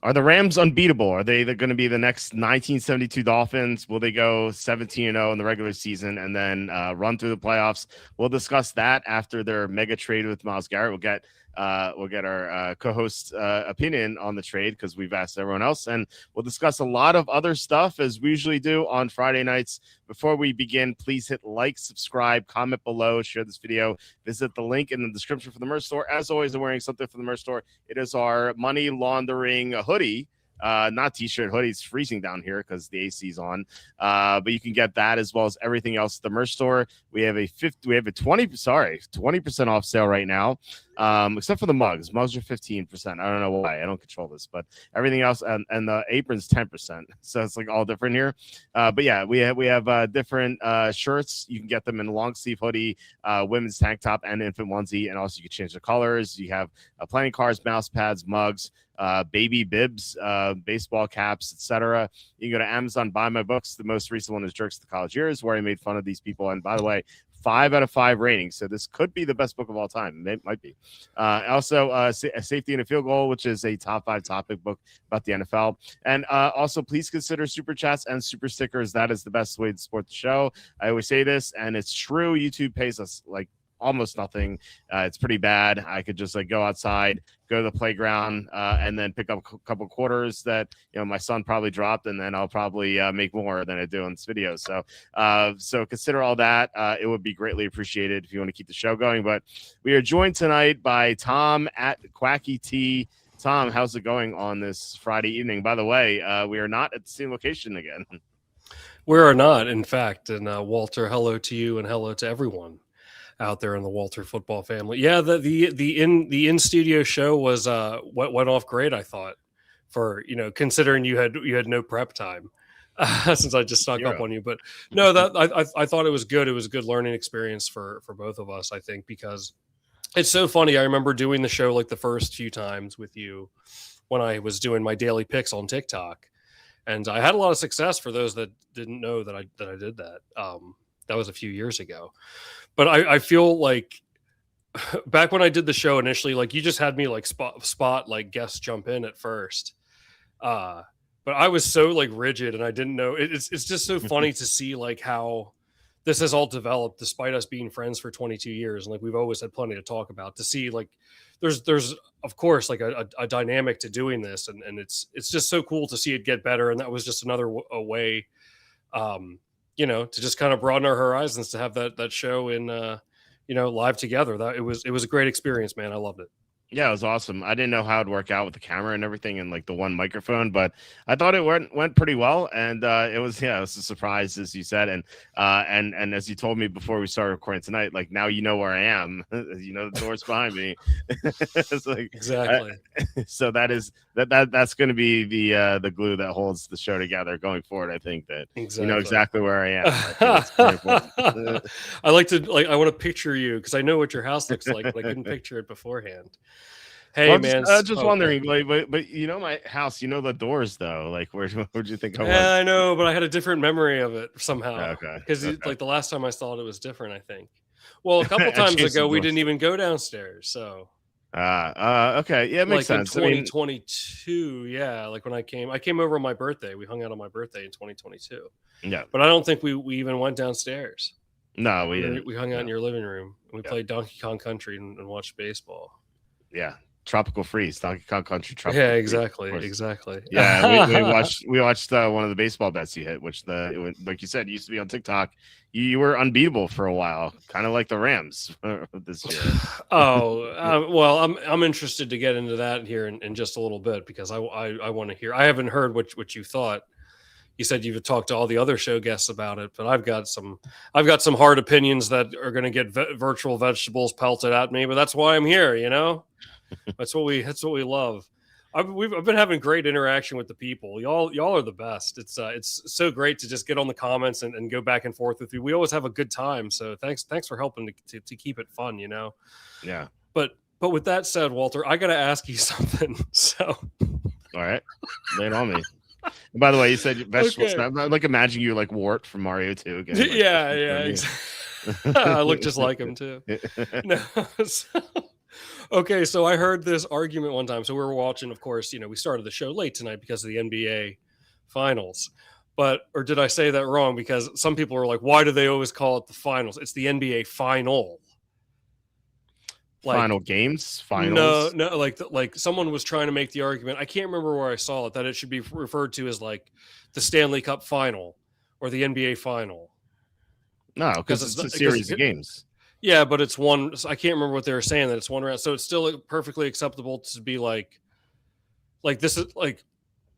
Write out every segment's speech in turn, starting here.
Are the Rams unbeatable? Are they going to be the next 1972 Dolphins? Will they go 17-0 in the regular season and then run through the playoffs? We'll discuss that after their mega trade with Myles Garrett. We'll get our co-host opinion on the trade because we've asked everyone else, and we'll discuss a lot of other stuff as we usually do on Friday nights. Before we begin, please hit like, subscribe, comment below, share this video, visit the link in the description for the merch store. As always, I'm wearing something from the merch store. It is our money laundering hoodie. Not t-shirt, hoodie. It's freezing down here because the AC's on. But you can get that as well as everything else at the merch store. We have a 20% off sale right now. Except for the mugs. Mugs are 15%. I don't know why. I don't control this, but everything else and the apron's 10%. So it's like all different here. But yeah, we have different shirts. You can get them in long sleeve hoodie, women's tank top, and infant onesie, and also you can change the colors. You have playing cards, mouse pads, mugs, baby bibs, baseball caps, etc. You can go to Amazon, buy my books. The most recent one is Jerks to the College Years, where I made fun of these people. And by the way, 5 out of 5 ratings. So this could be the best book of all time. It might be. Also, a Safety and a Field Goal, which is a top 5 topic book about the NFL. And also, please consider super chats and super stickers. That is the best way to support the show. I always say this, and it's true. YouTube pays us like almost nothing. It's pretty bad. I could just like go outside, go to the playground, and then pick up a couple quarters that my son probably dropped, and then I'll probably make more than I do in this video. So consider all that. It would be greatly appreciated if you want to keep the show going. But we are joined tonight by Tom at Quacky T. Tom, how's it going on this Friday evening? By the way, we are not at the same location again. We are not, in fact. And Walter, hello to you and hello to everyone out there in the Walter football family. Yeah, the in studio show was went off great, I thought, for considering you had no prep time since I just stuck up on you. But no, that I thought it was good. It was a good learning experience for both of us, I think, because it's so funny. I remember doing the show like the first few times with you when I was doing my daily picks on TikTok, and I had a lot of success. For those that didn't know that I did that, that was a few years ago. But I feel like back when I did the show initially, like you just had me like spot like guests jump in at first. But I was so like rigid and I didn't know. It's just so funny to see like how this has all developed despite us being friends for 22 years. And like we've always had plenty to talk about, to see like there's of course like a dynamic to doing this. And it's just so cool to see it get better. And that was just another way to just kind of broaden our horizons, to have that show in, live together. That it was a great experience, man. I loved it. Yeah, it was awesome. I didn't know how it'd work out with the camera and everything and like the one microphone, but I thought it went pretty well. And it was a surprise, as you said. And as you told me before we started recording tonight, like now you know where I am. The door's behind me. It's like, exactly. So that's going to be the glue that holds the show together going forward. I think that you know exactly where I am. I want to picture you because I know what your house looks like, but I couldn't picture it beforehand. Hey, man. Just wondering, but my house, the doors though. Like, where'd you think I was? Yeah, I know, but I had a different memory of it somehow. Okay. Because like the last time I saw it was different, I think. Well, a couple times ago, we didn't even go downstairs. So. Okay. Yeah, it makes sense. In 2022, yeah. Like when I came over on my birthday. We hung out on my birthday in 2022. Yeah. But I don't think we even went downstairs. No, we didn't. We hung out in your living room and we played Donkey Kong Country and watched baseball. Yeah. Tropical Freeze, Donkey Kong Country. Tropical yeah, exactly, exactly. Yeah, we watched one of the baseball bets you hit, which like you said, used to be on TikTok. You were unbeatable for a while, kind of like the Rams this year. Well, I'm interested to get into that here in just a little bit because I want to hear. I haven't heard what you thought. You said you've talked to all the other show guests about it, but I've got some hard opinions that are going to get virtual vegetables pelted at me. But that's why I'm here, That's what we love. I've been having great interaction with the people. Y'all are the best. It's so great to just get on the comments and go back and forth with you. We always have a good time. So thanks for helping to keep it fun. Yeah. But with that said, Walter, I got to ask you something. So. All right, lay it on me. And by the way, you said vegetables. Okay. I'm like imagining you like Wart from Mario 2 again. Like, yeah. I look just like him too. No. Okay, so I heard this argument one time. So we were watching, of course, we started the show late tonight because of the NBA finals. Or did I say that wrong? Because some people are like, why do they always call it the finals? It's the NBA final. Final Like, games, no, finals. like someone was trying to make the argument. I can't remember where I saw it, that it should be referred to as like the Stanley Cup final or the NBA final. No, Because because it's a series of games. Yeah, but it's one. I can't remember what they were saying, that it's one round. So it's still perfectly acceptable to be like this is like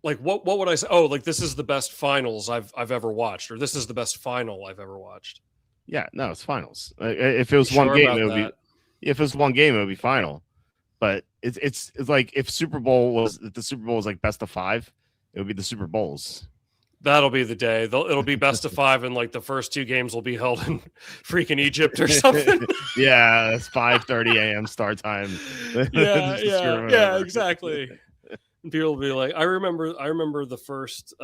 what would I say? Oh, like this is the best finals I've ever watched, or this is the best final I've ever watched. Yeah, no, it's finals. If it was You one sure game, about it would that? be. If it was one game, it would be final. But it's like if the Super Bowl was like best of 5, it would be the Super Bowls. That'll be the day. It'll be best of 5, and like the first 2 games will be held in freaking Egypt or something. Yeah, it's 5:30 a.m. start time. yeah, exactly. And people will be like, I remember the first.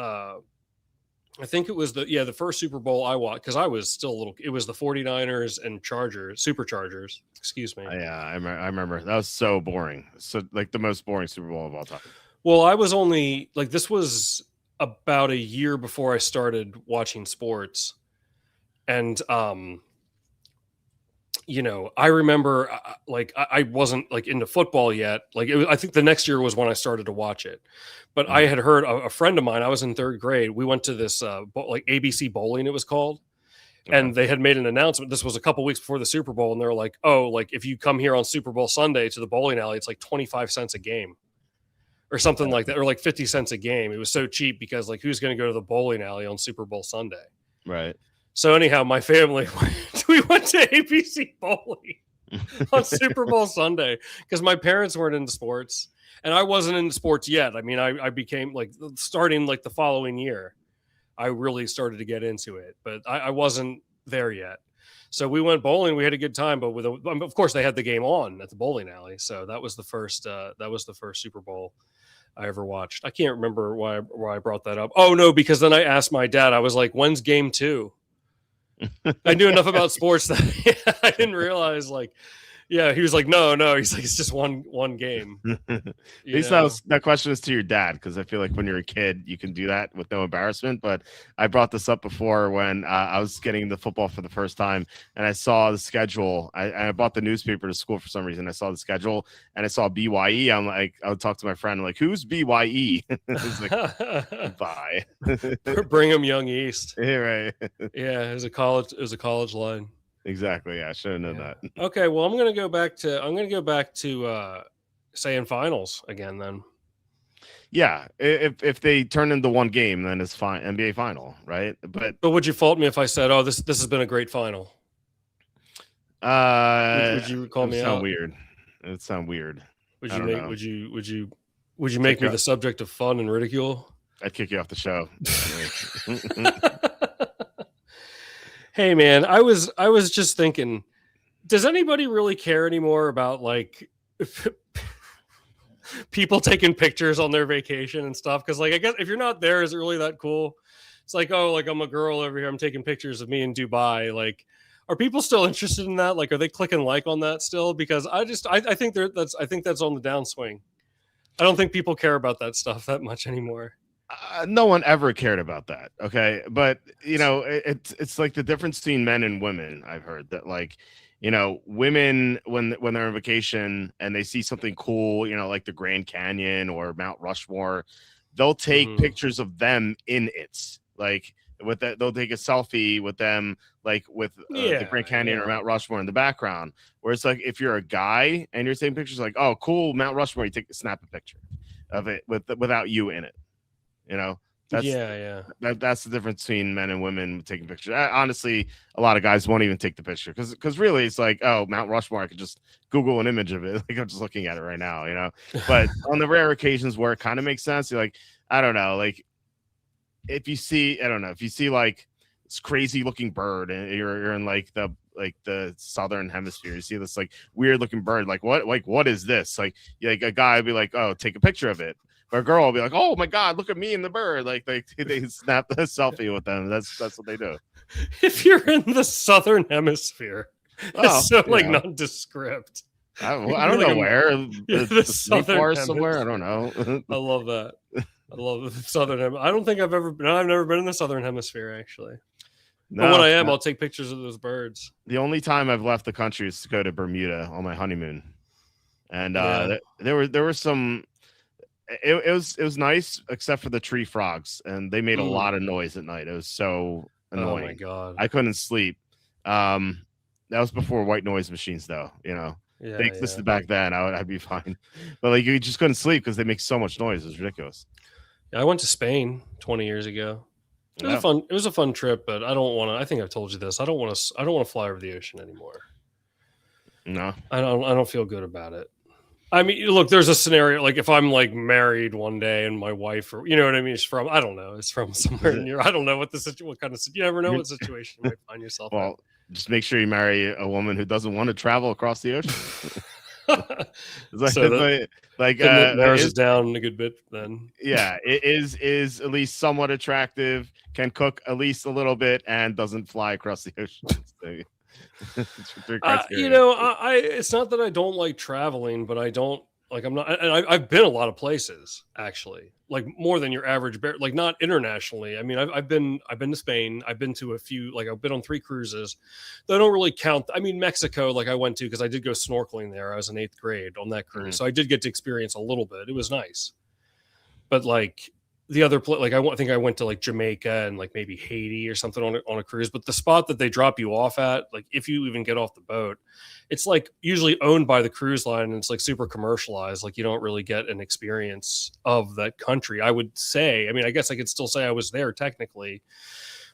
I think it was the first Super Bowl I watched, because I was still a little. It was the 49ers and Superchargers. Excuse me. Yeah, I remember. That was so boring. So like the most boring Super Bowl of all time. Well, I was only like, this was about a year before I started watching sports, and I remember I wasn't like into football yet. Like I think the next year was when I started to watch it. But I had heard a friend of mine. I was in 3rd grade. We went to this like ABC bowling, it was called, and they had made an announcement. This was a couple weeks before the Super Bowl, and they were like, "Oh, like if you come here on Super Bowl Sunday to the bowling alley, it's like 25 cents a game." Or something like that, or like 50 cents a game. It was so cheap because like who's going to go to the bowling alley on Super Bowl Sunday? Right. So anyhow, my family, we went to ABC bowling on Super Bowl Sunday because my parents weren't into sports and I wasn't into sports yet. I mean, I became like starting like the following year, I really started to get into it, but I wasn't there yet. So we went bowling. We had a good time, but of course they had the game on at the bowling alley. So that was the first Super Bowl I ever watched. I can't remember why I brought that up. Oh no, because then I asked my dad. I was like, "When's game 2?" I knew enough about sports that I didn't realize. Like, yeah, he was like, "No." He's like, "It's just one game." At least that question is to your dad, because I feel like when you're a kid, you can do that with no embarrassment. But I brought this up before when I was getting the football for the first time, and I saw the schedule. I bought the newspaper to school for some reason. I saw the schedule and I saw BYE. I'm like, I would talk to my friend, I'm like, "Who's BYE?" He's like, "Bye." Brigham Young East. Yeah, right. Yeah, it was a college line. Exactly. Yeah, I should have known that. Okay, well, I'm gonna go back to saying finals again then. Yeah, if they turn into one game, then it's fine. NBA final, right? But would you fault me if I said, "Oh, this has been a great final"? Would you call me out? Weird. It would sound weird. Would you make me the subject of fun and ridicule? I'd kick you off the show. Hey man, I was just thinking, does anybody really care anymore about like people taking pictures on their vacation and stuff? Because like, I guess if you're not there, is it really that cool? It's like, oh, like I'm a girl over here, I'm taking pictures of me in Dubai. Like, are people still interested in that? Like, are they clicking like on that still? Because I think that's on the downswing. I don't think people care about that stuff that much anymore. No one ever cared about that. Okay. But it's like the difference between men and women. I've heard that, like, women, when they're on vacation and they see something cool, like the Grand Canyon or Mount Rushmore, they'll take pictures of them in it. Like with that, they'll take a selfie with them, like with the Grand Canyon or Mount Rushmore in the background. Whereas like if you're a guy and you're taking pictures, like, oh, cool, Mount Rushmore, you snap a picture of it without you in it. That's the difference between men and women taking pictures. Honestly, a lot of guys won't even take the picture because really it's like, oh, Mount Rushmore, I could just Google an image of it. Like I'm just looking at it right now, But on the rare occasions where it kind of makes sense, you're like, I don't know, like if you see like this crazy looking bird and you're in like the southern hemisphere, you see this like weird looking bird, like what is this? Like a guy would be like, oh, take a picture of it. But a girl will be like, "Oh my God, look at me and the bird!" Like they snap the selfie with them. That's what they do. If you're in the southern hemisphere, it's so like nondescript. I don't Like know where. the The snake southern forest somewhere. I hemisphere. don't know. I love that. I love the southern hemisphere. I don't think I've ever been. I've never been in the southern hemisphere actually. But when No, I am, I'll take pictures of those birds. the only time I've left the country is to go to Bermuda on my honeymoon, and Yeah. there were some. It was nice except for the tree frogs, and they made a lot of noise at night. It was so Oh my annoying. god. I couldn't sleep. That was before white noise machines, though. They Yeah, existed back then. I'd be fine, but like you just couldn't sleep because they make so much noise. It was ridiculous. yeah. I went to Spain 20 years ago. It was Yeah. a fun. It was a fun trip, but I don't want to. I think I've told you this. I don't want to. I don't want to fly over the ocean anymore. No. I don't feel good about it. I mean, look, there's a scenario like if I'm like married one day and my wife, or you know what I mean, is from I don't know, it's from somewhere in Europe. I don't know what what kind of you never know what situation you might find yourself in. Well, just make sure you marry a woman who doesn't want to travel across the ocean. So that narrows it down a good bit. Then, yeah, it is at least somewhat attractive, can cook at least a little bit, and doesn't fly across the ocean. It's not that I don't like traveling, but I don't like. I'm not. And I've been a lot of places actually, like more than your average bear. Like not internationally. I mean, I've been to Spain. I've been to a few. Like I've been on 3 cruises. They don't really count. I mean, Mexico. Like I went to because I did go snorkeling there. I was in 8th grade on that cruise, so I did get to experience a little bit. It was nice, but like. The other place, like I think I went to like Jamaica and like maybe Haiti or something on a cruise. But the spot that they drop you off at, like if you even get off the boat, it's like usually owned by the cruise line and it's like super commercialized. Like you don't really get an experience of that country. I would say. I mean, I guess I could still say I was there technically,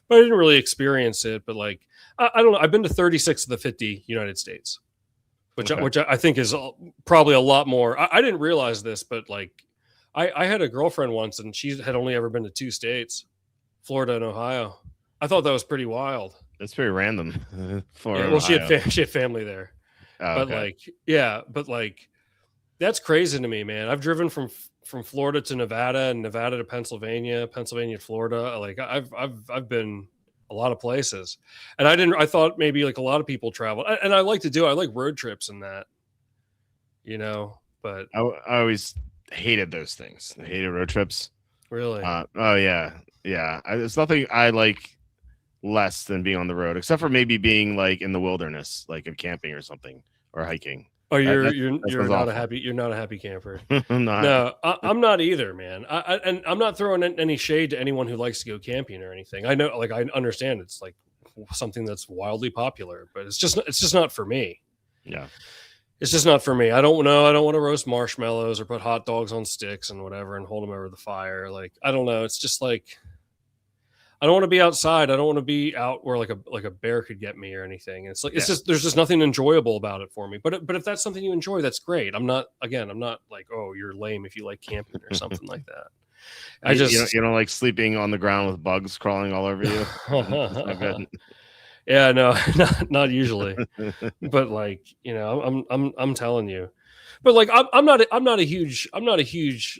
but I didn't really experience it. But like I don't know. I've been to 36 of the 50 United States, which I think is probably a lot more. I didn't realize this, but like. I had a girlfriend once and she had only ever been to 2 states, Florida and Ohio. I thought that was pretty wild. That's very random. She had family there. But that's crazy to me, man. I've driven from Florida to Nevada and Nevada to Pennsylvania to Florida. Like I've been a lot of places. And I thought maybe like a lot of people travel. And I like road trips and that, but I always hated those things. I hated road trips. Really? Oh yeah. There's nothing I like less than being on the road, except for maybe being like in the wilderness, like in camping or something, or hiking. Oh, you're not a happy camper. No, I'm not either, man. And I'm not throwing any shade to anyone who likes to go camping or anything. I know, like I understand it's like something that's wildly popular, but it's just not for me. Yeah. It's just not for me. I don't want to roast marshmallows or put hot dogs on sticks and whatever and hold them over the fire. Like, I don't know. It's just like, I don't want to be outside. I don't want to be out where like a bear could get me or anything. It's like, there's just nothing enjoyable about it for me. But if that's something you enjoy, that's great. I'm not like, oh, you're lame if you like camping or something like that. You don't like sleeping on the ground with bugs crawling all over you. Yeah, no, not usually, but like, I'm telling you, but like, I'm not a huge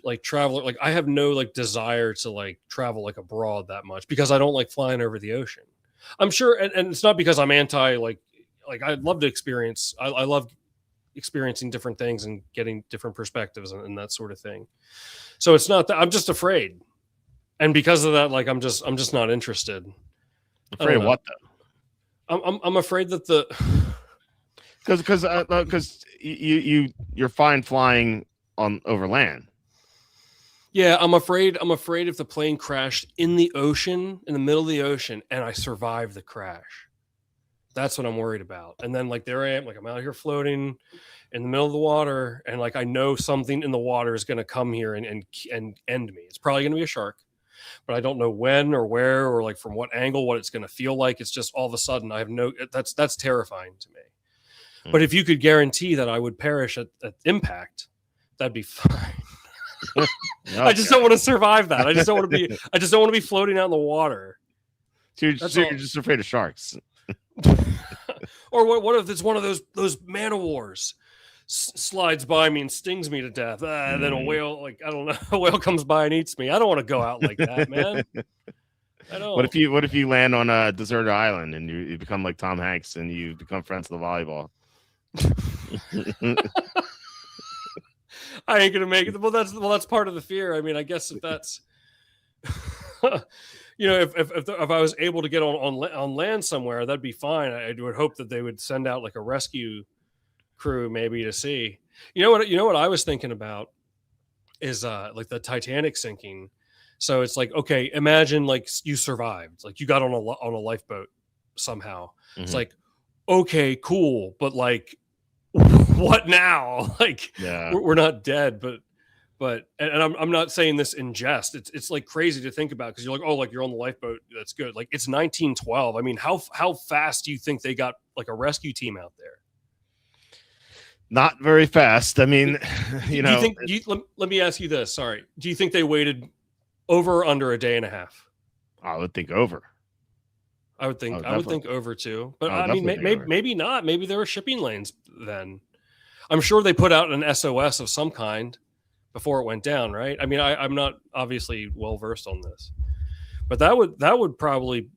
like traveler. Like I have no like desire to like travel like abroad that much because I don't like flying over the ocean. I'm sure. And it's not because I'm anti, like I'd love to experience, I love experiencing different things and getting different perspectives and that sort of thing. So it's not that I'm just afraid. And because of that, like, I'm just not interested. Afraid of what though? I'm afraid that because you're fine flying over land. Yeah, I'm afraid if the plane crashed in the ocean, in the middle of the ocean, and I survived the crash. That's what I'm worried about. And then like there I am, like I'm out here floating in the middle of the water, and like I know something in the water is going to come here and end me. It's probably going to be a shark. But I don't know when or where or like from what angle, what it's going to feel like. It's just all of a sudden I have that's terrifying to me. But if you could guarantee that I would perish at impact, that'd be fine. I just don't want to survive that. I just don't want to be floating out in the water. So you're just afraid of sharks. Or what if it's one of those man o' wars slides by me and stings me to death, and then a whale, like I don't know, a whale comes by and eats me. I don't want to go out like that, man. I don't. What if you land on a deserted island and you become like Tom Hanks and you become friends with the volleyball? I ain't gonna make it. Well, that's part of the fear. I mean, I guess if that's, if I was able to get on land somewhere, that'd be fine. I would hope that they would send out like a rescue crew maybe to see. You know what I was thinking about is like the Titanic sinking. So it's like, okay, imagine like you survived, like you got on a lifeboat somehow. Mm-hmm. It's like, okay, cool, but like, what now? Like, we're not dead, but I'm not saying this in jest. It's like crazy to think about because you're like, oh, like you're on the lifeboat, that's good. Like it's 1912. I mean, how fast do you think they got like a rescue team out there? Not very fast. I mean, let me ask you this. Sorry. Do you think they waited over or under a day and a half? I would think over. I would think over too. But I mean, maybe not. Maybe there were shipping lanes then. I'm sure they put out an SOS of some kind before it went down, right? I mean, I'm not obviously well versed on this, but that would probably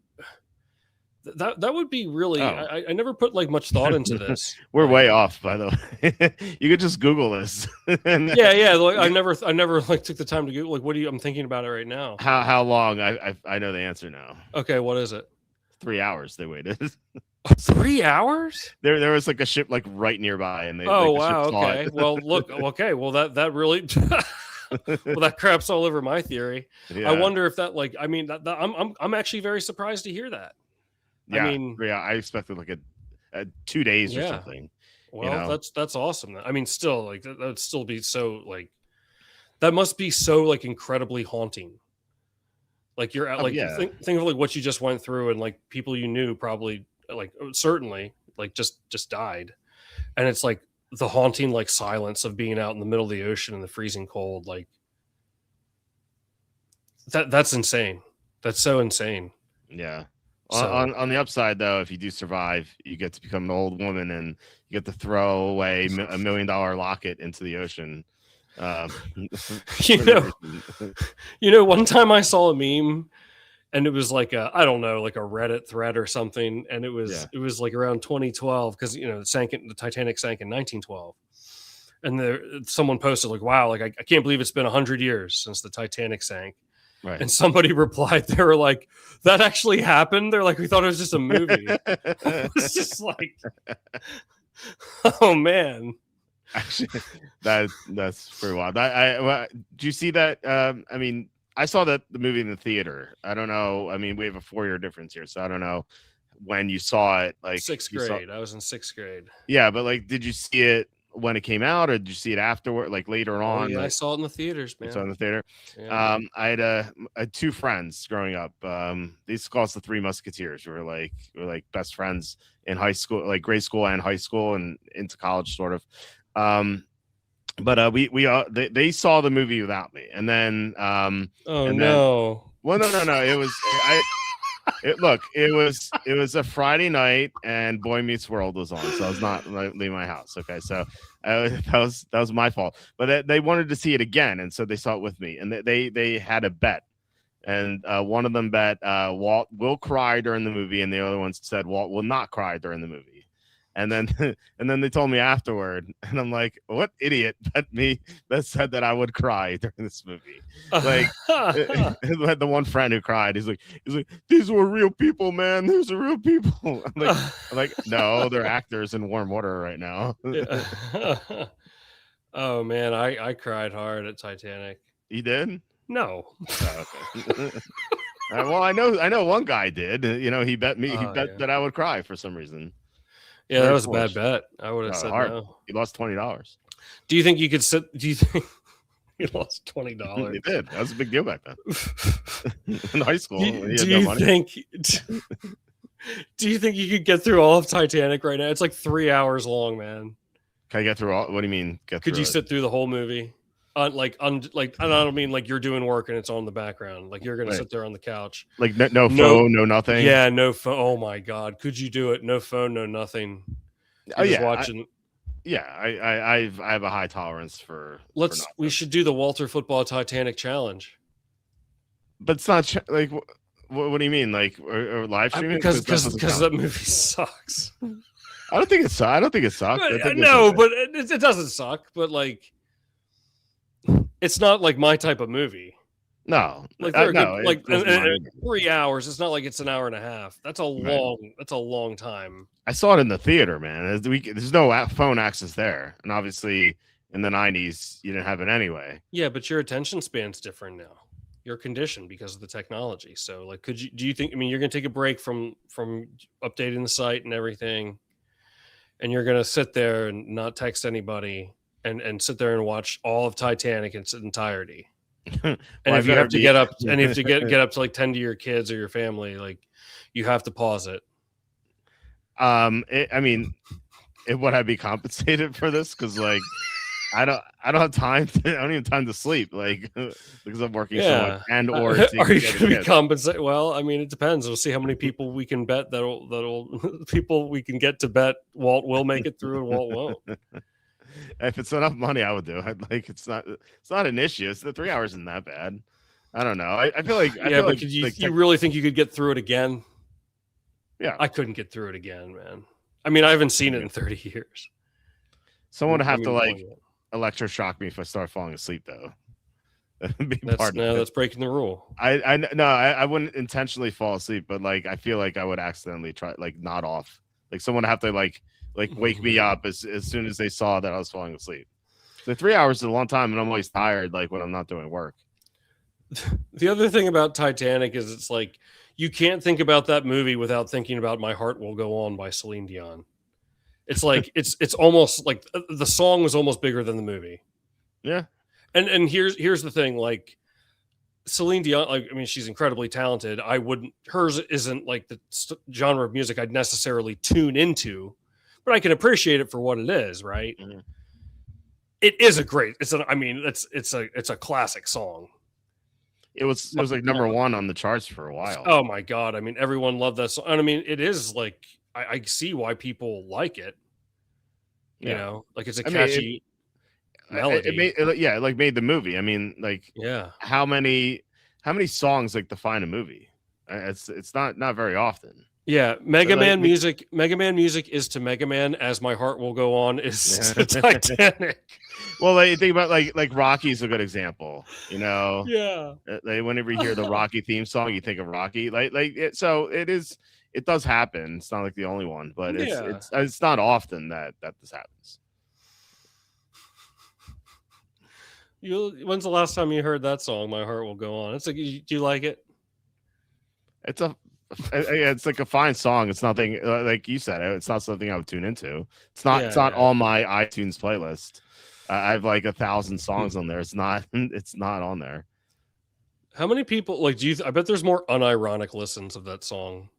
that would be really. I never put like much thought into this. We're way off, by the way. You could just Google this. Yeah. Like, I never like took the time to Google. Like, I'm thinking about it right now. How long? I know the answer now. Okay, what is it? 3 hours they waited. 3 hours? There was like a ship like right nearby, and they. Oh wow! Okay. Well, look. Okay. Well, that really. Well, that craps all over my theory. Yeah. I wonder if that like. I mean, I'm actually very surprised to hear that. Yeah. I mean, I expected like a 2 days or something. Well, that's awesome. I mean, still like that would still be so like. That must be so like incredibly haunting. Like you're at like think of like what you just went through and like people you knew probably like certainly like just died, and it's like the haunting like silence of being out in the middle of the ocean in the freezing cold. Like that's insane. That's so insane. Yeah. So, on the upside though, if you do survive, you get to become an old woman and you get to throw away $1 million locket into the ocean. One time I saw a meme and it was like I don't know, like a Reddit thread or something, and it was like around 2012 because the Titanic sank in 1912, and someone posted like, wow, like I can't believe it's been 100 years since the Titanic sank. Right. And somebody replied, they were like, that actually happened? They're like, we thought it was just a movie. It's just like, oh man. Actually, that's pretty wild. Do you see that? I mean, I saw the movie in the theater. I don't know. I mean, we have a 4-year difference here, so I don't know when you saw it. Like 6th grade. I was in 6th grade. Yeah, but like, did you see it when it came out, or did you see it afterward, like later on? Yeah, like, I saw it in the theaters, man. I saw it in the theater. Yeah. I had 2 friends growing up. They used to call us the Three Musketeers. We were like best friends in high school, like grade school and high school, and into college, sort of. But they saw the movie without me, and then no. Well, no. It was a Friday night, and Boy Meets World was on, so I was not leaving my house. Okay, so that was my fault. But they wanted to see it again, and so they saw it with me, and they had a bet, and one of them bet Walt will cry during the movie, and the other one said Walt will not cry during the movie. And then they told me afterward, and I'm like, what idiot bet me that said that I would cry during this movie? Like, had the one friend who cried. He's like, these were real people, man. These are real people. I'm like, no, they're actors in warm water right now. Oh man, I cried hard at Titanic. You did? No. Oh, okay. Well, I know one guy did. He bet me. He bet that I would cry for some reason. Yeah, that was a bad bet. I would have said hard. No. He lost $20. Do you think you could sit? Do you think he lost $20? He did. That was a big deal back then. In high school, do you think you could get through all of Titanic right now? It's like 3 hours long, man. Can I get through all? What do you mean? Could you sit through the whole movie? I don't mean like you're doing work and it's on the background. Like you're gonna sit there on the couch. Like no phone, no nothing. Yeah, no phone. Oh my god, could you do it? No phone, no nothing. You're watching. I have a high tolerance for. We should do the Walter Football Titanic Challenge. But it's not like what do you mean? Like or live streaming? Because that movie sucks. I don't think it sucked. I don't think it sucked. I think No, but it doesn't suck. But like, it's not like my type of movie. No, Like they're no, good, like it wasn't 3 hours. It's not like it's an hour and a half. That's a long time. I saw it in the theater, man. There's no phone access there, and obviously in the '90s you didn't have it anyway. Yeah, but your attention span's different now. You're conditioned because of the technology. So, like, do you think? I mean, you're gonna take a break from updating the site and everything, and you're gonna sit there and not text anybody and sit there and watch all of Titanic in its entirety. And Well, if you have to get up and if you get up to like tend to your kids or your family, like you have to pause it. I mean, would I be compensated for this? Because like, I don't have time. I don't even have time to sleep, like because I'm working so much. And or are you going to be compensated? Well, I mean, it depends. We'll see how many people we can bet that'll people we can get to bet Walt will make it through and Walt won't. If it's enough money, I would do it. Like it's not an issue. It's the 3 hours isn't that bad. I don't know. I feel like but you really think you could get through it again? Yeah, I couldn't get through it again, man. I mean, I haven't seen it in 30 years. Someone would have to like electroshock me if I start falling asleep, though. That's breaking the rule. I wouldn't intentionally fall asleep, but like I feel like I would accidentally try like nod off. Like someone would have to like wake me up as soon as they saw that I was falling asleep. So 3 hours is a long time, and I'm always tired like when I'm not doing work. The other thing about Titanic is it's like you can't think about that movie without thinking about My Heart Will Go On by Celine Dion. It's like it's almost like the song was almost bigger than the movie. Yeah. And here's the thing, like Celine Dion, like, I mean, she's incredibly talented. Hers isn't like the genre of music I'd necessarily tune into, but I can appreciate it for what it is, right? Mm-hmm. It is it's a classic song. It was like number one on the charts for a while. Oh my God. I mean, everyone loved that song. And I mean, it is like, I see why people like it. You know, like it's a catchy melody. It made the movie. I mean, like, how many songs like define a movie? It's not very often. Yeah, Mega Man music is to Mega Man as My Heart Will Go On is to Titanic. Well, like, think about like Rocky's a good example, you know. Yeah. Whenever you hear the Rocky theme song, you think of Rocky. It does happen. It's not like the only one, but it's not often that this happens. When's the last time you heard that song, My Heart Will Go On? It's like, do you like it? It's like a fine song. It's nothing like you said. It's not something I would tune into. It's not on my iTunes playlist. I have like 1,000 songs on there. It's not on there. How many people like I bet there's more unironic listens of that song,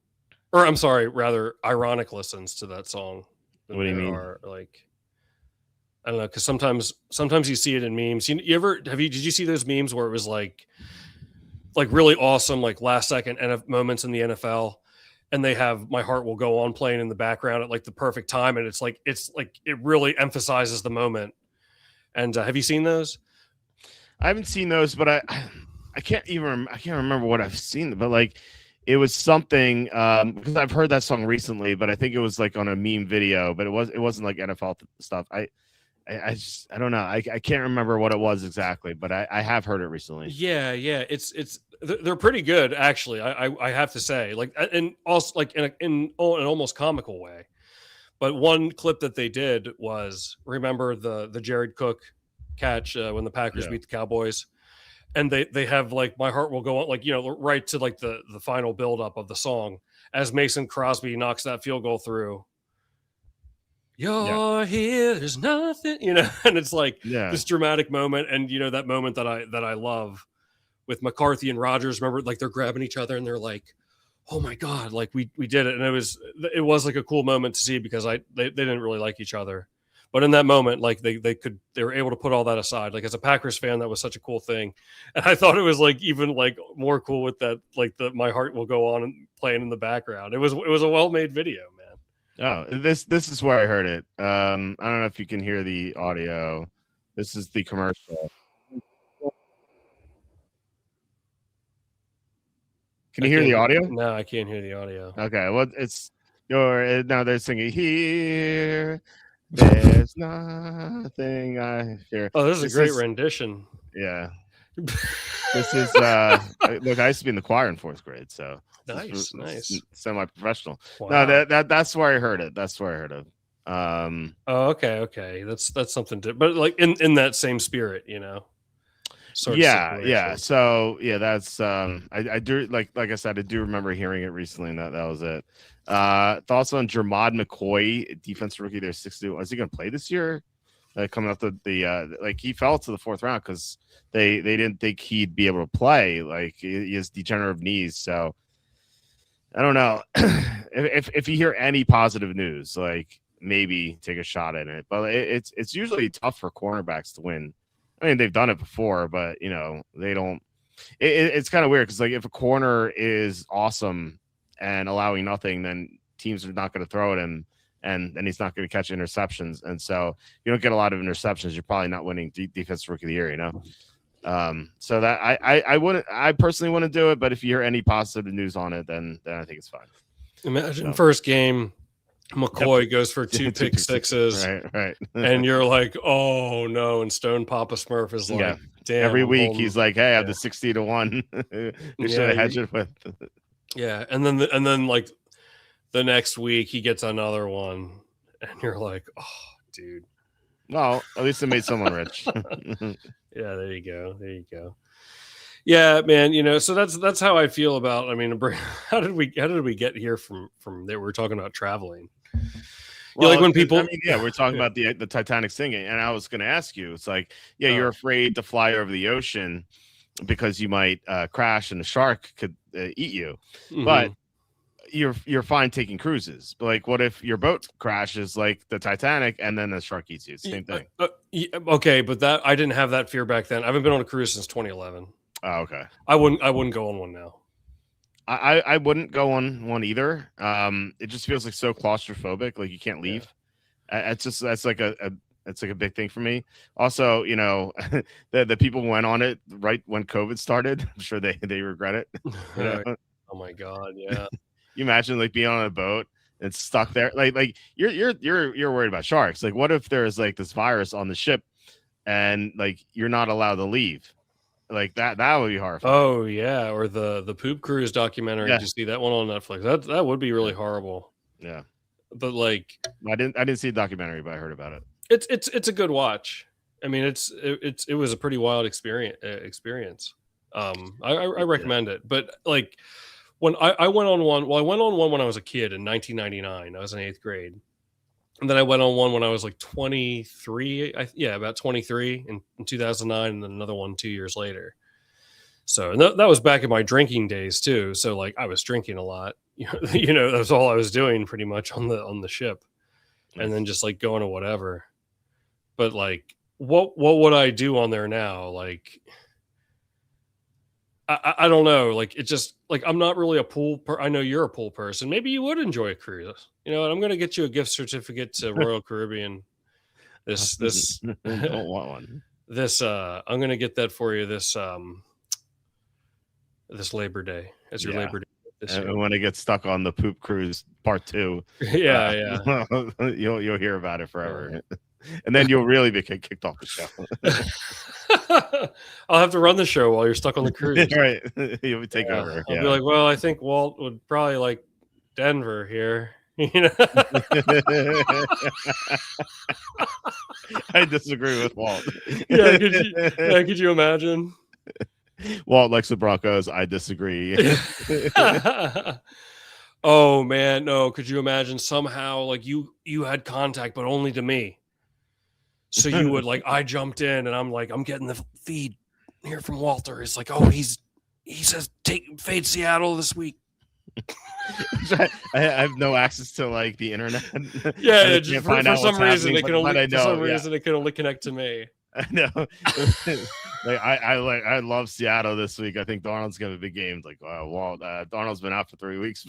or I'm sorry, rather ironic listens to that song. What do you mean? Like, I don't know, because sometimes you see it in memes. Did you see those memes where it was like really awesome, like last second moments in the NFL, and they have My Heart Will Go On playing in the background at like the perfect time, and it's like it really emphasizes the moment. And have you seen those? I haven't seen those, but I can't remember what I've seen. But like, it was something because I've heard that song recently, but I think it was like on a meme video. But it wasn't like NFL stuff. I don't know. I can't remember what it was exactly, but I have heard it recently. Yeah. They're pretty good, actually. I have to say, like, and also like in an almost comical way. But one clip that they did was, remember the Jared Cook catch when the Packers beat the Cowboys, and they have like My Heart Will Go On, like, you know, right to like the final buildup of the song as Mason Crosby knocks that field goal through. You're here, there's nothing, you know, and it's like this dramatic moment, and you know that moment that I love with McCarthy and Rodgers. Remember, like they're grabbing each other and they're like, "Oh my God!" Like we did it, and it was like a cool moment to see because they didn't really like each other, but in that moment, like they were able to put all that aside. Like as a Packers fan, that was such a cool thing, and I thought it was like even like more cool with that, like the My Heart Will Go On and playing in the background. It was a well made video, man. Oh, this is where I heard it. I don't know if you can hear the audio. This is the commercial. Can you hear the audio? No, I can't hear the audio. Okay, well, it's Or now they're singing here. There's nothing I fear. Oh, this is a This great is rendition. yeah. This is look. I used to be in the choir in 4th grade, so Nice. Semi-professional. No, Wow. that's where I heard it. That's where I heard it. Oh, okay. That's something to, but like in that same spirit, sort of Yeah. situation. So yeah, that's I do like I said, I do remember hearing it recently, and that was it. Thoughts on Jermod McCoy, defensive rookie? They're 62. Is he going to play this year? Coming up the like he fell to the 4th round because they didn't think he'd be able to play. Like he has degenerative knees, so I don't know. if you hear any positive news, like maybe take a shot at it. But it's usually tough for cornerbacks to win. I mean, they've done it before, but they don't. It's kind of weird because like if a corner is awesome and allowing nothing, then teams are not going to throw at him, and then he's not going to catch interceptions. And so you don't get a lot of interceptions. You're probably not winning defensive rookie of the year. So that I personally wouldn't do it, but if you hear any positive news on it, then I think it's fine. Imagine first game, McCoy goes for 2 pick sixes, right, and you're like, oh no, and Stone Papa Smurf is like, damn. Every week he's like, hey, I have the 60-1. We should have hedged it with. Yeah, and then like the next week he gets another one, and you're like, oh, dude. Well, at least it made someone rich. Yeah, there you go. Yeah, man. So that's how I feel about. I mean, how did we get here from there? We're talking about traveling. Well, like when people, we're talking about the Titanic sinking, and I was going to ask you. It's like, you're afraid to fly over the ocean because you might crash and the shark could eat you, but you're fine taking cruises. But like, what if your boat crashes like the Titanic and then the shark eats you? Same thing. Okay, but that I didn't have that fear back then. I haven't been on a cruise since 2011. Oh, okay. I wouldn't go on one now. I wouldn't go on one either. It just feels like so claustrophobic. Like you can't leave. Yeah. That's like a big thing for me. Also, the people who went on it right when COVID started. I'm sure they regret it. Oh my God, yeah. You imagine like being on a boat and stuck there. Like you're worried about sharks. Like what if there's like this virus on the ship and like you're not allowed to leave? Like that would be horrifying. Oh yeah, or the Poop Cruise documentary. Did you see that one on Netflix? That would be really horrible. Yeah. But like I didn't see the documentary, but I heard about it. It's a good watch. I mean, it was a pretty wild experience. I recommend it. But like when I went on one, I went on one when I was a kid in 1999. I was in 8th grade. And then I went on one when I was like 23. About 23 in 2009, and then another one 2 years later. So and that was back in my drinking days too. So like I was drinking a lot. That's all I was doing pretty much on the ship, and then just like going to whatever. But like, what would I do on there now? Like, I don't know. Like, it's just like I'm not really a pool. I know you're a pool person. Maybe you would enjoy a cruise. And I'm going to get you a gift certificate to Royal Caribbean. This don't want one. I'm going to get that for you this Labor Day as your Labor Day. And when it gets stuck on the Poop Cruise Part 2, yeah, you'll hear about it forever. And then you'll really be kicked off the show. I'll have to run the show while you're stuck on the cruise. Right. You'll take over. I'll be like, well, I think Walt would probably like Denver here. I disagree with Walt. Could you imagine? Walt likes the Broncos. I disagree. Oh man, no. Could you imagine somehow like you had contact, but only to me? So you would like, I jumped in and I'm like, I'm getting the feed here from Walter. It's like, oh, he says fade Seattle this week. I have no access to like the internet. Yeah, for some reason it can only connect to me. I know. I love Seattle this week. I think Darnold's gonna have a big game. Like, Walt, Darnold's been out for 3 weeks.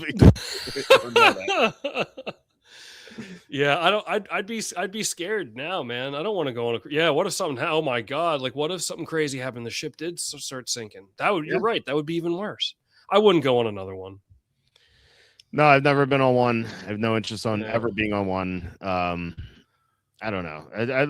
Yeah, I'd be scared now, man. I don't want to go on what if something, oh my God, like what if something crazy happened? The ship did start sinking. You're right. That would be even worse. I wouldn't go on another one. No, I've never been on one. I have no interest on Yeah. ever being on one. I don't know. I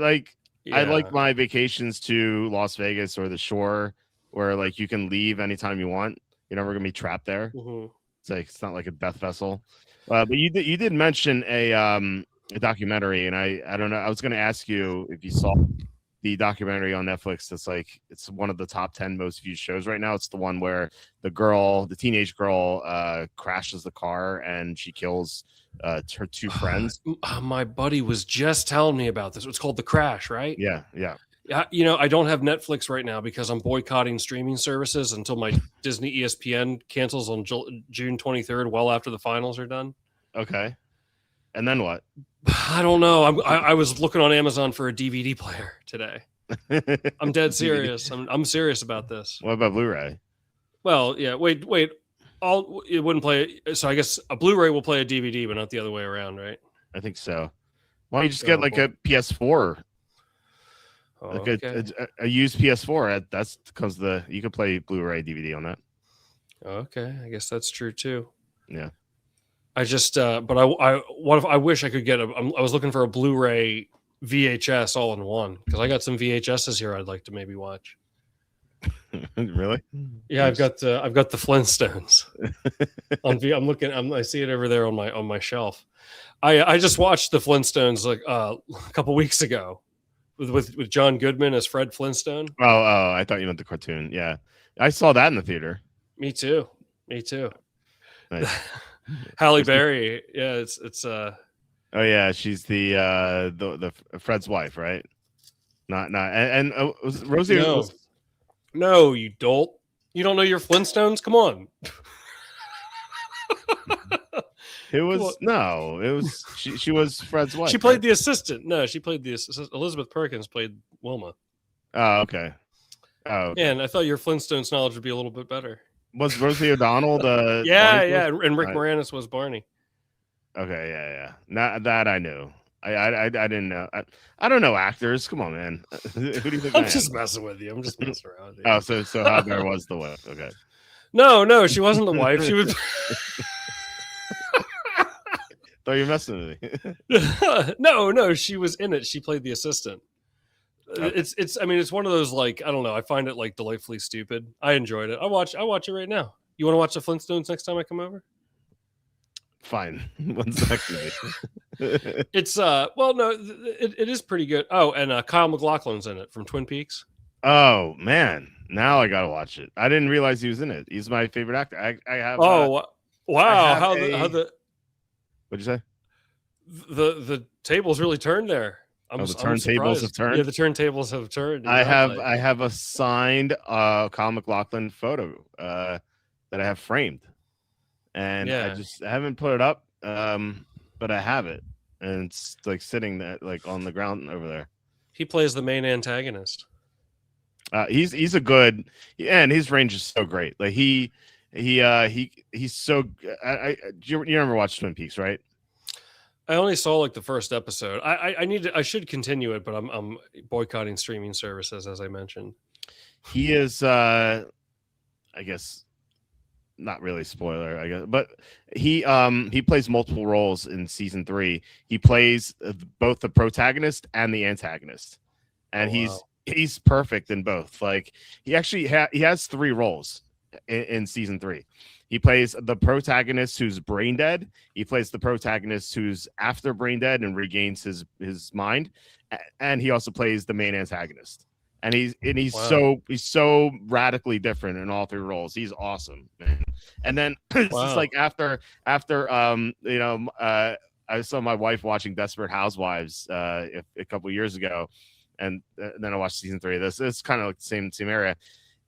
like my vacations to Las Vegas or the shore, where like you can leave anytime you want. You're never gonna be trapped there. Mhm. It's like it's not like a death vessel. But you did mention a documentary, and I don't know. I was gonna ask you if you saw the documentary on Netflix. That's like it's one of the top 10 most viewed shows right now. It's the one where the teenage girl, crashes the car and she kills her two friends. My buddy was just telling me about this. It's called The Crash, right? Yeah, yeah. Yeah, I don't have Netflix right now because I'm boycotting streaming services until my Disney ESPN cancels on June 23rd, well after the finals are done. Okay. And then what? I don't know. I was looking on Amazon for a DVD player today. I'm dead serious. I'm serious about this. What about Blu-ray? Well, yeah. Wait. It wouldn't play. So I guess a Blu-ray will play a DVD, but not the other way around, right? I think so. Why don't you just get like a PS4? Oh, Like okay. a used PS4. That's because you could play Blu-ray DVD on that. Okay, I guess that's true too. Yeah. I just, but what if I wish I could get I was looking for a Blu-ray VHS all in one because I got some VHSs here I'd like to maybe watch. Really? Yeah, I've got the Flintstones. I'm looking. I see it over there on my shelf. I just watched the Flintstones like a couple weeks ago with John Goodman as Fred Flintstone. Oh, I thought you meant the cartoon. Yeah, I saw that in the theater. Me too. Nice. Halle Berry. Yeah, it's Oh yeah, she's the Fred's wife, right? Not and was Rosie? No. No, you dolt. You don't know your Flintstones? Come on. It was she was Fred's wife. She played the assistant. No, she played the assistant. Elizabeth Perkins played Wilma. Oh, okay. Oh, okay. Man, I thought your Flintstones knowledge would be a little bit better. Was Rosie O'Donnell the yeah, and Rick Moranis was Barney. Okay, yeah. Not that I knew. I didn't know. I don't know actors. Come on, man. Who do you think? I'm just messing with you. I'm just messing around with you. Oh, so Haber was the wife. Okay. No, she wasn't the wife. She was. Thought you were messing with me. No, she was in it. She played the assistant. Okay. It's one of those like I don't know. I find it like delightfully stupid. I enjoyed it. I watch it right now. You want to watch the Flintstones next time I come over? Fine. When's that gonna be? It's well no, it is pretty good. Oh, and Kyle MacLachlan's in it from Twin Peaks. Oh man, now I gotta watch it. I didn't realize he was in it. He's my favorite actor. I have. Oh wow! How the what'd you say? The tables really turned there. The turntables have turned. Yeah, the turntables have turned. I have a signed Kyle MacLachlan photo that I have framed, and I haven't put it up, but I have it, and it's like sitting there, like on the ground over there. He plays the main antagonist. He's a good, and his range is so great. Like he's so. You never watched Twin Peaks, right? I only saw like the first episode. I should continue it, but I'm boycotting streaming services as I mentioned. He is I guess not really spoiler, I guess, but he plays multiple roles in season 3. He plays both the protagonist and the antagonist. And he's perfect in both. Like he actually he has 3 roles in season 3. He plays the protagonist who's brain dead. He plays the protagonist who's after brain dead and regains his mind, and he also plays the main antagonist. And he's so radically different in all 3 roles. He's awesome, man. And then it's just like after I saw my wife watching Desperate Housewives a couple years ago, and then I watched season 3 of this. It's kind of like the same area.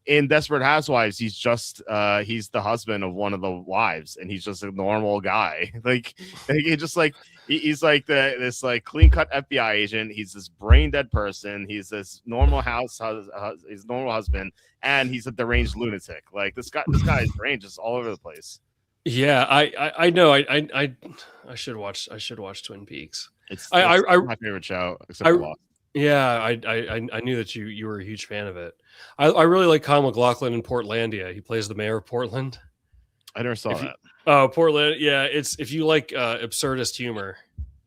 In Desperate Housewives, he's just he's the husband of one of the wives, and he's just a normal guy. He's like this like clean cut FBI agent. He's this brain dead person. He's this normal his normal husband, and he's a deranged lunatic. Like this guy's brain just all over the place. Yeah, I know. I should watch Twin Peaks. It's my favorite show, except for Lost. Yeah, I knew that you were a huge fan of it. I really like Kyle MacLachlan in Portlandia. He plays the mayor of Portland. I never saw that. Oh, Portland. Yeah, it's if you like absurdist humor,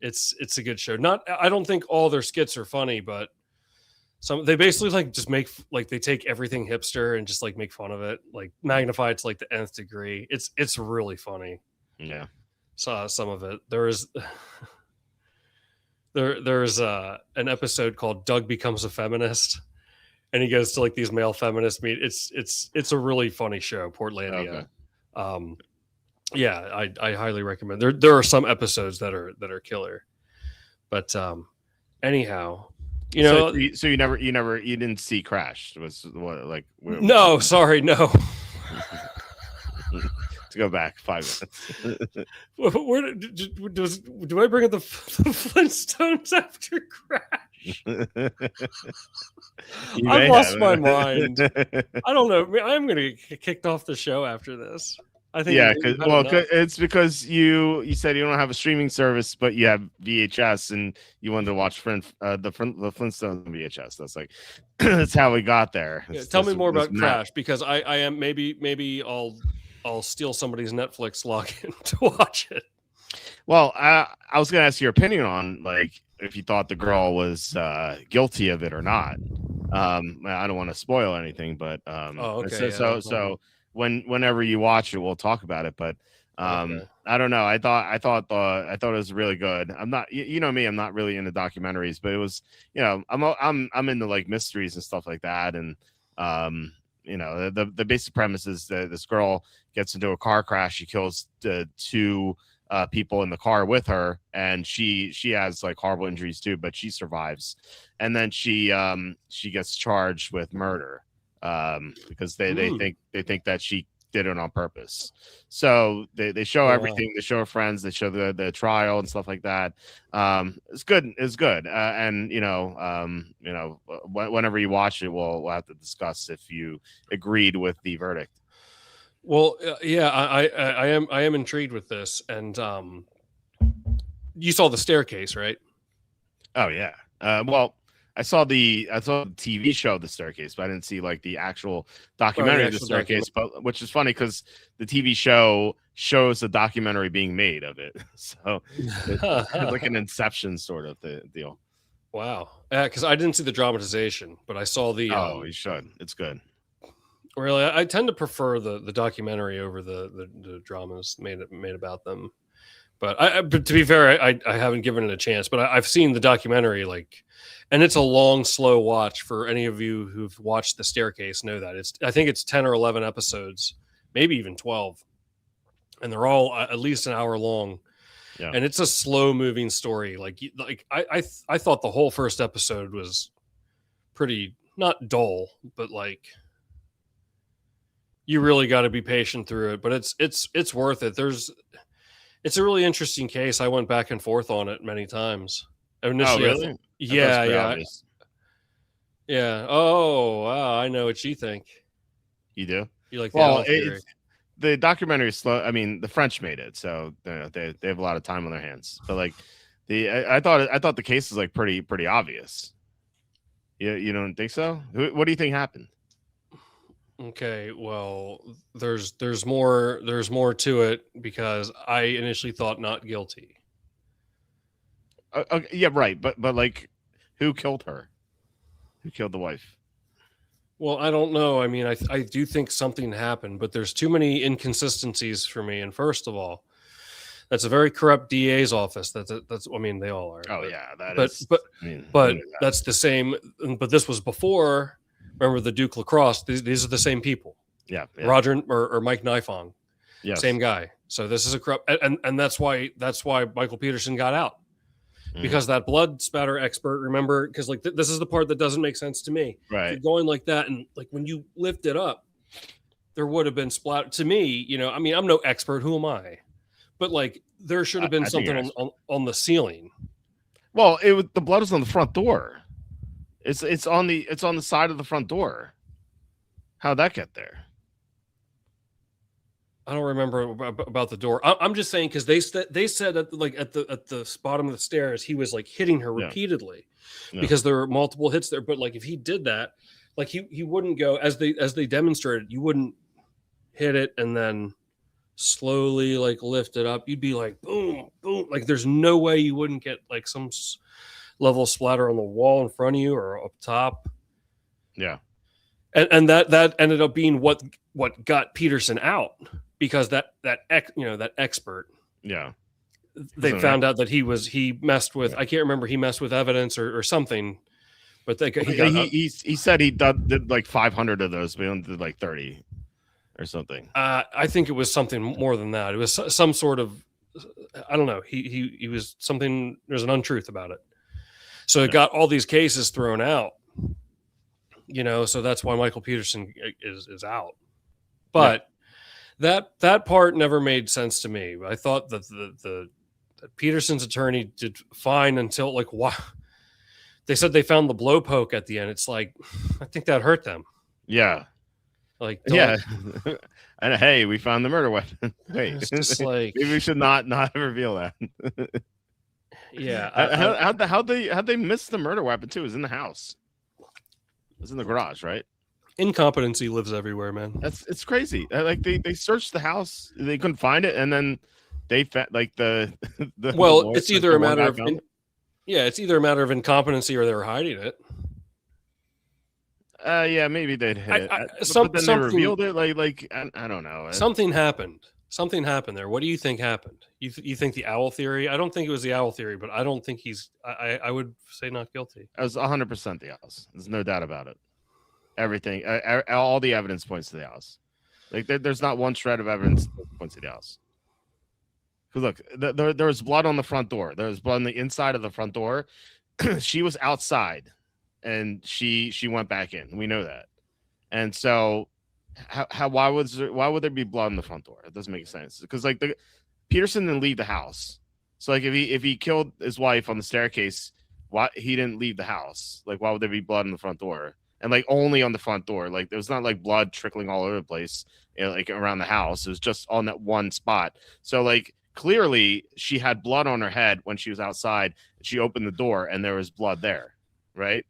it's a good show. Not, I don't think all their skits are funny, but they basically like just make like they take everything hipster and just like make fun of it, like magnify it to like the nth degree. It's really funny. Yeah. Saw some of it. There's an episode called Doug Becomes a Feminist, and he goes to like these male feminist meet. It's a really funny show, Portlandia. Okay. Yeah, I highly recommend. There are some episodes that are killer, but anyhow, you know. So you didn't see Crash? Was what like? No, sorry, no. To go back 5 minutes. Where do I bring up the Flintstones after Crash? I've lost my mind. I don't know. I'm going to get kicked off the show after this. I think. Yeah, it's because you said you don't have a streaming service, but you have VHS, and you wanted to watch the Flintstones on VHS. That's like that's how we got there. Yeah, tell me more about Crash, because I am maybe I'll steal somebody's Netflix login to watch it. Well, I was going to ask your opinion on like if you thought the girl was guilty of it or not. I don't want to spoil anything, but okay. So whenever you watch it, we'll talk about it. But Okay. I don't know. I thought it was really good. I'm not, you know me, I'm not really into documentaries, but it was, you know, I'm into like mysteries and stuff like that. And you know, the basic premise is that this girl gets into a car crash. She kills two people in the car with her, and she has like horrible injuries too, but she survives. And then she gets charged with murder because they think that she did it on purpose. So they show everything. They show her friends. They show the trial and stuff like that. It's good. And whenever you watch it, we'll have to discuss if you agreed with the verdict. Well, yeah, I am intrigued with this. And you saw The Staircase, right? Oh yeah. Well, I saw the TV show The Staircase, but I didn't see like the actual documentary of The Staircase. But which is funny because the TV show shows the documentary being made of it, so it's like an Inception sort of deal. Wow, because I didn't see the dramatization, but I saw the. Oh, you should. It's good. Really, I tend to prefer the documentary over the dramas made about them. But to be fair, I haven't given it a chance. But I've seen the documentary, like, and it's a long, slow watch. For any of you who've watched The Staircase, know that I think it's 10 or 11 episodes, maybe even 12, and they're all at least an hour long. Yeah. And it's a slow moving story. Like I thought the whole first episode was pretty not dull, but like you really got to be patient through it. But it's worth it. It's a really interesting case. I went back and forth on it many times. Initially, really? Yeah. Oh, wow. I know what you think. You do? You like the documentary is slow. I mean, the French made it, so they have a lot of time on their hands. But like I thought the case is like pretty obvious. You don't think so? What do you think happened? Okay, well, there's more to it because I initially thought not guilty. Okay, yeah, right, but like, who killed her? Who killed the wife? Well, I don't know. I mean, I do think something happened, but there's too many inconsistencies for me. And first of all, that's a very corrupt DA's office. That's I mean, they all are. Oh but, yeah, but that's the same. But this was before. Remember the Duke Lacrosse? These are the same people. Yeah. Roger or Mike Nifong. Yes. Same guy. So this is a corrupt, and that's why Michael Peterson got out, because that blood spatter expert. Remember, because like this is the part that doesn't make sense to me. Right. Going like that, and like when you lift it up, there would have been splatter. To me, you know, I mean, I'm no expert. Who am I? But like, there should have been something on the ceiling. Well, the blood was on the front door. It's on the side of the front door. How'd that get there? I don't remember about the door. I'm just saying because they said at the bottom of the stairs he was like hitting her repeatedly because there were multiple hits there. But like if he did that, like he wouldn't go as they demonstrated. You wouldn't hit it and then slowly like lift it up, you'd be like, boom, boom. Like there's no way you wouldn't get like some level splatter on the wall in front of you or up top. Yeah. And that ended up being what got Peterson out, because that expert, Yeah. they found out that he messed with, I can't remember, he messed with evidence or something, but he said he did like 500 of those, but he only did like 30 or something. I think it was something more than that. It was some sort of, I don't know. He was something. There's an untruth about it. So it got all these cases thrown out. So that's why Michael Peterson is out. But that part never made sense to me. I thought that the Peterson's attorney did fine until like, why they said they found the blow poke at the end. It's like, I think that hurt them. Yeah. Like, yeah. And hey, we found the murder weapon. Wait, it's just like, maybe we should not reveal that. Yeah. How'd they miss the murder weapon too? It was in the house. It was in the garage, right? Incompetency lives everywhere, man. It's crazy. Like they searched the house, they couldn't find it, and then they like the well, it's either a matter of it's either a matter of incompetency or they were hiding it. Yeah, maybe they'd hit it. But then they revealed it. Like I don't know. Something happened. Something happened there. What do you think happened? You think the owl theory? I don't think it was the owl theory, but I don't think he's. I would say not guilty. It was 100% the owls. There's no doubt about it. Everything, all the evidence points to the owls. Like there's not one shred of evidence that points to the owls. Because look, there was blood on the front door. There was blood on the inside of the front door. She was outside, and she went back in. We know that. And so, why would there be blood on the front door? It doesn't make sense. Because like Peterson didn't leave the house. So like if he killed his wife on the staircase, why he didn't leave the house? Like why would there be blood on the front door? And like only on the front door. Like there was not like blood trickling all over the place, like around the house. It was just on that one spot. So like clearly she had blood on her head when she was outside. She opened the door and there was blood there, right?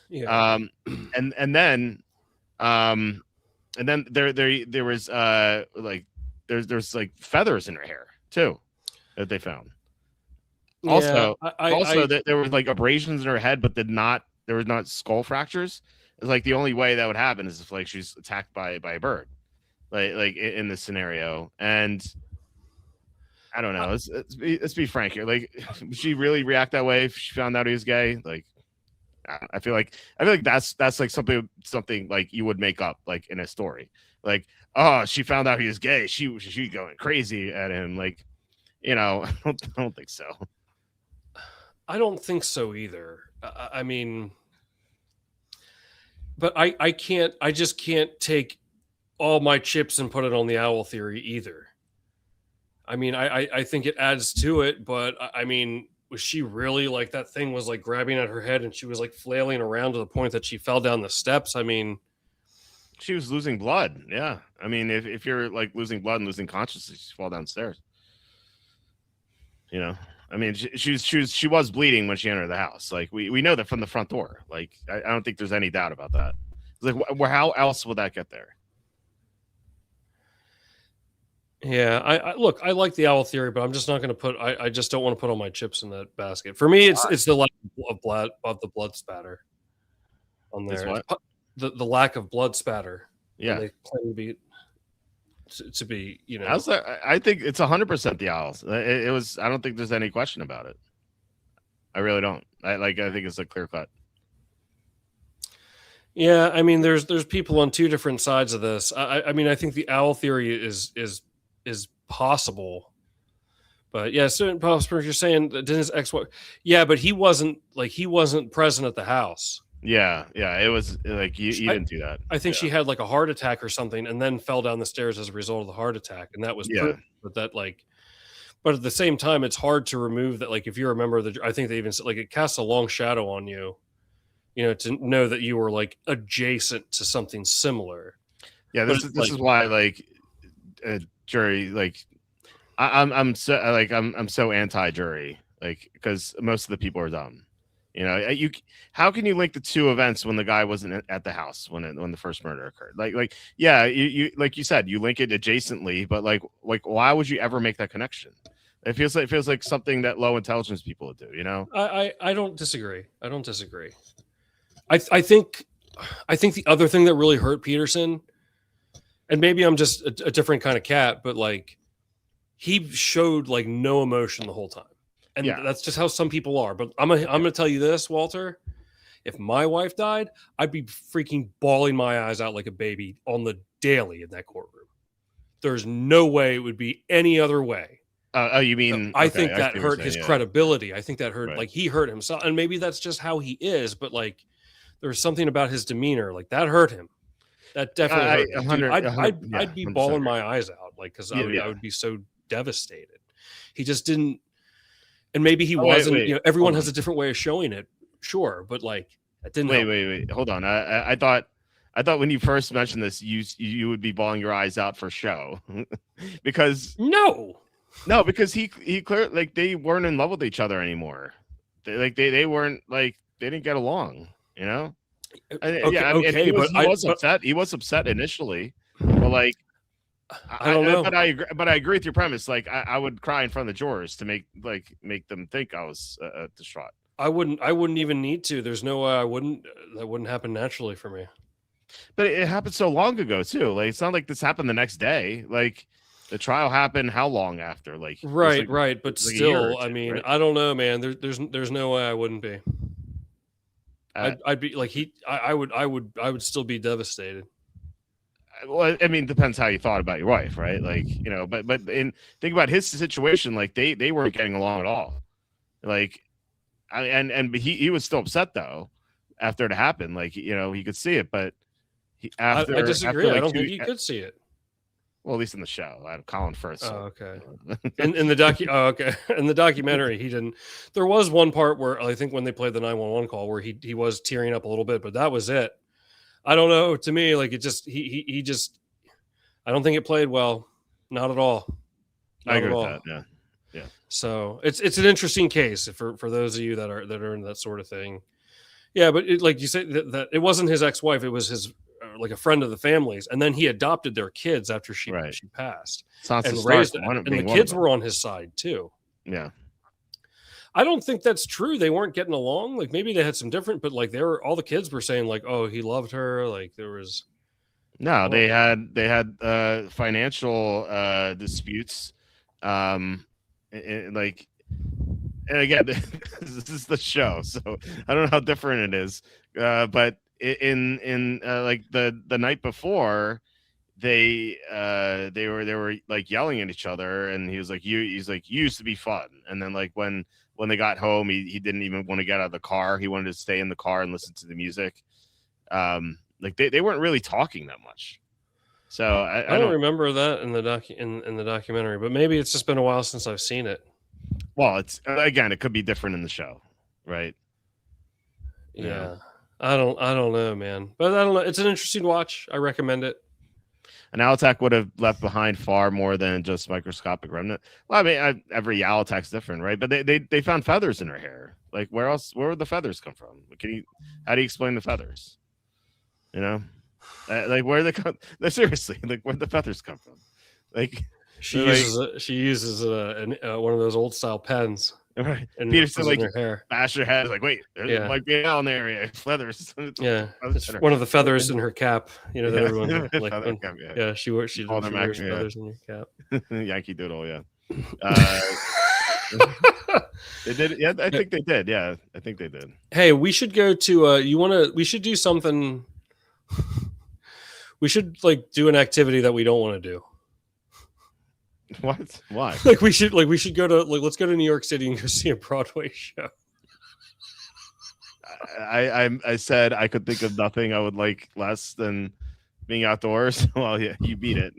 Yeah. And then there was like there's like feathers in her hair too that they found. Yeah, Also, there were like abrasions in her head, but there was not skull fractures. It's like the only way that would happen is if like she's attacked by a bird, like in this scenario. And I don't know. Let's be frank here. Like, would she really react that way if she found out he was gay? Like, I feel like that's like something like you would make up like in a story. Like, oh, she found out he was gay. She going crazy at him. Like, I don't think so. I don't think so either. I mean, but I just can't take all my chips and put it on the owl theory either. I mean, I think it adds to it, but I mean, was she really like that thing was like grabbing at her head and she was like flailing around to the point that she fell down the steps? I mean, she was losing blood. Yeah. I mean, if you're like losing blood and losing consciousness, you fall downstairs. I mean, she was bleeding when she entered the house. Like we know that from the front door. Like I don't think there's any doubt about that. Like how else would that get there? Yeah, I look, I like the owl theory, but I'm just not going to put. I just don't want to put all my chips in that basket. For me, it's the lack of the blood spatter on there. The lack of blood spatter. Yeah, they claim to be. I think it's 100% the owls. It was. I don't think there's any question about it. I really don't. I think it's a clear cut. Yeah, I mean, there's people on two different sides of this. I mean, I think the owl theory is possible, but yeah, certain possible. You're saying that his ex-wife, yeah, but he wasn't present at the house. Yeah, it was like you didn't do that. I think she had like a heart attack or something, and then fell down the stairs as a result of the heart attack, and that was proof. But but at the same time, it's hard to remove that. Like if you're a member of I think they even said like it casts a long shadow on you, to know that you were like adjacent to something similar. Yeah, this is why like. Jury, like I'm so anti-jury, like because most of the people are dumb. You know, how can you link the two events when the guy wasn't at the house when the first murder occurred? Yeah, you like you said, you link it adjacently, but like why would you ever make that connection? It feels like something that low intelligence people would do. You know, I don't disagree. I don't disagree. I think the other thing that really hurt Peterson, and maybe I'm just a different kind of cat, but like he showed like no emotion the whole time. And that's just how some people are. But I'm gonna tell you this, Walter. If my wife died, I'd be freaking bawling my eyes out like a baby on the daily in that courtroom. There's no way it would be any other way. You mean? I think that hurt his credibility. I think that hurt, like he hurt himself, and maybe that's just how he is. But like, there's something about his demeanor, like that hurt him. That definitely hurt him. I'd be bawling my eyes out, like because I would be so devastated. He just didn't. And maybe he wasn't. Wait. You know, everyone has a different way of showing it, sure, but like that didn't. Wait. Hold on. I thought when you first mentioned this, you would be bawling your eyes out for show, because no, because he clearly like they weren't in love with each other anymore. They weren't like they didn't get along. You know. He was upset. He was upset initially, but like. I don't know. But I agree with your premise. Like I would cry in front of the jurors to make them think I was distraught. I wouldn't even need to. There's no way I wouldn't. That wouldn't happen naturally for me. But it happened so long ago too. Like it's not like this happened the next day. Like the trial happened how long after? Like right. But still, I mean, right? I don't know, man. There's no way I wouldn't be. I'd be like I would still be devastated. Well, I mean, depends how you thought about your wife, right? Like, you know, but think about his situation. Like they weren't getting along at all. Like, and he was still upset though after it happened. Like, you know, he could see it, but I disagree. I don't think you could see it. Well, at least in the show, I had Colin Firth. So. Oh, okay. in the okay. In the documentary, he didn't. There was one part where I think when they played the 911 call where he was tearing up a little bit, but that was it. I don't know. To me, like it just he just. I don't think it played well. Not at all. I agree with that. Yeah. So it's an interesting case for those of you that are in that sort of thing. Yeah, but like you said, that it wasn't his ex-wife. It was his like a friend of the family's, and then he adopted their kids after she passed and raised them, and the kids were on his side too. Yeah. I don't think that's true. They weren't getting along. Like maybe they had some different, but like all the kids were saying like, "Oh, he loved her." Like there was they had financial disputes, and again, this is the show, so I don't know how different it is, but in like the night before. They were like yelling at each other, and he's like, you used to be fun, and then like when they got home, he didn't even want to get out of the car. He wanted to stay in the car and listen to the music. Like they weren't really talking that much. So I don't remember that in the documentary, but maybe it's just been a while since I've seen it. Well, it's again, it could be different in the show, right? Yeah. I don't know, man, but I don't know. It's an interesting watch. I recommend it. An Alatac would have left behind far more than just microscopic remnant. Well, I mean, every Alatac's different, right? But they found feathers in her hair. Like, where would the feathers come from? How do you explain the feathers? You know, like where they come? No, seriously, like where the feathers come from? Like she uses one of those old style pens. Right. Peterson like her hair. Bash her head like, wait, there might be an owl in the area. Feathers. It's one of the feathers in her cap. You know that everyone like. Cap, she wears feathers in her cap. Yankee Doodle, yeah. They did. Yeah, I think they did. Yeah, I think they did. Hey, we should go to. We should do something. We should like do an activity that we don't want to do. What? Why? We should go to let's go to New York City and go see a Broadway show. I said I could think of nothing I would like less than being outdoors. Well, yeah, you beat it.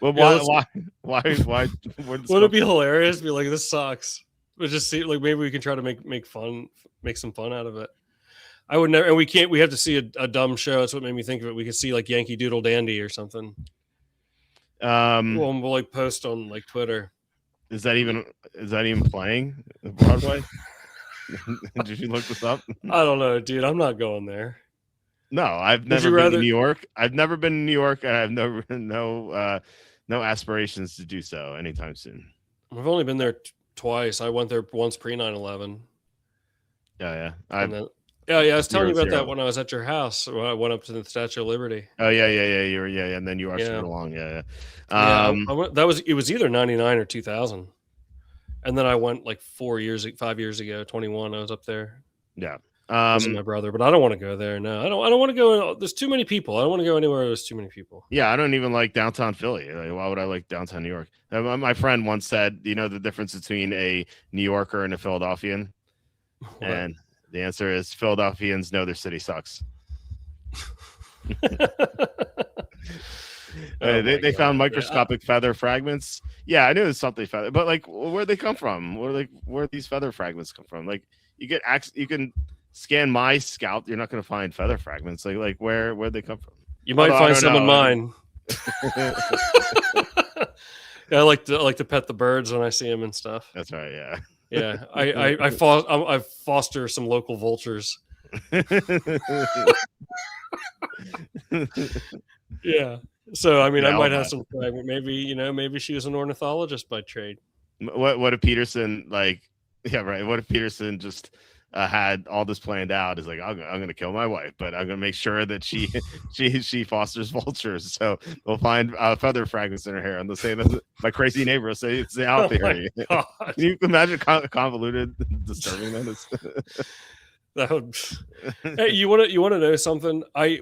Well, why? Would it be hilarious? Be like, this sucks. But just see, like, maybe we can try to make some fun out of it. I would never, and we can't. We have to see a dumb show. That's what made me think of it. We could see like Yankee Doodle Dandy or something. We'll like post on like Twitter. Is that even playing Broadway? Did you look this up? I don't know, dude. I'm not going there. No, I've Would never you been rather? to New York. I've never been to New York, and I have no aspirations to do so anytime soon. I've only been there twice. I went there once pre 9/11, Yeah. and then I was telling you about that zero. when I was at your house. When I went up to the Statue of Liberty. Oh yeah. You were and then you are Yeah, screwed along. Yeah. yeah. I went. It was either 99 or 2000, and then I went like 5 years ago, 21. I was up there. Yeah. Wasn't my brother, but I don't want to go there. No, I don't want to go. There's too many people. I don't want to go anywhere where there's too many people. Yeah, I don't even like downtown Philly. Like, why would I like downtown New York? My friend once said, "Do you know the difference between a New Yorker and a Philadelphian?" What? And the answer is Philadelphians know their city sucks. They found microscopic feather fragments. Yeah, I knew it was something feather, but like, where'd they come from? Where these feather fragments come from? Like, you can scan my scalp. You're not going to find feather fragments. Like where'd they come from? You might find some in mine. Yeah, I like to pet the birds when I see them and stuff. That's right. Yeah. Yeah, I foster some local vultures. Yeah. So I mean, I might have some fragment. Maybe she was an ornithologist by trade. What if Peterson Yeah, right. What if Peterson just had all this planned out? Is like, I'm going to kill my wife, but I'm going to make sure that she fosters vultures. So we'll find feather fragments in her hair, and they'll say that my crazy neighbor will say it's out there. Can you imagine convoluted, disturbing that? That would. Hey, you want to know something? I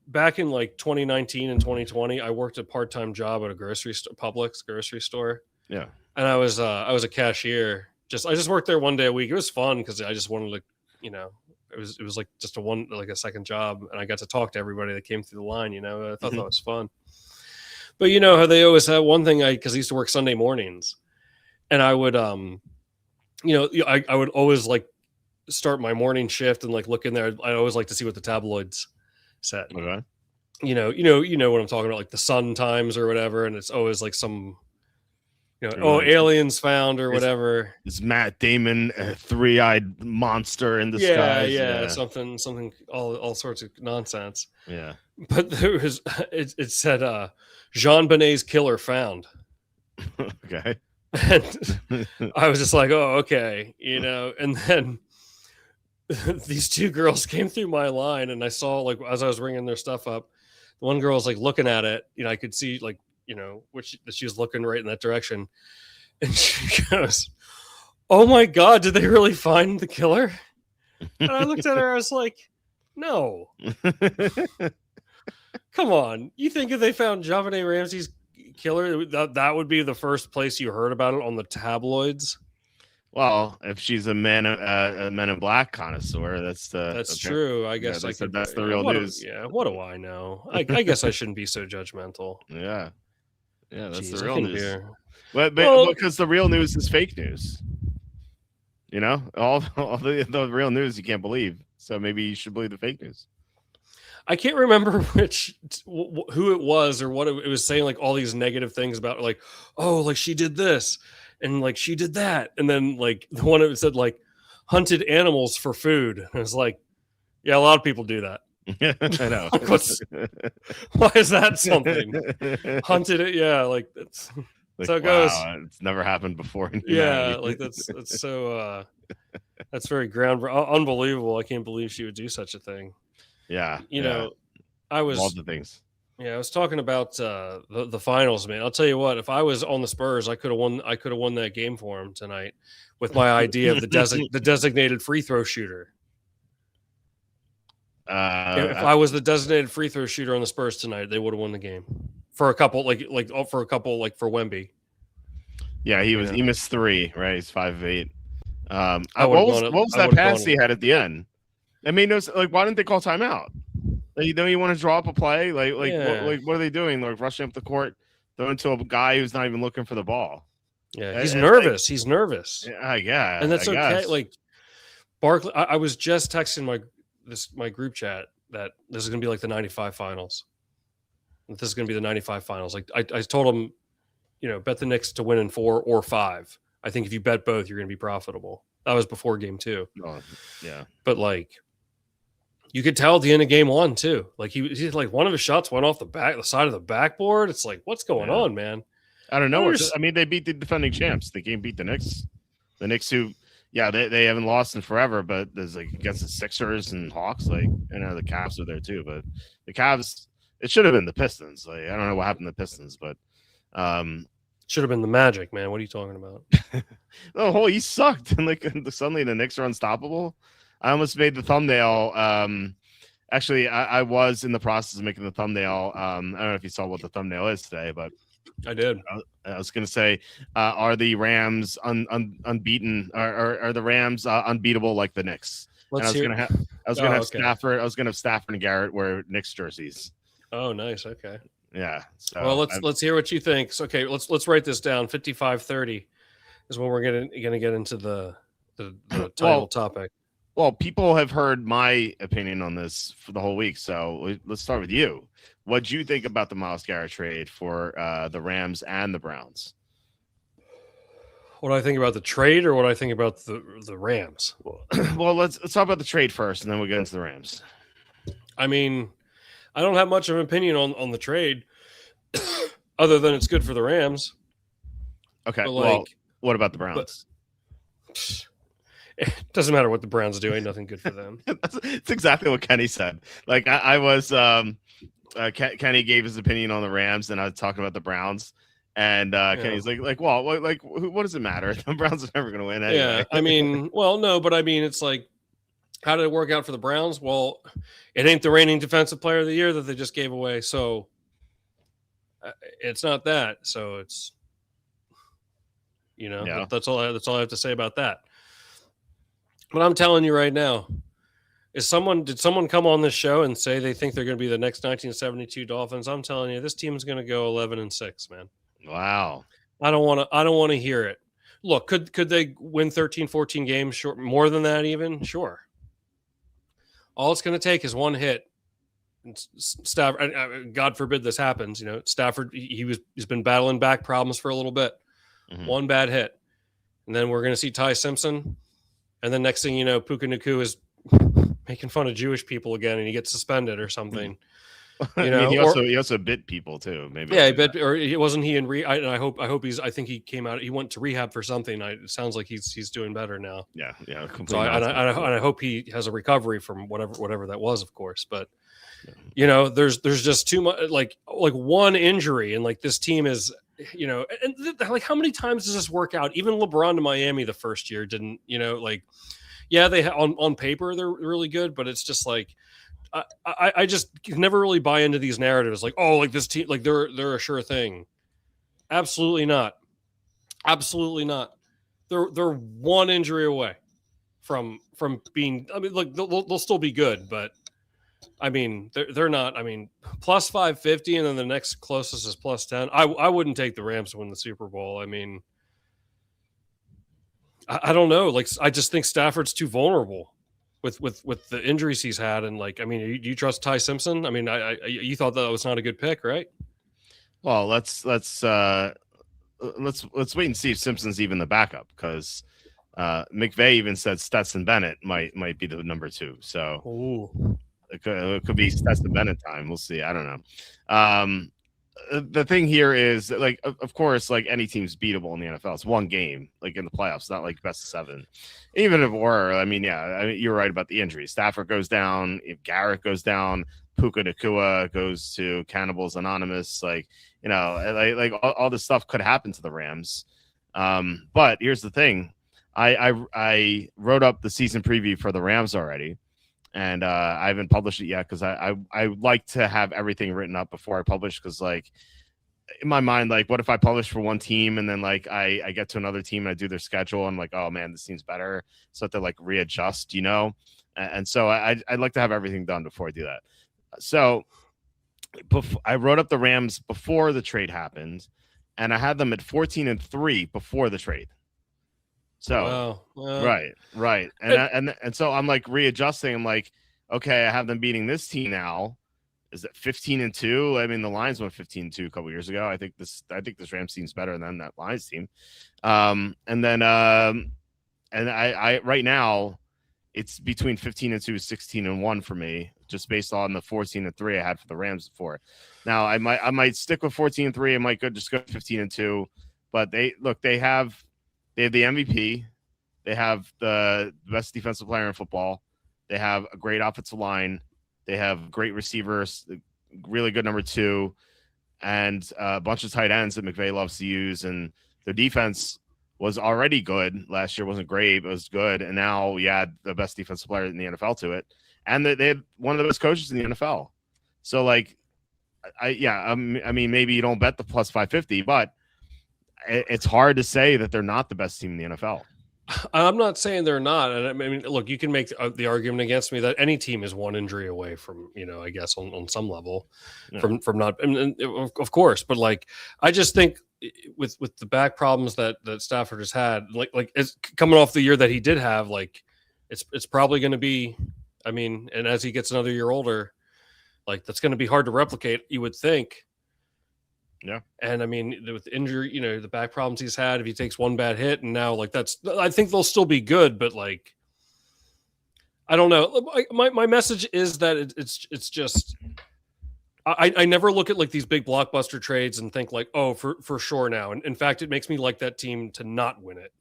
back in like 2019 and 2020, I worked a part-time job at a Publix grocery store. Yeah, and I was a cashier. I just worked there one day a week. It was fun because I just wanted to, it was like just a second job, and I got to talk to everybody that came through the line. I thought that was fun. But you know how they always have one thing. Because I used to work Sunday mornings, and I would I would always like start my morning shift and like look in there. I always like to see what the tabloids said. Okay. You know what I'm talking about, like the Sun Times or whatever, and it's always like some. Aliens found or whatever. It's Matt Damon, a three-eyed monster in disguise. Yeah, something, all sorts of nonsense. Yeah, but there was it said Jean Benet's killer found. Okay, and I was just like, oh, okay, and then these two girls came through my line, and I saw like as I was ringing their stuff up, one girl was like looking at it. I could see like. She was looking right in that direction, and she goes, "Oh my God, did they really find the killer?" And I looked at her, I was like, "No, come on! You think if they found JonBenet Ramsey's killer, that would be the first place you heard about it on the tabloids?" Well, if she's a Men in Black connoisseur, that's okay. True. I guess that's the real news. What do I know? I guess I shouldn't be so judgmental. Yeah. Yeah, that's Jeez, the real news. But because the real news is fake news. All the real news you can't believe. So maybe you should believe the fake news. I can't remember who it was or what it was saying, like all these negative things about like, oh, like she did this and like she did that. And then like the one that said like hunted animals for food. And I was like, yeah, a lot of people do that. I know. Why is that something? Hunted it, yeah. Like that's so it goes. Wow, it's never happened before. Yeah, like that's so. That's very unbelievable. I can't believe she would do such a thing. Yeah, I was all the things. Yeah, I was talking about the finals, man. I'll tell you what. If I was on the Spurs, I could have won. I could have won that game for him tonight with my idea of the designated free throw shooter. If I was the designated free throw shooter on the Spurs tonight, they would have won the game for a couple, like for Wemby. Yeah, he missed 3, right? He's 5'8". What was that pass he had at the end? I mean, why didn't they call timeout? You want to draw up a play? What are they doing? Like rushing up the court, throwing to a guy who's not even looking for the ball. Yeah, he's nervous. He's nervous. Yeah, and that's okay. Guess. Like Barkley, I was just texting my group chat that this is going to be like the 95 finals. This is going to be the 95 finals. Like I told him, bet the Knicks to win in 4 or 5. I think if you bet both, you're going to be profitable. That was before game 2. Oh, yeah. But like, you could tell at the end of game 1 too. Like he's like one of his shots went off the side of the backboard. It's like, what's going on, man? I don't know. I mean, they beat the defending champs. They beat the Knicks. The Knicks, who, yeah, they haven't lost in forever, but there's like against the Sixers and Hawks, like, you know, the Cavs are there too. But the Cavs, it should have been the Pistons. Like, I don't know what happened to the Pistons, but should have been the Magic, man. What are you talking about? Oh, he sucked, and like suddenly the Knicks are unstoppable. I almost made the thumbnail. Actually, I was in the process of making the thumbnail. I don't know if you saw what the thumbnail is today, but I did. I was going to say, are the Rams unbeaten? Are the Rams unbeatable like the Knicks? I was going to have Stafford. I was going to have Stafford and Garrett wear Knicks jerseys. Oh, nice. Okay. Yeah. So well, let's hear what you think. So, okay, let's write this down. 55-30 is when we're going to get into the title topic. Well, people have heard my opinion on this for the whole week, so let's start with you. What do you think about the Myles Garrett trade for the Rams and the Browns? What do I think about the trade, or what do I think about the Rams? Well, let's talk about the trade first, and then we'll get into the Rams. I mean, I don't have much of an opinion on the trade, other than it's good for the Rams. Okay, well, what about the Browns? It doesn't matter what the Browns do. Ain't nothing good for them. It's exactly what Kenny said. Like I was, Kenny gave his opinion on the Rams, and I was talking about the Browns. And Kenny's like, well, like, what does it matter? The Browns are never going to win anyway. Yeah, I mean, well, no, but I mean, it's like, how did it work out for the Browns? Well, it ain't the reigning defensive player of the year that they just gave away, so it's not that. So it's, that's all I have to say about that. But I'm telling you right now, did someone come on this show and say they think they're going to be the next 1972 Dolphins? I'm telling you, this team's going to go 11-6, man. Wow. I don't want to hear it. Look, could they win 13, 14 games more than that even? Sure. All it's going to take is one hit. Stafford, God forbid this happens, Stafford, he's been battling back problems for a little bit. Mm-hmm. One bad hit. And then we're going to see Ty Simpson. And then next thing you know, Puka Nacua is making fun of Jewish people again, and he gets suspended or something. I mean, he also bit people too. Maybe. Yeah, he bit, or wasn't he in I hope he's. I think he came out. He went to rehab for something. It sounds like he's doing better now. Yeah. So I hope he has a recovery from whatever that was, of course. But there's just too much. Like one injury, and like this team is. And like how many times does this work out? Even LeBron to Miami the first year didn't, they on paper they're really good, but it's just like I just never really buy into these narratives like, oh, like this team, like they're a sure thing. Absolutely not. They're one injury away from being. I mean, like they'll still be good, but I mean, they're not. I mean, plus 550, and then the next closest is plus 10. I wouldn't take the Rams to win the Super Bowl. I mean, I don't know. Like, I just think Stafford's too vulnerable with the injuries he's had, and like, I mean, do you trust Ty Simpson? I mean, you thought that was not a good pick, right? Well, let's wait and see if Simpson's even the backup, because McVay even said Stetson Bennett might be the number 2. So. Ooh. It could be Stetson Bennett time. We'll see. I don't know. The thing here is, like, of course, like any team's beatable in the NFL. It's one game, like in the playoffs, not like best of 7. Even if it were, I mean, you're right about the injuries. Stafford goes down. If Garrett goes down, Puka Nacua goes to Cannibals Anonymous. Like, like all this stuff could happen to the Rams. But here's the thing. I wrote up the season preview for the Rams already. And I haven't published it yet because I like to have everything written up before I publish, because like in my mind, like what if I publish for one team and then like I get to another team and I do their schedule and I'm like, oh man, this team's better, so that they like readjust, and so I'd like to have everything done before I do that. So I wrote up the Rams before the trade happened, and I had them at 14-3 before the trade. So right, and so I'm like readjusting. I'm like, okay, I have them beating this team now. Is it 15-2? I mean, the Lions went 15-2 a couple years ago. I think this Rams team's better than that Lions team. And then and I right now it's between 15-2, 16-1 for me, just based on the 14-3 I had for the Rams before. Now I might stick with 14-3. I might just go 15-2, but they have the MVP. They have the best defensive player in football. They have a great offensive line. They have great receivers, really good number 2, and a bunch of tight ends that McVay loves to use. And their defense was already good last year. Wasn't great, but it was good. And now you add the best defensive player in the NFL to it, and they had one of the best coaches in the NFL. So like, I mean, maybe you don't bet the plus 550, but it's hard to say that they're not the best team in the NFL. I'm not saying they're not. And I mean, look, you can make the argument against me that any team is one injury away from, I guess on some level from not, and of course, but like, I just think with the back problems that Stafford has had, like it's coming off the year that he did have, like it's probably going to be, I mean, and as he gets another year older, like that's going to be hard to replicate, you would think. Yeah. And I mean, with injury, the back problems he's had, if he takes one bad hit, and now like I think they'll still be good, but like, I don't know. My message is that it's just, I never look at like these big blockbuster trades and think like, oh, for sure now. And in fact, it makes me like that team to not win it.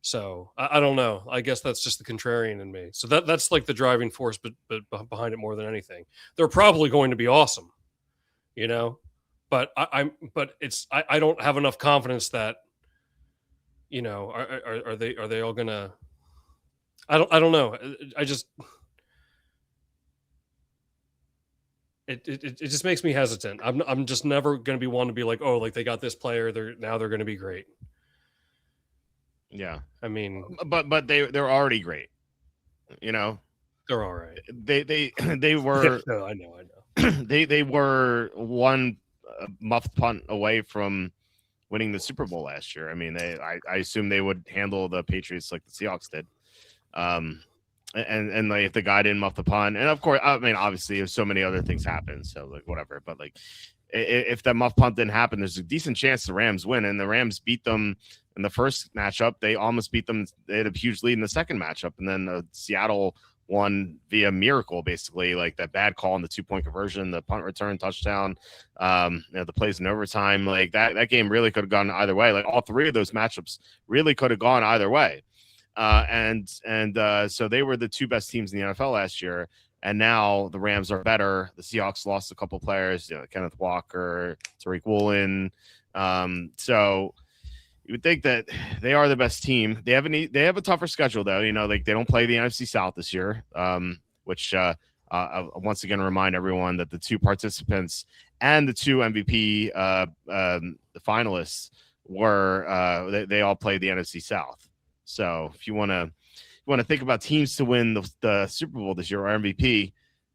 So I don't know. I guess that's just the contrarian in me. So that's like the driving force, but behind it more than anything, they're probably going to be awesome, But I don't have enough confidence that, are they all gonna? I don't know. I just it just makes me hesitant. I'm just never gonna be one to be like, oh, like they got this player, they're gonna be great. Yeah, I mean, but they're already great. They're all right. They were. No, I know. they were one muffed punt away from winning the Super Bowl last year. I mean, I assume they would handle the Patriots like the Seahawks did. And like if the guy didn't muff the punt, and of course, I mean, obviously, if so many other things happen, so like whatever. But like, if that muff punt didn't happen, there's a decent chance the Rams win, and the Rams beat them in the first matchup. They almost beat them. They had a huge lead in the second matchup, and then Seattle won via miracle, basically, like that bad call in the 2-point conversion, the punt return touchdown, the plays in overtime, like that game really could have gone either way. Like all three of those matchups really could have gone either way. So they were the two best teams in the NFL last year, and now the Rams are better. The Seahawks lost a couple players, Kenneth Walker, Tariq Woolen. So you would think that they are the best team. They have a tougher schedule though. Like they don't play the NFC South this year, which once again remind everyone that the two participants and the two MVP finalists were they all played the NFC South. So if you want to think about teams to win the Super Bowl this year or MVP,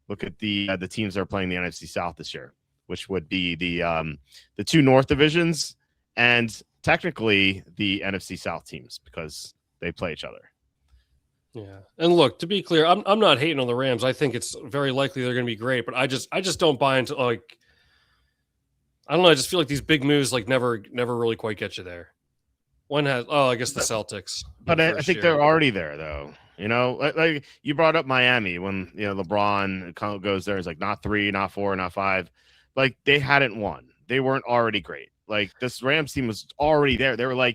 look at the teams that are playing the NFC South this year, which would be the two North divisions and technically the NFC South teams because they play each other. Yeah. And look, to be clear, I'm not hating on the Rams. I think it's very likely they're going to be great, but I just don't buy into like, I don't know. I just feel like these big moves like never really quite get you there. I guess the Celtics. But I think they're already there though. Like you brought up Miami when, LeBron goes there. It's like not 3, not 4, not 5. Like they hadn't won. They weren't already great. Like this Rams team was already there. They were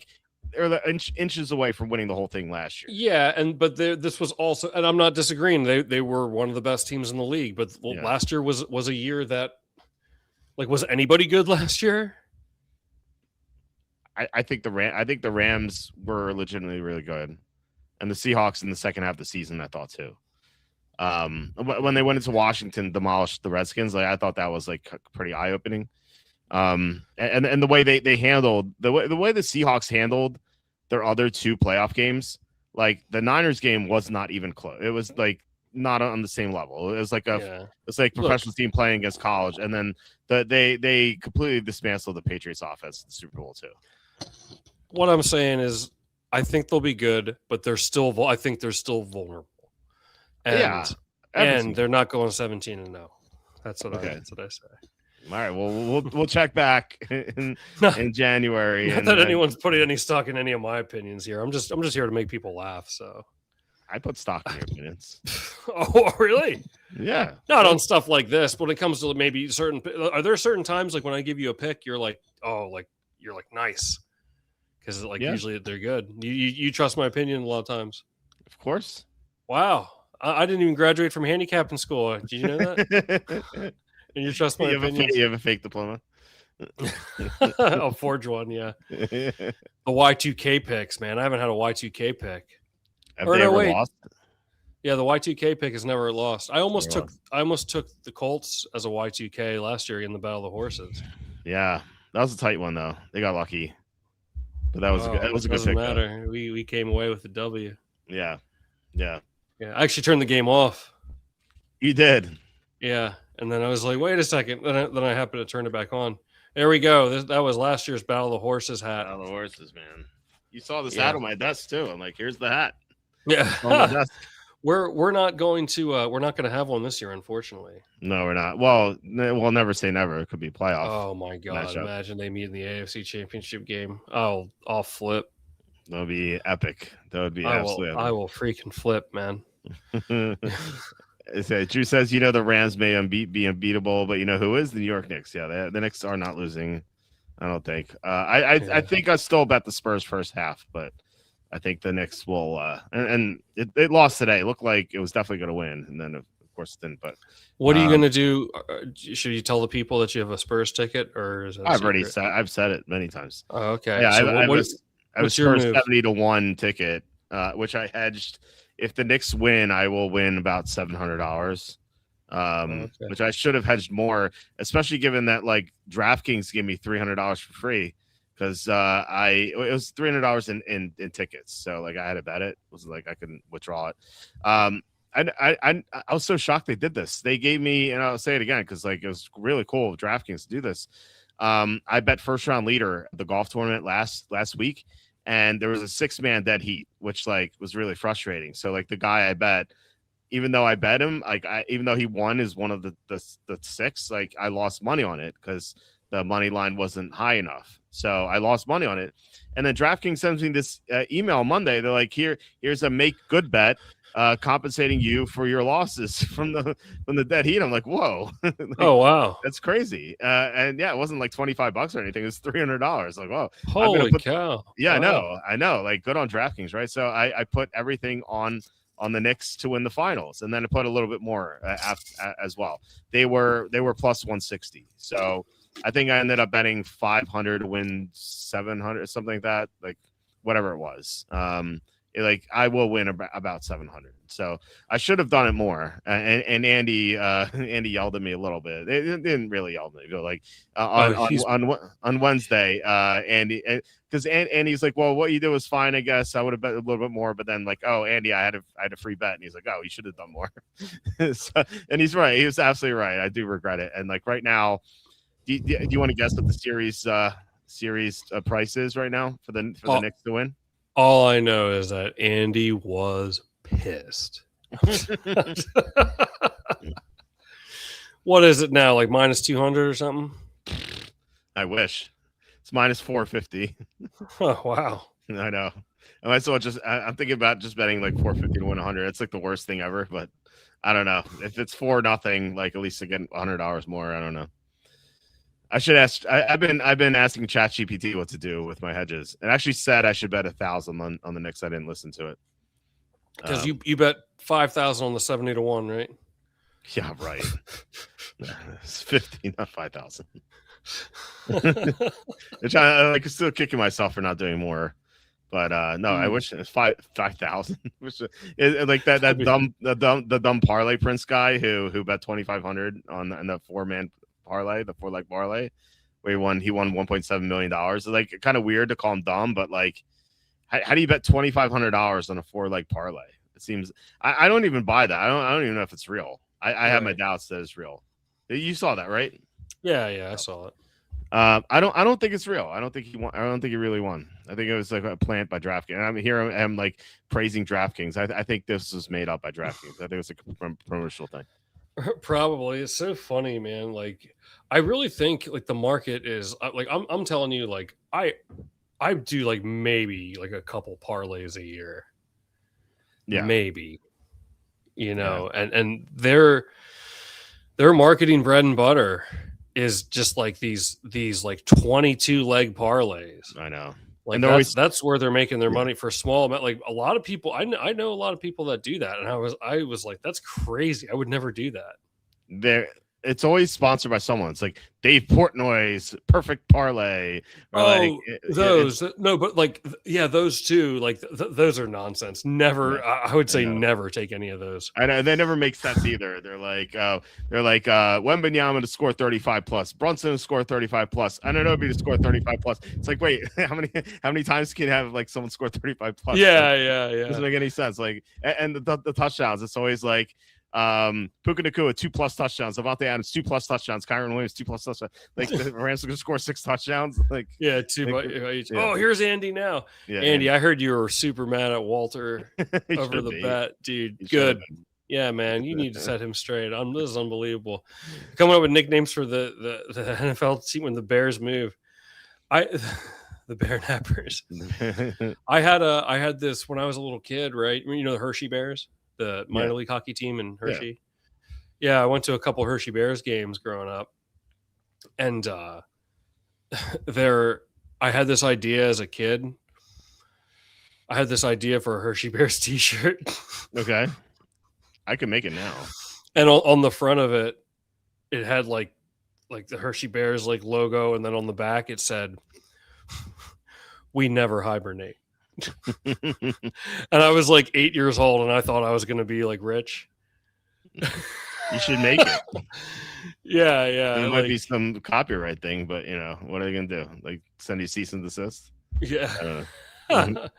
inches away from winning the whole thing last year. Yeah, but this was also, and I'm not disagreeing. They were one of the best teams in the league. But last year was a year that, like, was anybody good last year? I think the Rams were legitimately really good, and the Seahawks in the second half of the season I thought too. When they went into Washington, demolished the Redskins, like I thought that was like pretty eye opening. And the way they handled the way the Seahawks handled their other two playoff games, like the Niners game was not even close. It was like not on the same level. It was like it's like professional team playing against college, and then they completely dismantled the Patriots offense in the Super Bowl too. What I'm saying is, I think they'll be good, but I think they're still vulnerable. And, and they're not going 17-0. That's what I say. All right. Well, we'll check back in January. Not that anyone's putting any stock in any of my opinions here. I'm just here to make people laugh. So I put stock in your opinions. Oh, really? Yeah. Not on stuff like this, but when it comes to maybe are there certain times like when I give you a pick, you're like, oh, like you're like nice. Because usually they're good. You trust my opinion a lot of times. Of course. Wow. I didn't even graduate from handicapping school. Did you know that? And you trust my opinion? You have a fake diploma? A forged one, yeah. The Y2K picks, man. I haven't had a Y2K pick. Have they ever lost? Yeah, the Y2K pick has never lost. I almost took the Colts as a Y2K last year in the Battle of the Horses. Yeah, that was a tight one though. They got lucky, but that was a good pick. Doesn't matter. We came away with the W. Yeah. I actually turned the game off. You did. Yeah, and then I was like, wait a second. Then I happened to turn it back on. There we go. That was last year's Battle of the Horses hat. Battle of the Horses, man. You saw this hat on my desk too. I'm like, here's the hat. Yeah. On my desk. We're not going to have one this year, unfortunately. No, we're not. Well, we'll never say never. It could be playoff. Oh my god! Matchup. Imagine they meet in the AFC Championship game. I'll flip. That would be epic. That would be absolutely epic. I will freaking flip, man. Drew says, the Rams may be unbeatable, but you know who is? The New York Knicks. Yeah, the Knicks are not losing. I don't think. I think I still bet the Spurs first half, but I think the Knicks will. And it lost today. It looked like it was definitely going to win, and then of course it didn't. But what are you going to do? Should you tell the people that you have a Spurs ticket, or is that I've said it many times. Oh, okay. Yeah, so I was Spurs 70-1 ticket, which I hedged. If the Knicks win, I will win about $700. Which I should have hedged more, especially given that like DraftKings gave me $300 for free because it was $300 in tickets. So like I had to bet it. It was like I couldn't withdraw it. I was so shocked they did this. They gave me, and I'll say it again because like it was really cool of DraftKings to do this. I bet first round leader at the golf tournament last week, and there was a 6-man dead heat, which like was really frustrating. So like the guy I bet, even though I bet him, like even though he won is one of the 6, like I lost money on it because the money line wasn't high enough. So I lost money on it. And then DraftKings sends me this email Monday. They're like, here's a make good bet compensating you for your losses from the dead heat. I'm like, whoa. Like, oh, wow. That's crazy. And yeah, it wasn't like $25 or anything. It was $300. Like, whoa. Holy cow. Yeah, wow. I know. Like good on DraftKings, right? So I put everything on the Knicks to win the finals, and then I put a little bit more as well. They were plus 160. So I think I ended up betting 500 to win 700, something like that, like whatever it was. Like I will win about 700. So I should have done it more. And Andy yelled at me a little bit. They didn't really yell at me, but like on Wednesday, Andy, because Andy's like, well, what you did was fine, I guess. I would have bet a little bit more, but then like, oh, Andy, I had a free bet, and he's like, oh, you should have done more. So, and he's right. He was absolutely right. I do regret it. And like right now, do you want to guess what the series price is right now for the Knicks to win? All I know is that Andy was pissed. What is it now? Like minus 200 or something? I wish. It's minus 450. Oh, wow. I know. I might as well I'm thinking about just betting like 450 to win 100. It's like the worst thing ever, but I don't know. If it's 4-0, like at least I get $100 more. I don't know. I should ask. I've been asking ChatGPT what to do with my hedges, and actually said I should bet 1,000 on the Knicks. I didn't listen to it because you bet 5,000 on the 70-1, right? Yeah, right. It's 50, not 5,000. Which I'm still kicking myself for not doing more, but no, I wish it was 5,000. Like the dumb parlay prince guy who bet 2,500 on the 4-man. parlay, the 4-leg parlay, where he won $1.7 million. It's like kind of weird to call him dumb, but like, how do you bet $2,500 on a 4-leg parlay? It seems I don't even buy that. I don't even know if it's real. I have my doubts that it's real. You saw that, right? Yeah, I saw it. I don't think it's real. I don't think he won. I don't think he really won. I think it was like a plant by DraftKings. I'm here. I'm like praising DraftKings. I think this was made up by DraftKings. I think it was a promotional thing. Probably. It's so funny, man. Like, I really think like the market is like I'm telling you, like I do like maybe like a couple parlays a year, Yeah, maybe, yeah, and their marketing bread and butter is just like these like 22 leg parlays. I know. And Like they're always that's where they're making their yeah. money for small amount. Like a lot of people, I know a lot of people that do that, and I was like, that's crazy. I would never do that. There, it's always sponsored by someone. It's like Dave Portnoy's perfect parlay, or like Oh, those no, but like yeah, those two, like those are nonsense. yeah, Never, I would I say know. never take any of those. I know they never make sense either. Wembanyama to score 35 plus, Brunson to score 35 plus, Anunoby to score 35 plus. It's like, wait, how many times can you have like someone score 35 plus? Yeah, Like, yeah, it yeah. doesn't make any sense. Like, and the touchdowns, it's always like Puka Nacua 2+ touchdowns, Avante Adams 2+ touchdowns, Kyron Williams 2+ touchdowns. Like the Rams are gonna score 6 touchdowns. Like Yeah, yeah, Oh, here's Andy now. yeah, Andy, I heard you were super mad at Walter he over should the be. bet, dude. He should have Good. Yeah, man, you need to set him straight. This is unbelievable. Coming up with nicknames for the NFL team when the Bears move. The Bear Nappers. been. I had this when I was a little kid, right? You know the Hershey Bears, the minor Yeah. league hockey team in Hershey. Yeah, I went to a couple Hershey Bears games growing up, and there I had this idea as a kid. I had this idea for a Hershey Bears T-shirt. Okay, I can make it now. And on the front of it, it had like the Hershey Bears like logo, and then on the back it said, "We never hibernate." And I was like 8 years old, and I thought I was going to be like rich. You should make it. Yeah. There might be some copyright thing, but what are they gonna do? Like send you cease and desist? Yeah. I don't know.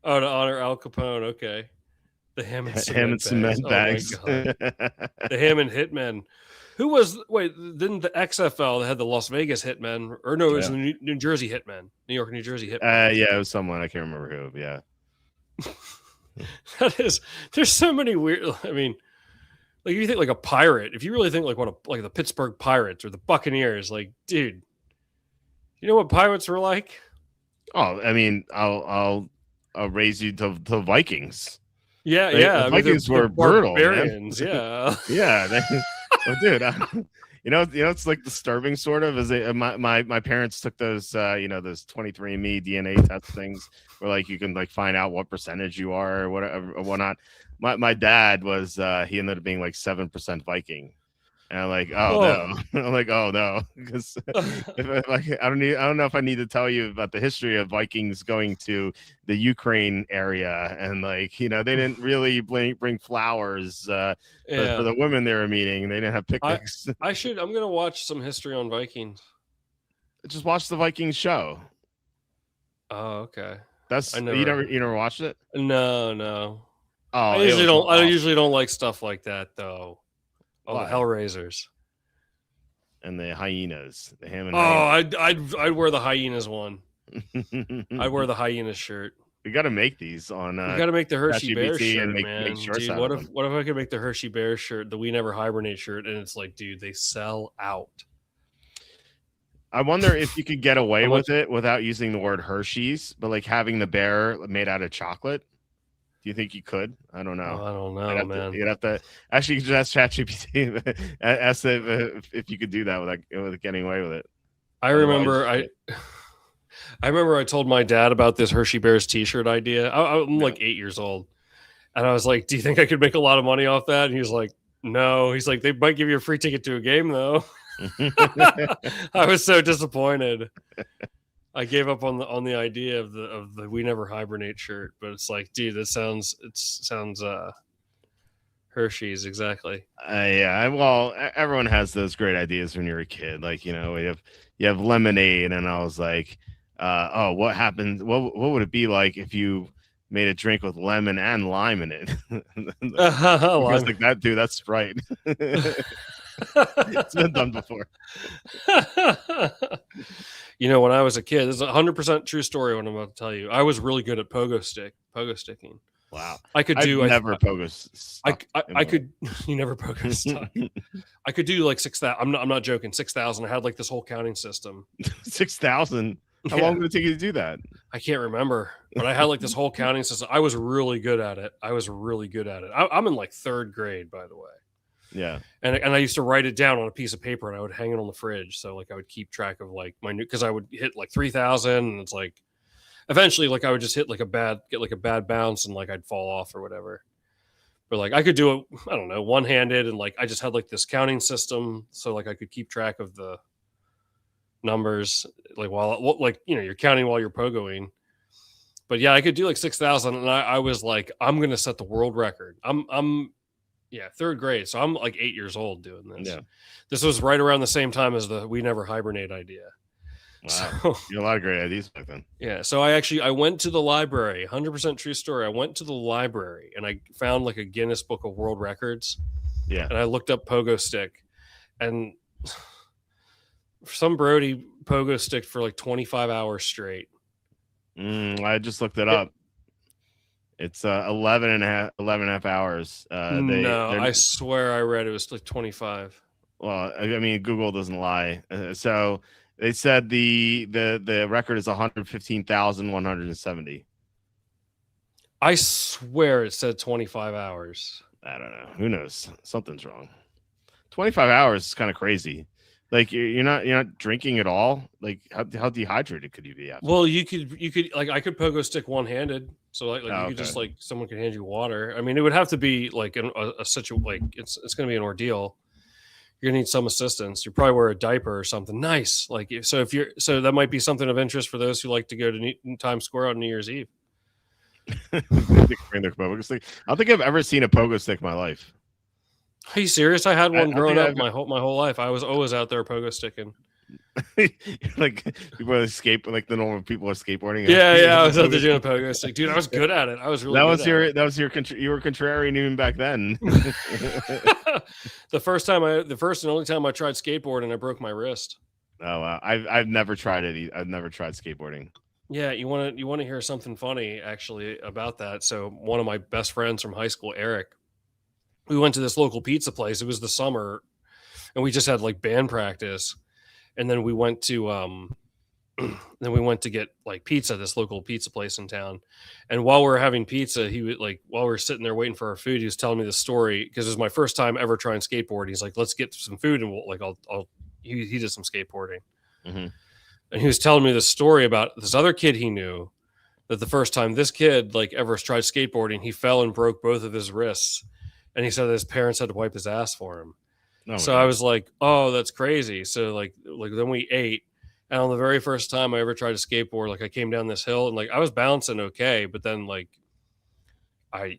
Oh, to honor Al Capone. Okay. The ham and Cement bags. Oh my God. The ham and hitmen. Didn't the XFL had the Las Vegas hitmen, or no, it was the New Jersey hitmen, New York, New Jersey hitmen. Yeah, it was someone, I can't remember who. Yeah. There's so many weird, I mean, like you think like a pirate, if you really think like like the Pittsburgh Pirates or the Buccaneers, like, dude, you know what pirates were like? Oh, I mean, I'll raise you to Vikings. Yeah, The Vikings were brutal, man. Yeah. Yeah, dude. It's like disturbing, sort of. Is my parents took those, those 23andMe DNA test things, where like you can like find out what percentage you are or whatever or whatnot. My dad was he ended up being like 7% Viking, and I'm like, oh no, I'm like, oh no, because I don't know if I need to tell you about the history of Vikings going to the Ukraine area, and like they didn't really bring flowers for the women they were meeting. They didn't have picnics. I'm gonna watch some history on Vikings. Just watch the Vikings show. Oh, okay. You never watched it? No. Oh, I usually don't like stuff like that though. Oh, the Hellraisers and the hyenas, the ham and hyenas. I'd wear the hyenas one. I'd wear the hyenas shirt. We got to make these on. We got to make the Hershey Bears shirt, and man. Dude, what if I could make the Hershey Bears shirt, the We Never Hibernate shirt, and it's like, dude, they sell out. I wonder if you could get away with it without using the word Hershey's, but like having the bear made out of chocolate. Do you think you could? I don't know. I don't know, man. You'd have to actually you could just ask ChatGPT. Ask if you could do that without getting away with it. I remember I told my dad about this Hershey Bears T-shirt idea. I'm like 8 years old, and I was like, "Do you think I could make a lot of money off that?" And he was like, "No." He's like, "They might give you a free ticket to a game, though." I was so disappointed. I gave up on the idea of the We Never Hibernate shirt, but it's like, dude, it sounds Hershey's exactly. Yeah. Well, everyone has those great ideas when you're a kid. Like you have lemonade, and I was like, what happened? What would it be like if you made a drink with lemon and lime in it? I was like, that's Sprite. It's been done before. When I was a kid, this is a 100% true story. What I'm about to tell you, I was really good at pogo sticking. Wow. I could I've do. never pogo stuck. I could. You never pogo stuck. I could do like 6,000. I'm not joking. 6,000. I had like this whole counting system. 6,000. How Yeah. long would it take you to do that? I can't remember, but I had like this whole counting system. I was really good at it. I'm in like 3rd grade, by the way. Yeah. And I used to write it down on a piece of paper and I would hang it on the fridge. So like I would keep track of like my new, because I would hit like 3,000 and it's like eventually like I would just get like a bad bounce and like I'd fall off or whatever. But like I could do it, I don't know, one-handed, and like I just had like this counting system so like I could keep track of the numbers like while like you're counting while you're pogoing. But yeah, I could do like 6,000 and I was like, I'm gonna set the world record. I'm 3rd grade. So I'm like 8 years old doing this. Yeah. This was right around the same time as the we never hibernate idea. Wow. So, you had a lot of great ideas back then. Yeah. So I went to the library, 100% true story. I went to the library and I found like a Guinness Book of World Records. Yeah. And I looked up pogo stick, and some Brody pogo stick for like 25 hours straight. I just looked it up. It's 11 and a half hours. I swear I read it was like 25. Well, I mean, Google doesn't lie. So they said the record is 115,170. I swear it said 25 hours. I don't know. Who knows? Something's wrong. 25 hours is kind of crazy. Like you're not drinking at all. Like how dehydrated could you be after? Well, you could like I could pogo stick one-handed. So like you could just like someone could hand you water. I mean, it would have to be like a situation like it's going to be an ordeal. You're gonna need some assistance. You probably wear a diaper or something. Nice. Like so that might be something of interest for those who like to go to Times Square on New Year's Eve. I don't think I've ever seen a pogo stick in my life. Are you serious? I had one growing up my whole life. I was always out there pogo sticking. Like people are like the normal people are skateboarding. Yeah, I was out there doing a pogo stick, dude. I was good at it. I was really. You were contrarian even back then. The first and only time I tried skateboarding, I broke my wrist. Oh wow, I've never tried it. I've never tried skateboarding. Yeah, you want to hear something funny actually about that? So one of my best friends from high school, Eric, we went to this local pizza place. It was the summer, and we just had like band practice. And then we went to get like pizza, this local pizza place in town. And while we were having pizza, he would like while we were sitting there waiting for our food, he was telling me the story because it was my first time ever trying skateboard. He's like, "Let's get some food," and he did some skateboarding. Mm-hmm. And he was telling me the story about this other kid he knew that the first time this kid like ever tried skateboarding, he fell and broke both of his wrists, and he said that his parents had to wipe his ass for him. Oh, so I was like, oh, that's crazy. So like then we ate. And on the very first time I ever tried to skateboard, like I came down this hill and like I was bouncing okay. But then like I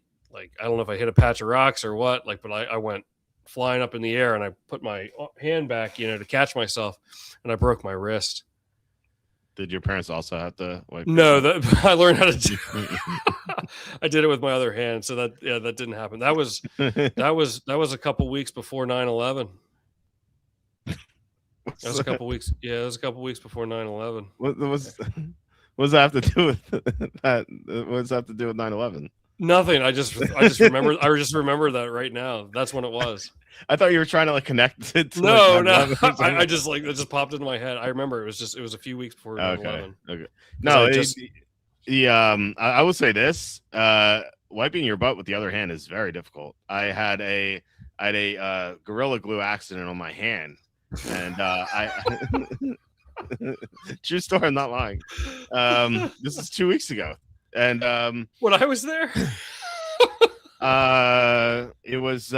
don't know if I hit a patch of rocks or what, like, but I went flying up in the air and I put my hand back, to catch myself, and I broke my wrist. Did your parents also have to wipe? No, I learned how to do. I did it with my other hand, so that didn't happen. That was a couple weeks before 9/11. That was a couple weeks. Yeah, it was a couple weeks before 9/11. What does that have to do with that? What does that have to do with 9/11? Nothing. I just remember. I just remember that right now. That's when it was. I thought you were trying to like connect it. To, no. I just like it just popped into my head. I remember it was a few weeks before 9/11. Okay. No, I will say this: wiping your butt with the other hand is very difficult. I had a Gorilla Glue accident on my hand, and true story. I'm not lying. This is 2 weeks ago, and when I was there, it was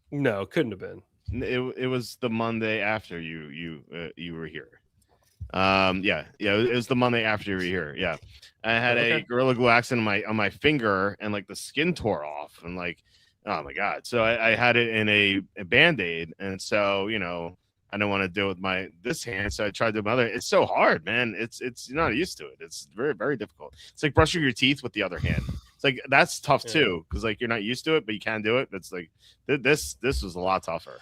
no, it couldn't have been. It was the Monday after you were here. It was the Monday after you were here. Yeah, I had a Gorilla Glue accident on my finger, and like the skin tore off, and like, oh my god. So I had it in a Band-Aid, and so I don't want to deal with this hand, so I tried to do my other. It's so hard, man. It's you're not used to it. It's very, very difficult. It's like brushing your teeth with the other hand. It's like that's tough too, because like you're not used to it, but you can do it. It's like this was a lot tougher.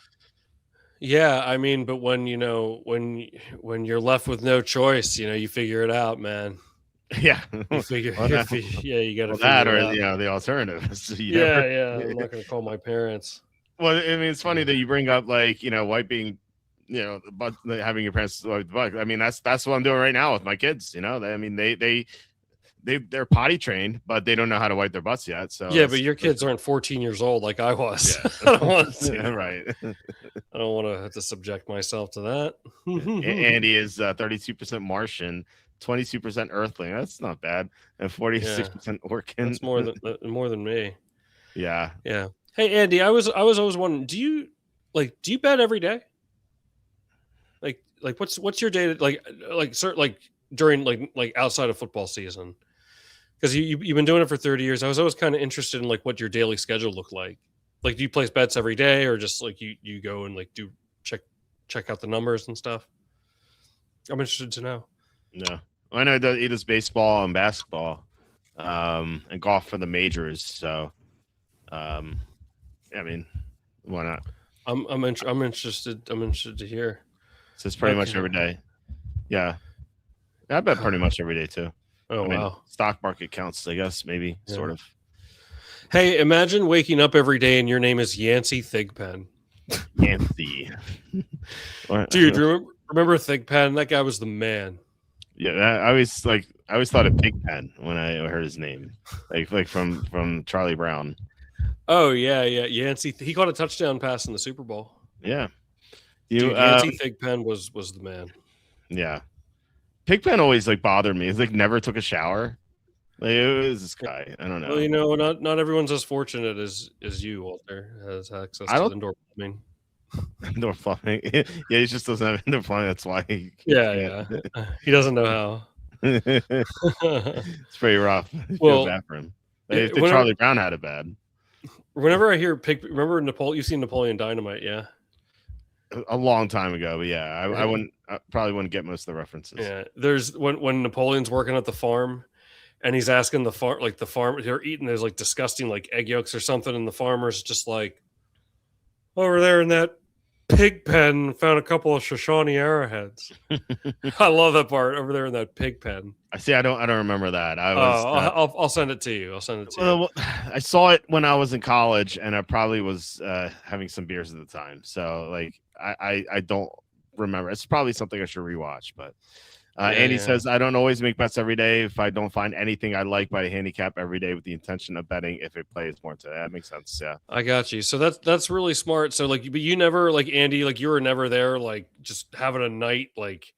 Yeah, I mean, but when you're left with no choice, you figure it out, man. You figure, well, that, you got to well, figure that it or out. the alternative. So you Yeah, never. I'm not going to call my parents. Well, I mean, it's funny that you bring up like wiping, but having your parents wipe the butt. I mean, that's what I'm doing right now with my kids. I mean, they're potty trained, but they don't know how to wipe their butts yet. So Yeah, but your kids aren't 14 years old like I was. Yeah. I don't want to. Right. I don't want to have to subject myself to that. Andy is 32% Martian, 22% Earthling. That's not bad, and 46% Orkin. That's more than me. Yeah. Yeah. Hey Andy, I was always wondering, do you bet every day? Like what's your day like during like outside of football season? Because you've been doing it for 30 years. I was always kind of interested in like what your daily schedule looked like. Like, do you place bets every day, or just like you go and like do check out the numbers and stuff? I'm interested to know. No, I know he does baseball and basketball, and golf for the majors. So, I mean, why not? I'm interested. I'm interested to hear. So it's pretty much every day. Yeah, I bet pretty much every day too. Oh, I mean, wow. Stock market counts, I guess, maybe, sort of. Hey, imagine waking up every day and your name is Yancey Thigpen. Yancey. Dude, remember Thigpen? That guy was the man. Yeah, I always thought of Pigpen when I heard his name, like from Charlie Brown. Oh yeah, Yancey. He caught a touchdown pass in the Super Bowl. Yeah, Dude, Yancey Thigpen was the man. Yeah, Pigpen always like bothered me. He's like never took a shower. Like, who is this guy? I don't know. Well, not everyone's as fortunate as you, Walter, has access to indoor plumbing. Indoor plumbing. Yeah, he just doesn't have indoor plumbing. That's why. He he doesn't know how. It's pretty rough. Well, bad for him. Charlie Brown had it bad. Whenever I hear remember Napoleon? You've seen Napoleon Dynamite, yeah? A long time ago, but yeah, I probably wouldn't get most of the references. Yeah, there's when Napoleon's working at the farm. And he's asking the farmer, they're eating those like disgusting like egg yolks or something, and the farmer's just like, over there in that pig pen, found a couple of Shoshone arrowheads. I love that part, over there in that pig pen. I see. I don't remember that. I'll send it to you. I'll send it to you. I saw it when I was in college, and I probably was having some beers at the time. So like, I don't remember. It's probably something I should rewatch, but. Andy says, I don't always make bets every day. If I don't find anything I like by handicap every day with the intention of betting if it plays more today. That makes sense. Yeah. I got you. So that's really smart. So like, but you never like Andy, like you were never there, like just having a night, like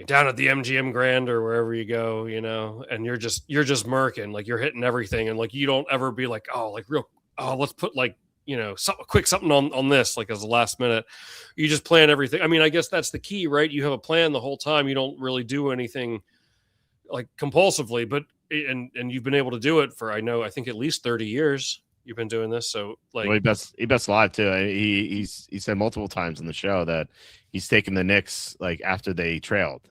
down at the MGM Grand or wherever you go, and you're just murking, like you're hitting everything. And like, you don't ever be like, let's put like, something on this, like as a last minute. You just plan everything. I mean, I guess that's the key, right? You have a plan the whole time. You don't really do anything like compulsively, but and you've been able to do it for I think at least 30 years you've been doing this. So like, well, he bets live too. He said multiple times in the show that he's taken the Knicks like after they trailed.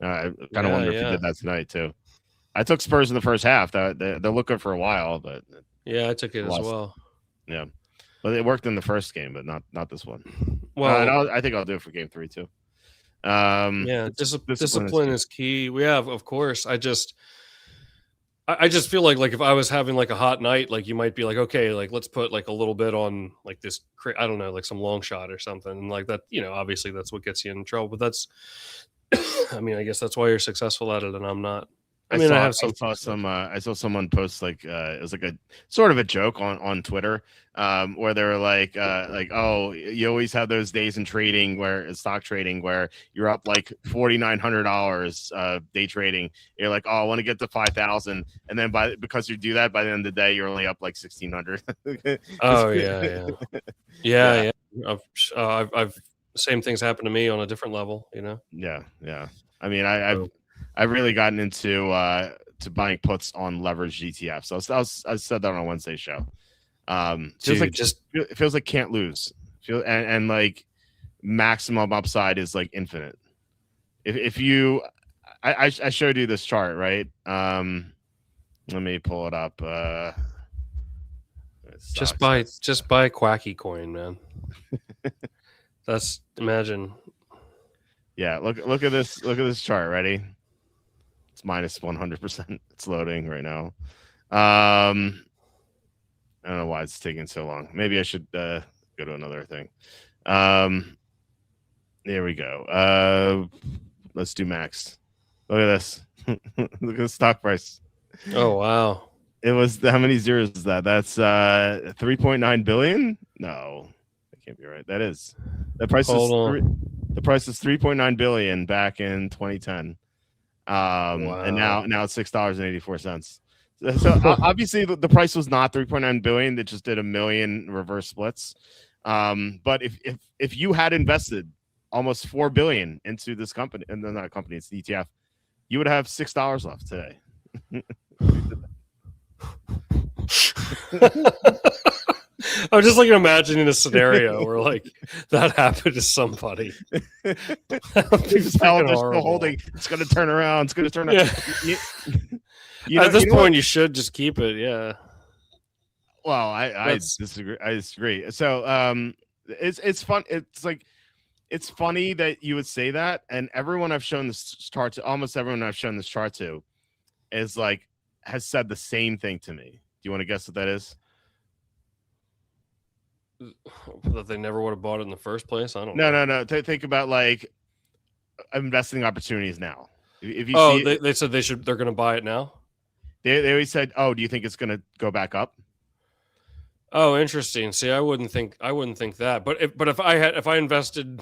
I kind of wonder if he did that tonight too. I took Spurs in the first half. They're looking for a while, but yeah, I took it as well. Yeah. Well, it worked in the first game, but not this one. Well, I think I'll do it for game 3 too. Discipline is key. Yeah, of course. I just feel like if I was having like a hot night, like you might be like, okay, like let's put like a little bit on like this, I don't know, like some long shot or something, and like that. Obviously that's what gets you in trouble. But that's, I mean, I guess that's why you're successful at it, and I'm not. I saw someone post like it was like a sort of a joke on Twitter, where they were like, oh, you always have those days in trading stock trading where you're up like $4,900 day trading. You're like, oh, I want to get to 5,000, and then because you do that, by the end of the day, you're only up like 1,600. Oh yeah. I've same things happen to me on a different level, Yeah. I mean, I've really gotten into to buying puts on leveraged ETFs. So I said that on a Wednesday show. It feels like can't lose. And like maximum upside is like infinite. If you, I showed you this chart, right? Let me pull it up. Just buy Quacky coin, man. Imagine. Yeah, look at this chart. Ready? It's minus 100%. It's loading right now. I don't know why it's taking so long. Maybe I should go to another thing. There we go. Let's do max. Look at this. Look at the stock price. Oh wow. It was how many zeros is that? That's 3.9 billion? No, that can't be right. That is. The price the price is 3.9 billion back in 2010. Wow. And now it's $6.84. So obviously the price was not 3.9 billion. It just did a million reverse splits. But if you had invested almost 4 billion into this company, and then not a company, it's the ETF, you would have $6 left today. I'm just like imagining a scenario where like that happened to somebody. Just holding. It's going to turn around. It's going to turn around. Yeah. At this point, you should just keep it. Yeah. Well, I disagree. I disagree. So it's fun. It's like it's funny that you would say that, and everyone I've shown this chart to, almost everyone I've shown this chart to, is like has said the same thing to me. Do you want to guess what that is? That they never would have bought it in the first place. I don't know. No. Think about like investing opportunities now. If you they said they're going to buy it now. They always said, "Oh, do you think it's going to go back up?" Oh, interesting. See, I wouldn't think that. But if I invested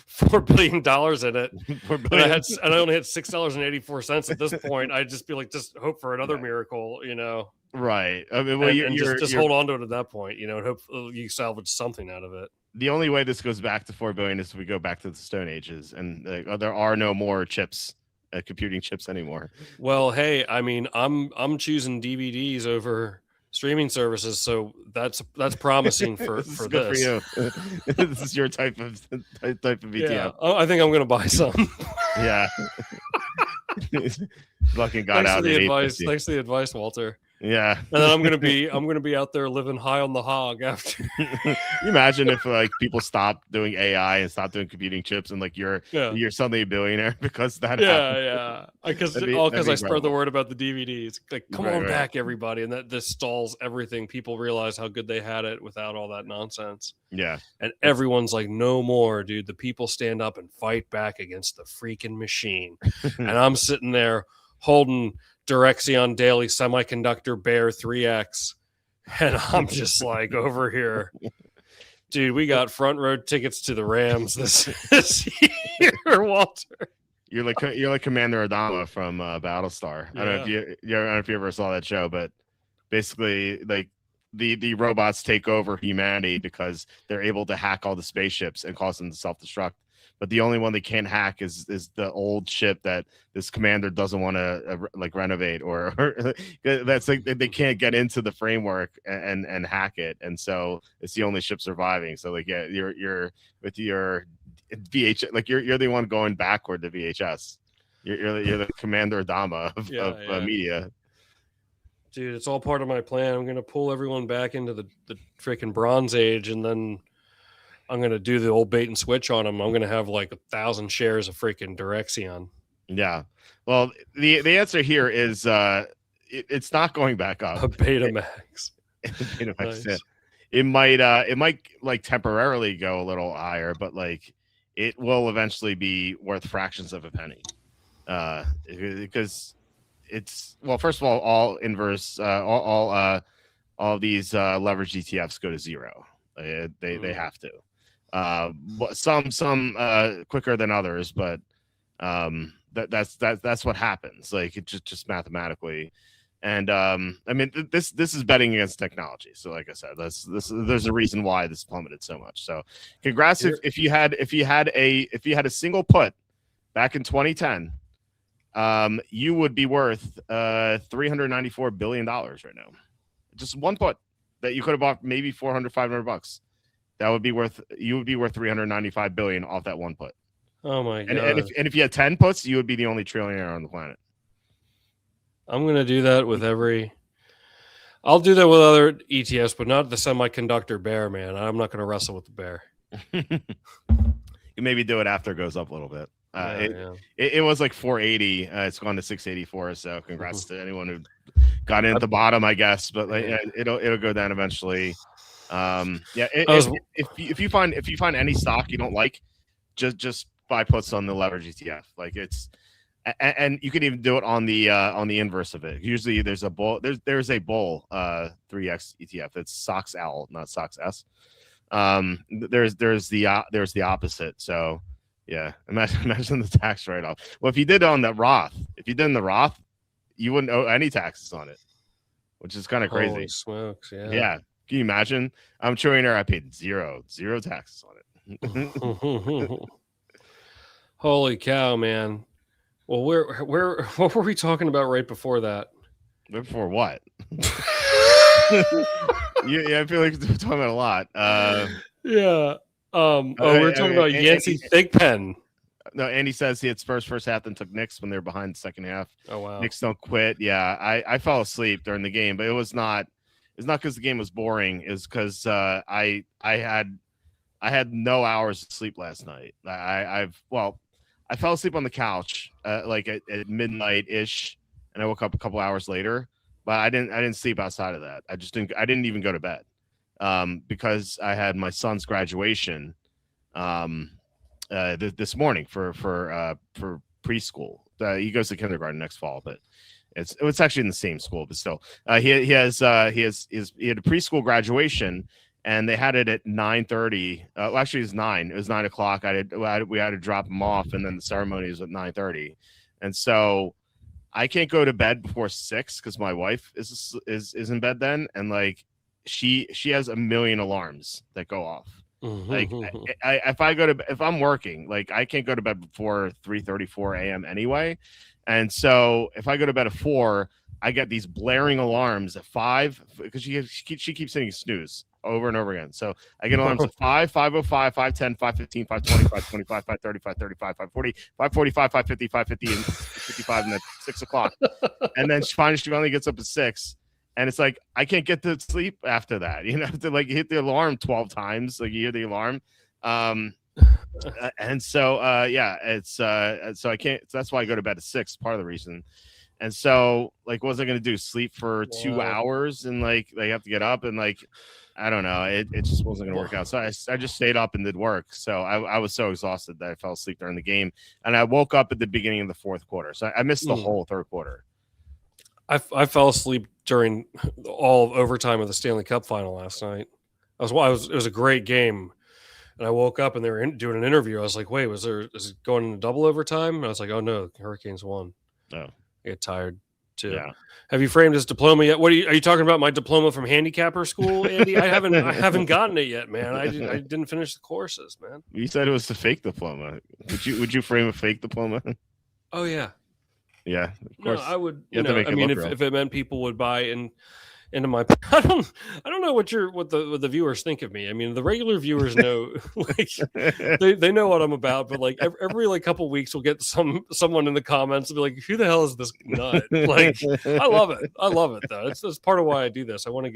$4 billion in it, and I only had $6.84 at this point, I'd just be like, just hope for another miracle, you know. Right. I mean, well, just hold on to it at that point, you know, and hope you salvage something out of it. The only way this goes back to 4 billion is if we go back to the Stone Ages, and there are no more chips, computing chips anymore. Well, hey, I mean, I'm choosing DVDs over streaming services, so that's promising for this. Is good for you. This is your type of ETF. Yeah. Oh, I think I'm going to buy some. Yeah. Fucking got out. Thanks for the advice, Walter. Yeah. And then I'm gonna be out there living high on the hog after. You imagine if like people stopped doing AI and stopped doing computing chips, and like you're suddenly a billionaire because that happened. Yeah. Because I spread the word about the DVDs. Like, come on back, everybody, and that this stalls everything. People realize how good they had it without all that nonsense. Yeah. And everyone's like, no more, dude. The people stand up and fight back against the freaking machine. And I'm sitting there holding Direxion Daily Semiconductor Bear 3X, and I'm just like over here, dude. We got front row tickets to the Rams this year, Walter. You're like Commander Adama from Battlestar. I don't know if you ever saw that show, but basically, like the robots take over humanity because they're able to hack all the spaceships and cause them to self-destruct. But the only one they can't hack is the old ship that this commander doesn't want to like renovate, or that's like they can't get into the framework and hack it, and so it's the only ship surviving. So like you're with your VHS, like you're the one going backward to VHS. You're the Commander Adama of media. Dude, it's all part of my plan. I'm gonna pull everyone back into the freaking Bronze Age, and then I'm going to do the old bait and switch on them. I'm going to have like 1,000 shares of freaking Direxion. Yeah. Well, the answer here is it's not going back up. A Betamax. Betamax. Nice. It might like temporarily go a little higher, but like it will eventually be worth fractions of a penny. Because it's, well, first of all inverse, all these leveraged ETFs go to zero. They have to. Some quicker than others, but that's what happens. Like it just mathematically, and I mean this is betting against technology. So like I said, there's a reason why this plummeted so much. So congrats if you had a single put back in 2010, you would be worth $394 billion right now. Just one put that you could have bought maybe $400-500. That would be worth, you would be worth 395 billion off that one put. Oh my god! And if you had 10 puts, you would be the only trillionaire on the planet. I'm gonna do that with I'll do that with other ETFs, but not the semiconductor bear, man. I'm not gonna wrestle with the bear. You maybe do it after it goes up a little bit. It was like 480. It's gone to 684. So congrats to anyone who got in at the bottom, I guess. But like, it'll go down eventually. If you find any stock you don't like, just buy puts on the leverage ETF. Like it's, and you can even do it on the inverse of it. Usually there's a bull 3x ETF. It's SOX L, not SOX S. There's the opposite. So yeah, imagine the tax write-off. Well, if you did on the Roth, you wouldn't owe any taxes on it, which is kind of crazy. Holy smokes, yeah. Yeah. Can you imagine? I'm trillionaire. I paid zero taxes on it. Holy cow, man. Well, what were we talking about right before that? Before what? Yeah, I feel like we're talking about a lot. Yeah. We're talking about Yancey Thigpen. No, Andy says he had Spurs first half and took Knicks when they were behind the second half. Oh wow. Knicks don't quit. Yeah, I fell asleep during the game, but it's not because the game was boring. It's because I had no hours of sleep last night. I fell asleep on the couch like at midnight ish, and I woke up a couple hours later. But I didn't sleep outside of that. I didn't even go to bed because I had my son's graduation this morning for preschool. He goes to kindergarten next fall, but it's actually in the same school. But still, he had a preschool graduation, and they had it at 9:30. Actually, it was 9. It was 9 o'clock. We had to drop him off, and then the ceremony was at 9:30, and so I can't go to bed before 6 because my wife is in bed then, and like she has a million alarms that go off. Like if I'm working, like I can't go to bed before 3:34 a.m. anyway, and so if I go to bed at 4, I get these blaring alarms at 5 because she keeps hitting snooze over and over again. So I get alarms at 5, 5:05, 5:10, 5:15, 5:20, 5:25, 5:30, 5:35, 5:40, 5:45, 5:50, 5:50, and 55, and then 6 o'clock. And then she finally gets up at 6. And it's like, I can't get to sleep after that. You have to like hit the alarm 12 times. Like you hear the alarm. And so, so I can't, so that's why I go to bed at 6, part of the reason. And so like, what was I going to do? Sleep for 2 hours and like, they have to get up and like, I don't know. It just wasn't going to work out. So I just stayed up and did work. So I was so exhausted that I fell asleep during the game. And I woke up at the beginning of the fourth quarter. So I missed the whole third quarter. I fell asleep during all of overtime of the Stanley Cup final last night. It was a great game, and I woke up and they were doing an interview. I was like, "Wait, is it going into double overtime?" And I was like, "Oh no, the Hurricanes won." Oh, I get tired too. Yeah. Have you framed his diploma yet? Are you talking about my diploma from handicapper school, Andy? I haven't gotten it yet, man. I didn't finish the courses, man. You said it was a fake diploma. Would you frame a fake diploma? Oh yeah. Yeah, of course. No, I would. If it meant people would buy into my, I don't know what the viewers think of me. I mean, the regular viewers know, like they know what I'm about. But like every like couple weeks, we'll get someone in the comments and be like, "Who the hell is this nut?" Like, I love it though. It's part of why I do this. I want to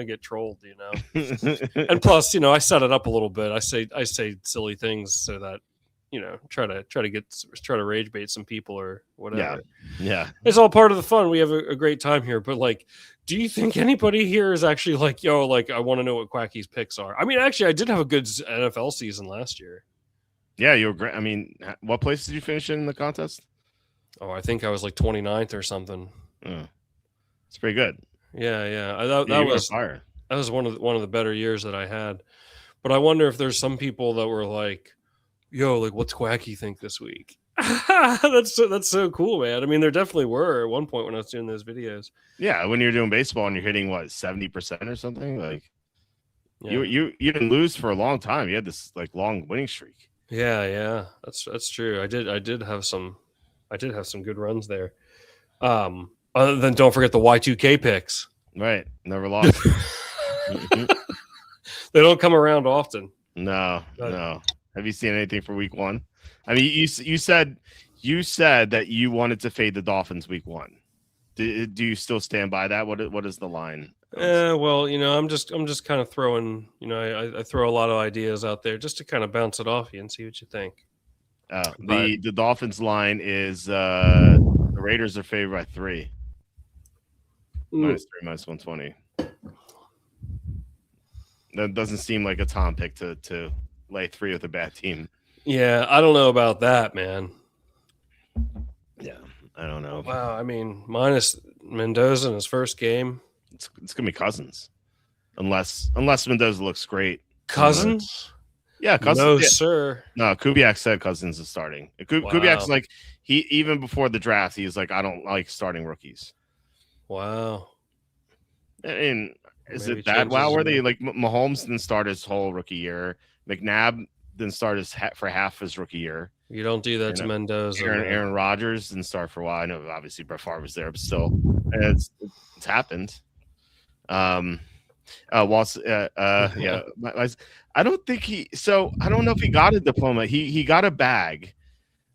get trolled, you know. And plus, I set it up a little bit. I say silly things so that, try to rage bait some people or whatever. Yeah. It's all part of the fun. We have a great time here. But like, do you think anybody here is actually like, yo, like I want to know what Quacky's picks are? I mean, actually, I did have a good NFL season last year. Yeah, you were great. I mean, what place did you finish in the contest? Oh, I think I was like 29th or something. It's pretty good. Yeah. That was one of the better years that I had. But I wonder if there's some people that were like, yo, like what's Quacky think this week? That's so cool, man. I mean, there definitely were at one point when I was doing those videos. Yeah, when you're doing baseball and you're hitting 70% or something, like you didn't lose for a long time. You had this like long winning streak. Yeah, that's true. I did have some good runs there. Other than don't forget the Y2K picks. Right, never lost. They don't come around often. No. Have you seen anything for week 1? I mean, you said that you wanted to fade the Dolphins week 1. Do you still stand by that? What is the line? Well, I'm just kind of throwing, I throw a lot of ideas out there just to kind of bounce it off you and see what you think. The Dolphins line is the Raiders are favored by 3. -3, -120. That doesn't seem like a Tom pick to lay 3 with a bad team. Yeah, I don't know about that, man. Yeah, I don't know. Wow, I mean, minus Mendoza in his first game. It's gonna be Cousins, unless Mendoza looks great. Cousins? Yeah, Cousins. No, yeah. sir. No, Kubiak said Cousins is starting. Kubiak's like he even before the draft, he's like, I don't like starting rookies. Wow. I mean, is Maybe it that worthy? changes Like Mahomes didn't start his whole rookie year. McNabb didn't start for half his rookie year. You don't do that to Mendoza. Aaron Rodgers didn't start for a while. I know obviously Brett Favre was there, but still, it's happened. Walt's, yeah. I don't think he. So I don't know if he got a diploma. He got a bag.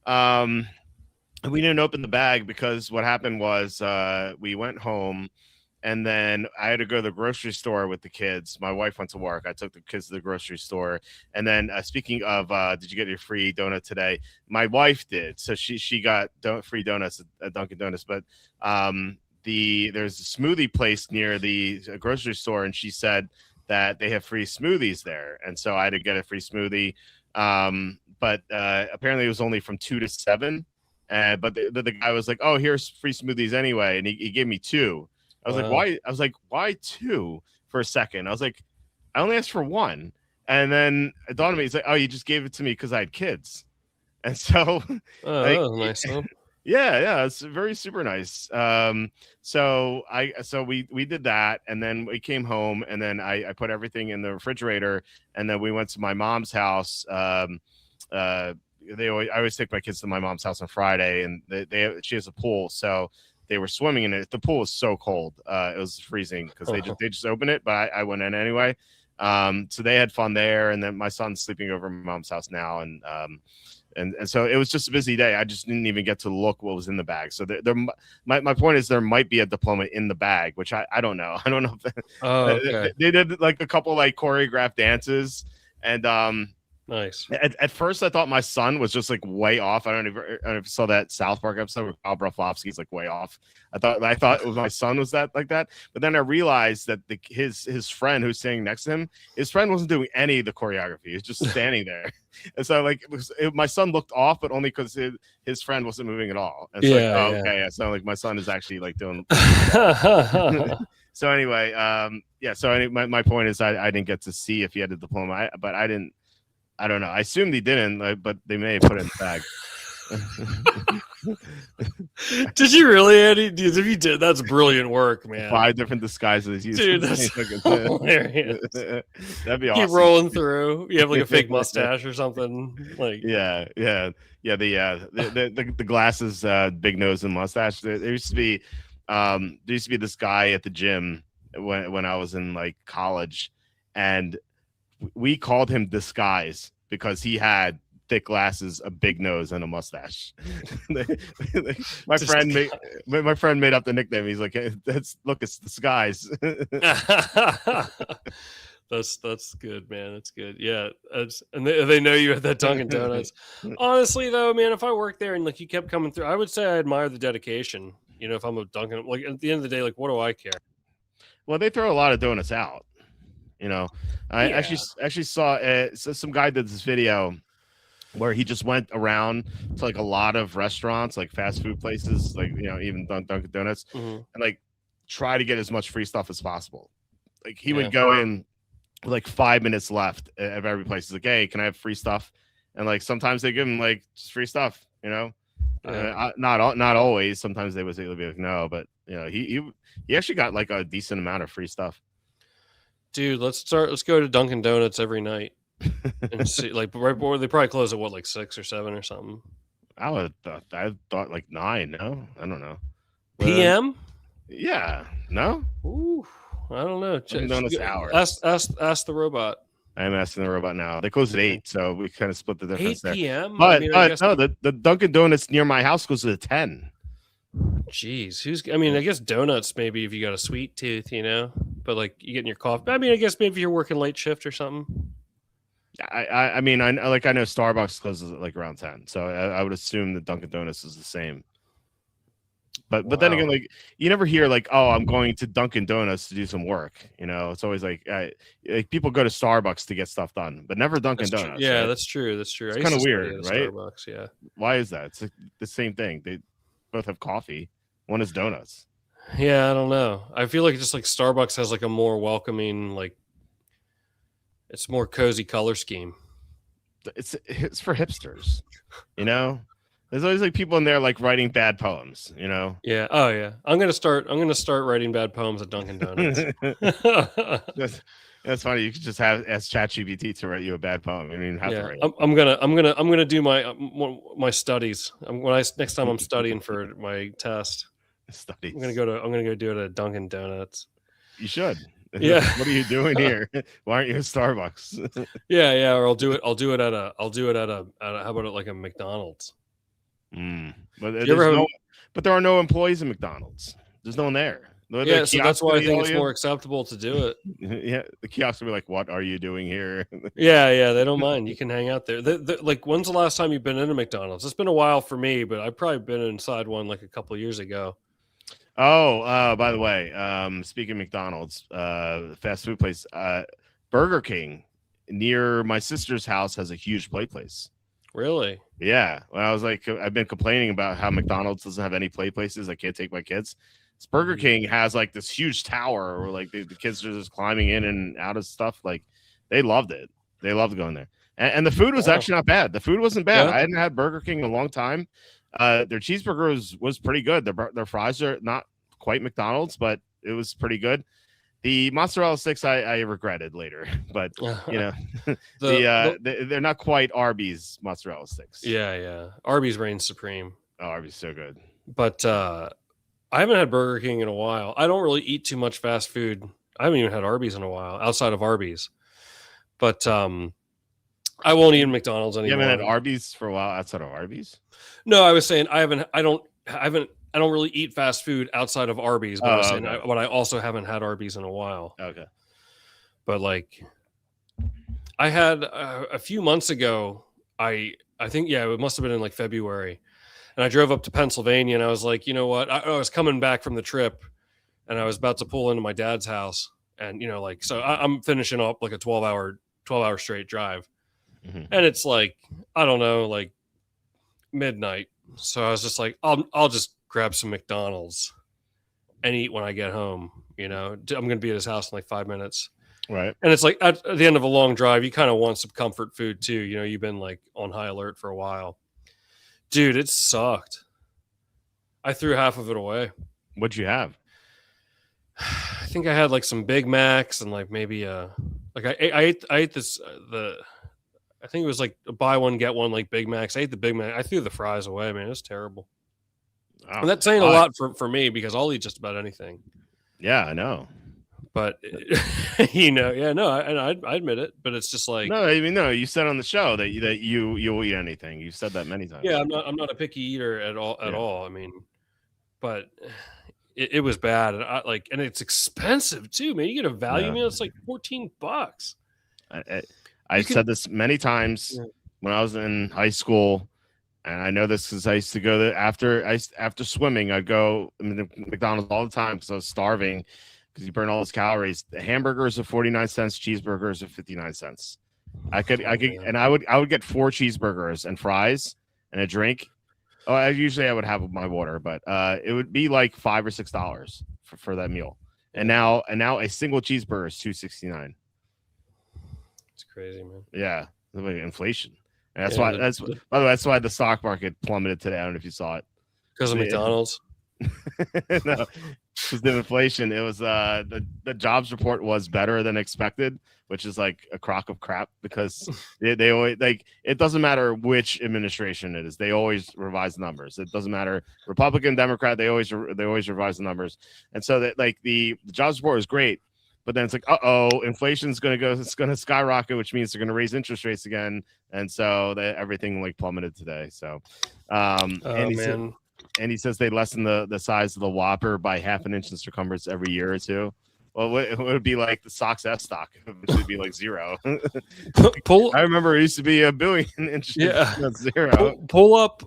We didn't open the bag because what happened was we went home. And then I had to go to the grocery store with the kids. My wife went to work. I took the kids to the grocery store. And then speaking of, did you get your free donut today? My wife did. So she got free donuts at Dunkin' Donuts. But there's a smoothie place near the grocery store, and she said that they have free smoothies there. And so I had to get a free smoothie. But apparently it was only from 2 to 7. But the guy was like, "Oh, here's free smoothies anyway," and he gave me 2. I was like, why? I was like, why 2 for a second? I was like, I only asked for 1. And then it dawned on me, he's like, oh, you just gave it to me because I had kids. And so, that was nice, huh? Yeah, it's very super nice. So we did that, and then we came home, and then I put everything in the refrigerator, and then we went to my mom's house. I always take my kids to my mom's house on Friday, and she has a pool, so they were swimming in it. The pool was so cold; it was freezing because they just opened it. But I went in anyway. So they had fun there, and then my son's sleeping over at my mom's house now, and so it was just a busy day. I just didn't even get to look what was in the bag. So my point is there might be a diploma in the bag, which I don't know. I don't know if okay. they did like a couple like choreographed dances, and nice. At first, I thought my son was just like way off. I don't know if you saw that South Park episode where Bob Raflowski's like way off. I thought it was my son was that like that. But then I realized that his friend who's sitting next to him, his friend wasn't doing any of the choreography. He was just standing there. And so like my son looked off, but only because his friend wasn't moving at all. And so okay. Yeah. So like my son is actually like doing. So anyway, So my point is I didn't get to see if he had a diploma, but I didn't. I don't know. I assumed he didn't, but they may have put it in the bag. Did you really, Eddie? If you did, that's brilliant work, man. 5 different disguises. Dude, that's hilarious. That'd be awesome. Keep rolling through. You have like a fake mustache or something. Like the glasses, big nose and mustache. There used to be this guy at the gym when I was in like college, and we called him Disguise because he had thick glasses, a big nose, and a mustache. my friend made up the nickname. He's like, hey, it's Disguise. That's good, man. That's good. Yeah, and they know you at that Dunkin' Donuts. Honestly, though, man, if I worked there and like you kept coming through, I would say I admire the dedication. You know, if I'm a Dunkin', like at the end of the day, like what do I care? Well, they throw a lot of donuts out. You know, I actually saw some guy did this video where he just went around to like a lot of restaurants, like fast food places, like, you know, even Dunkin' Donuts, and like try to get as much free stuff as possible. Like he would go in with like 5 minutes left of every place. He's like, hey, can I have free stuff? And like sometimes they give him like just free stuff, you know. Not always. Sometimes they would be like no, but you know, he actually got like a decent amount of free stuff. Dude, let's go to Dunkin' Donuts every night and see. Like right before they probably close at what, like 6 or 7 or something. I thought like 9. No, I don't know. PM? Yeah, no. Ooh, I don't know. Donuts hours. Ask the robot. I'm asking the robot now. They close at 8, so we kind of split the difference 8 p.m. there. But no, the Dunkin' Donuts near my house goes to 10. Jeez, I guess donuts maybe if you got a sweet tooth, you know, but like you getting your coffee. I mean, I guess maybe if you're working late shift or something. I mean, I know Starbucks closes at like around 10, so I would assume that Dunkin' Donuts is the same. But then again, Wow. like you never hear like, oh, I'm going to Dunkin' Donuts to do some work. It's always like people go to Starbucks to get stuff done, but never Dunkin' That's true. Donuts, Yeah, right? that's true. That's true. It's I used kind to of study weird, at a right? Starbucks. Yeah. Why is that? It's like the same thing. They both have coffee. One is donuts. Yeah, I don't know. I feel like just like Starbucks has like a more welcoming, like it's more cozy color scheme. It's for hipsters, you know. There's always like people in there like writing bad poems, you know. Yeah. Oh yeah. I'm gonna start writing bad poems at Dunkin' Donuts. That's funny. You could just ask ChatGPT to write you a bad poem. You don't even have to Yeah. write I'm gonna do my studies. Next time I'm studying for my test. studies. I'm gonna go do it at Dunkin' Donuts. You should. Yeah. What are you doing here? Why aren't you at Starbucks? Yeah. Or I'll do it at a how about it like a McDonald's? But Do you ever have but there are no employees in McDonald's. There's no one there. Yeah, so that's why I think it's more acceptable to do it. Yeah, the kiosk will be like, "What are you doing here?" Yeah, they don't mind. You can hang out there. Like, when's the last time you've been in a McDonald's? It's been a while for me, but I've probably been inside one like a couple of years ago. Oh, by the way, speaking of McDonald's, fast food place, Burger King near my sister's house has a huge play place. Really? Yeah. Well, I was like, I've been complaining about how McDonald's doesn't have any play places. I can't take my kids. Burger King has like this huge tower where like the kids are just climbing in and out of stuff. Like they loved it. They loved going there. And the food was actually not bad. The food wasn't bad. Yeah. I hadn't had Burger King in a long time. Their cheeseburger was pretty good. Their fries are not quite McDonald's, but it was pretty good. The mozzarella sticks I regretted later, but you know, they're not quite Arby's mozzarella sticks. Yeah. Arby's reigns supreme. Oh, Arby's so good. But I haven't had Burger King in a while. I don't really eat too much fast food. I haven't even had Arby's in a while outside of Arby's. But I won't eat McDonald's anymore. You haven't had Arby's for a while outside of Arby's? No, I was saying I don't really eat fast food outside of Arby's, but I also haven't had Arby's in a while. Okay. But like I had a few months ago, I think, it must have been in like February. And I drove up to Pennsylvania and I was like, you know what? I was coming back from the trip and I was about to pull into my dad's house. And, so I'm finishing up like a 12-hour straight drive. Mm-hmm. And it's like, I don't know, like midnight. So I was just like, I'll just grab some McDonald's and eat when I get home. I'm going to be at his house in like 5 minutes. Right. And it's like at the end of a long drive, you kind of want some comfort food too. You've been like on high alert for a while. Dude, it sucked. I threw half of it away. What'd you have? I think I had like some Big Macs and like maybe I ate this I think it was like a buy one get one like Big Macs. I ate the Big Mac. I threw the fries away, man. It was terrible. Oh, and that's saying a lot for me because I'll eat just about anything. Yeah, I know. But I admit it. But it's just like no. You said on the show that you'll eat anything. You said that many times. Yeah, I'm not a picky eater at all. I mean, but it was bad, and it's expensive too, man. You get a value meal, it's like $14. I've said this many times when I was in high school, and I know this because I used to go there after swimming. I'd go to McDonald's all the time because I was starving. Because you burn all those calories. The hamburgers are 49 cents, cheeseburgers are 59 cents. I would get 4 cheeseburgers and fries and a drink. Oh, I would have my water, but it would be like $5 or $6 for that meal. And now a single cheeseburger is $2.69. It's crazy, man. Yeah, like inflation. And by the way, that's why the stock market plummeted today. I don't know if you saw it. Because of McDonald's. No, because the inflation, it was the jobs report was better than expected, which is like a crock of crap because they always like it doesn't matter which administration it is, they always revise the numbers. It doesn't matter Republican, Democrat, they always revise the numbers. And so that like the jobs report is great, but then it's like inflation's it's gonna skyrocket, which means they're gonna raise interest rates again, and so everything like plummeted today. So and he says they lessen the size of the Whopper by half an inch in circumference every year or two. Well, it would be like the Sox S stock. It would be like zero. Pull. I remember it used to be $1 billion. Yeah. Not zero. Pull up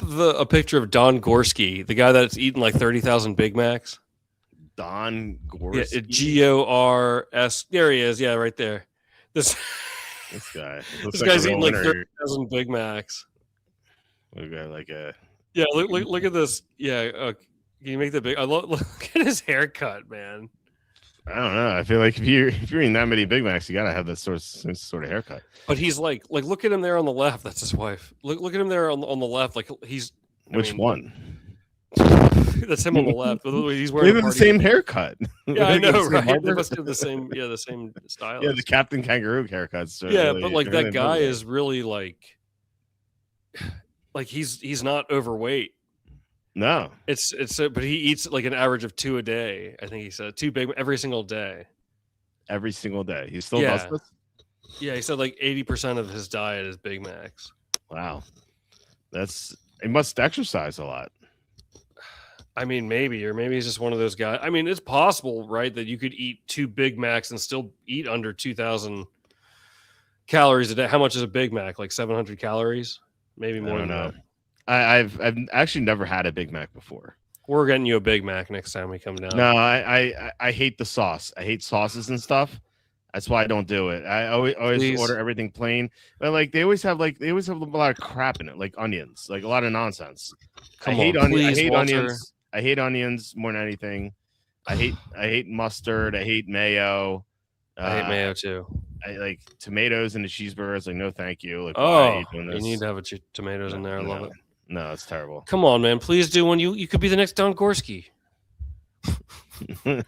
a picture of Don Gorski, the guy that's eaten like 30,000 Big Macs. Don Gorski. Yeah, Gors. There he is. Yeah, right there. This guy. This guy's eating like 30,000 Big Macs. Like a. Yeah, look at this. Yeah, can you make the big? Look at his haircut, man. I don't know. I feel like if you're eating that many Big Macs, you gotta have that sort of haircut. But he's like look at him there on the left. That's his wife. Look at him there on the left. Like he's which one? That's him on the left. He's wearing the same haircut. Yeah, I know, right? They must have the same style. Yeah, the Captain Kangaroo haircuts. Yeah, really, but like that guy is really like he's not overweight. No, it's but he eats like an average of 2 a day. I think he said 2 big every single day. Every single day, he still does this. Yeah, he said like 80% of his diet is Big Macs. Wow, he must exercise a lot. I mean, maybe he's just one of those guys. I mean, it's possible, right, that you could eat 2 Big Macs and still eat under 2,000 calories a day. How much is a Big Mac? Like 700 calories? Maybe more than that. I've actually never had a Big Mac before. We're getting you a Big Mac next time we come down. No, I hate the sauce. I hate sauces and stuff. That's why I don't do it. I always order everything plain. But like they always have a lot of crap in it, like onions, like a lot of nonsense. I hate onions. I hate onions more than anything. I hate mustard. I hate mayo. I hate mayo too. I like tomatoes in the cheeseburgers. Like, no, thank you. Like, you need to have tomatoes in there. I love it. No, it's terrible. Come on, man. Please do one. You could be the next Don Gorski. it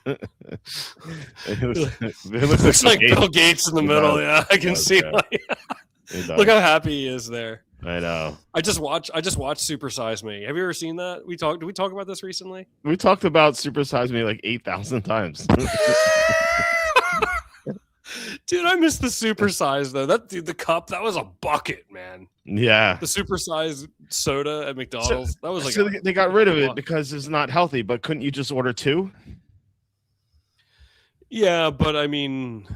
looks like Bill Gates in the middle. Yeah, I can see. Look how happy he is there. I know. I just watched Super Size Me. Have you ever seen that? Did we talk about this recently? We talked about Super Size Me like 8,000 times. Dude, I missed the super size though. The cup, that was a bucket, man. Yeah. The super size soda at McDonald's. That was like they got rid of it because it's not healthy, but couldn't you just order 2? Yeah, but I mean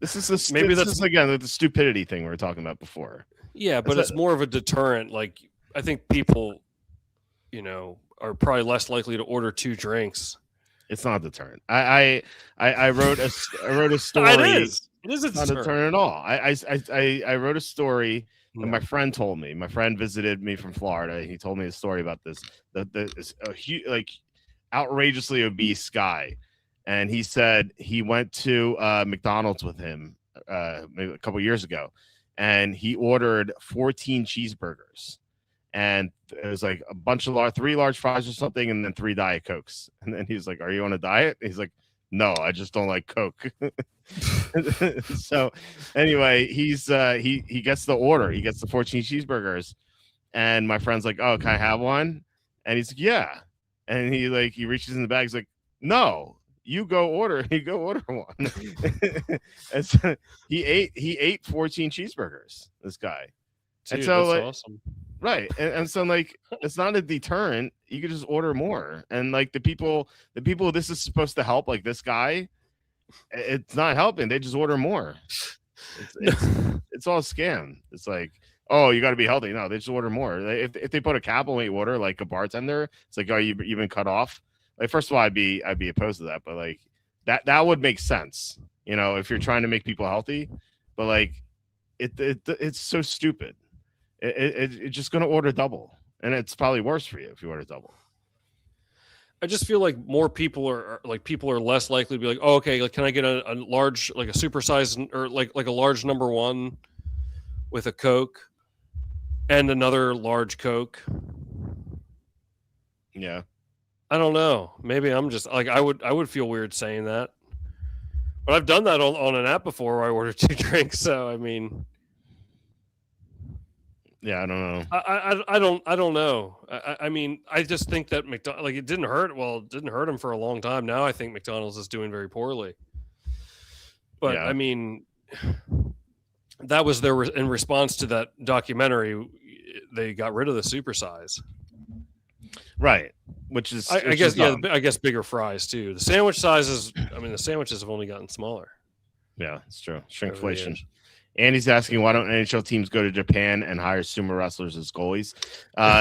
this is again the stupidity thing we were talking about before. Yeah, but it's more of a deterrent. Like I think people, are probably less likely to order 2 drinks. It's not a deterrent. I wrote a story. It is a not a deterrent at all. I wrote a story and my friend told me. My friend visited me from Florida. He told me a story about this. A huge, like outrageously obese guy, and he said he went to McDonald's with him maybe a couple years ago, and he ordered 14 cheeseburgers. And it was like a bunch of 3 large fries or something, and then 3 Diet Cokes. And then he's like, "Are you on a diet?" He's like, "No, I just don't like Coke." So anyway, he gets the order. He gets the 14 cheeseburgers, and my friend's like, "Oh, can I have one?" And he's like, "Yeah." And he reaches in the bag. He's like, "No, you go order. You go order one." And so he ate 14 cheeseburgers. This guy. Dude, and so that's awesome. Right. And so like it's not a deterrent. You could just order more. And like the people this is supposed to help, like this guy, it's not helping. They just order more. It's all a scam. It's like, oh, you got to be healthy. No, they just order more. If they put a cap on what you order, like a bartender, it's like, oh, you've been cut off. Like, first of all, I'd be opposed to that, but like that would make sense, if you're trying to make people healthy. But like it's so stupid. It's just going to order double, and it's probably worse for you if you order double. I just feel like more people are less likely to be like, oh, okay, like, can I get a large, like a supersized or like a large number 1 with a Coke and another large Coke? Yeah. I don't know. Maybe I'm just like, I would feel weird saying that, but I've done that on an app before where I ordered 2 drinks. So, I mean, yeah, I don't know. I don't know. I mean, I just think that McDonald's, it didn't hurt. Well, it didn't hurt him for a long time. Now I think McDonald's is doing very poorly. But yeah. I mean, that was in response to that documentary. They got rid of the supersize. Right. which is I guess I guess bigger fries too. The sandwich sizes. I mean, the sandwiches have only gotten smaller. Yeah, it's true. Shrinkflation. Years. And he's asking, why don't NHL teams go to Japan and hire sumo wrestlers as goalies?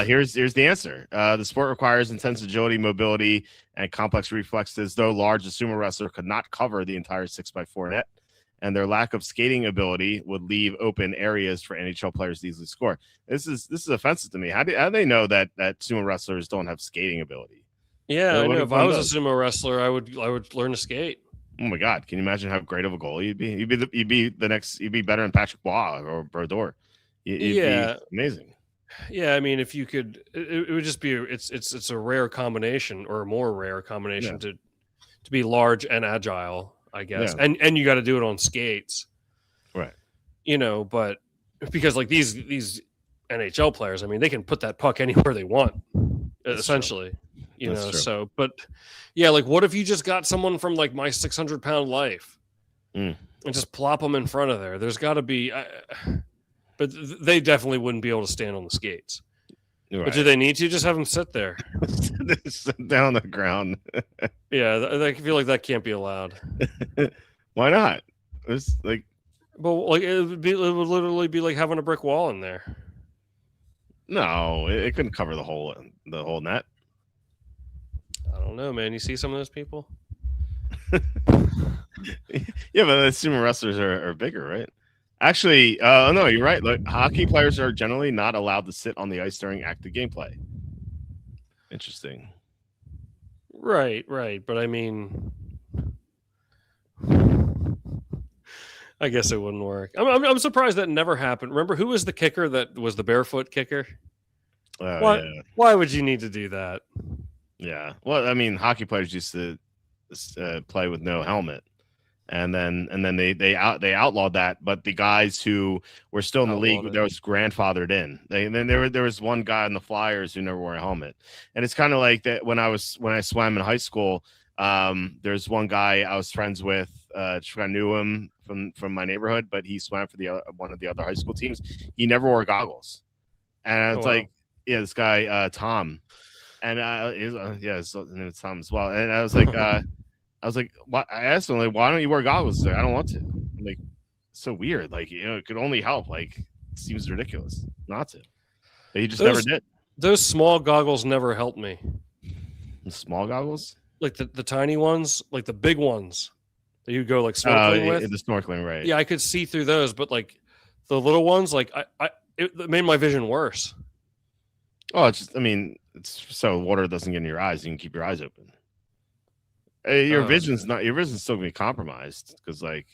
Here's the answer. The sport requires intense agility, mobility, and complex reflexes, though large, the sumo wrestler could not cover the entire 6x4 net, and their lack of skating ability would leave open areas for NHL players to easily score. This is offensive to me. How do they know that sumo wrestlers don't have skating ability? Yeah, I know. If I was a sumo wrestler, I would learn to skate. Oh my God! Can you imagine how great of a goalie you'd be? You'd be better than Patrick Bois or Brodeur. You'd be amazing. Yeah, I mean, if you could, it would just be it's a rare combination or a more rare combination to be large and agile, I guess. Yeah. And you got to do it on skates, right? You know, but because like these NHL players, I mean, they can put that puck anywhere they want, essentially. True. You know, so, but yeah, like what if you just got someone from like My 600-Pound Life and just plop them in front of there? There's got to be, but they definitely wouldn't be able to stand on the skates. Right. But do they need to just have them sit there? Sit down on the ground. Yeah, I feel like that can't be allowed. Why not? It's like, but like it would literally be like having a brick wall in there. No, it couldn't cover the whole net. I don't know, man. You see some of those people? Yeah, but the sumo wrestlers are bigger, right? Actually, no, you're right. Like, hockey players are generally not allowed to sit on the ice during active gameplay. Interesting. Right. But I mean, I guess it wouldn't work. I'm surprised that never happened. Remember, who was the kicker that was the barefoot kicker? Why would you need to do that? Yeah. Well, I mean, hockey players used to play with no helmet. And then they outlawed that, but the guys who were still in the league, that was grandfathered in. Then there was one guy in the Flyers who never wore a helmet, and it's kind of like that when I swam in high school. There's one guy I was friends with. I knew him from my neighborhood, but he swam for one of the other high school teams. He never wore goggles, and it's like, yeah, this guy Tom, and his name is Tom as well, and I was like, what? I asked him, like, why don't you wear goggles? He's like, I don't want to. I'm like, it's so weird. Like, you know, it could only help. Like, it seems ridiculous not to. But he just never did. Those small goggles never helped me. The small goggles? Like the tiny ones, like the big ones that you go like snorkeling with. The snorkeling, right? Yeah, I could see through those, but like the little ones, like it made my vision worse. Oh, it's so water doesn't get in your eyes. You can keep your eyes open. Your vision's still gonna be compromised because like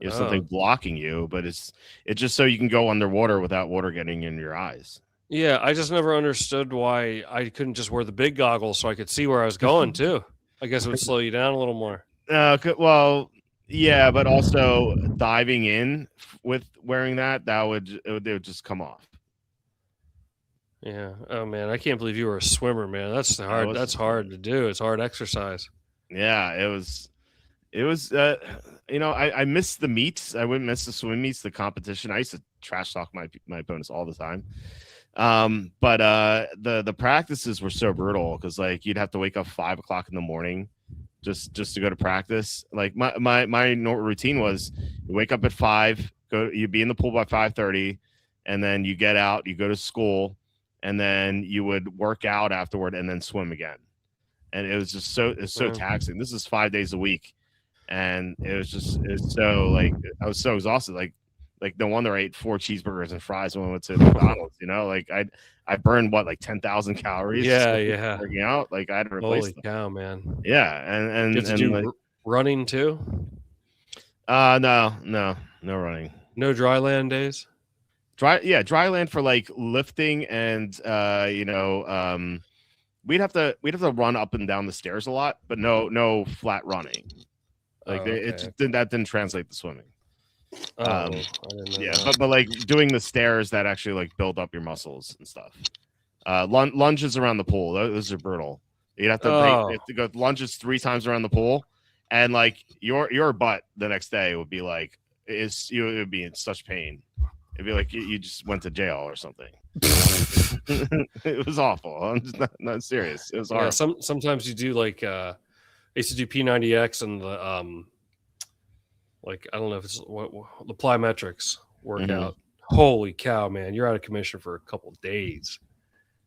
you have something blocking you, but it's just so you can go underwater without water getting in your eyes. Yeah, I just never understood why I couldn't just wear the big goggles so I could see where I was going too. I guess it would slow you down a little more. Well, yeah, but also diving in with wearing that would just come off. Yeah. Oh man, I can't believe you were a swimmer, man. That's hard. That's hard to do. It's hard exercise. Yeah, it was I missed the meets. I wouldn't miss the swim meets, the competition. I used to trash talk my opponents all the time. But the practices were so brutal because like you'd have to wake up 5 o'clock in the morning just to go to practice. Like my routine was you wake up at 5, you'd be in the pool by 5:30, and then you get out, you go to school, and then you would work out afterward and then swim again. And it was just so taxing. This is 5 days a week. And it's so like, I was so exhausted. Like no wonder I ate 4 cheeseburgers and fries when I went to McDonald's, you know, like I burned like 10,000 calories. Yeah. Working out. Like I had to replace Holy cow, man. Yeah. And did you do running too? No running. No dry land days? Dry land for like lifting and we'd have to run up and down the stairs a lot, but no flat running. Like that didn't translate to swimming. I didn't know that. but like doing the stairs that actually like build up your muscles and stuff. Lunges around the pool, those are brutal. You have to go lunges 3 times around the pool, and like your butt the next day would be like it would be in such pain. It'd be like you just went to jail or something. It was awful. I'm just not serious. It was Yeah, horrible. sometimes you do like I used to do P90X and the like I don't know if it's what the plyometrics Hmm. workout. Holy cow, man! You're out of commission for a couple days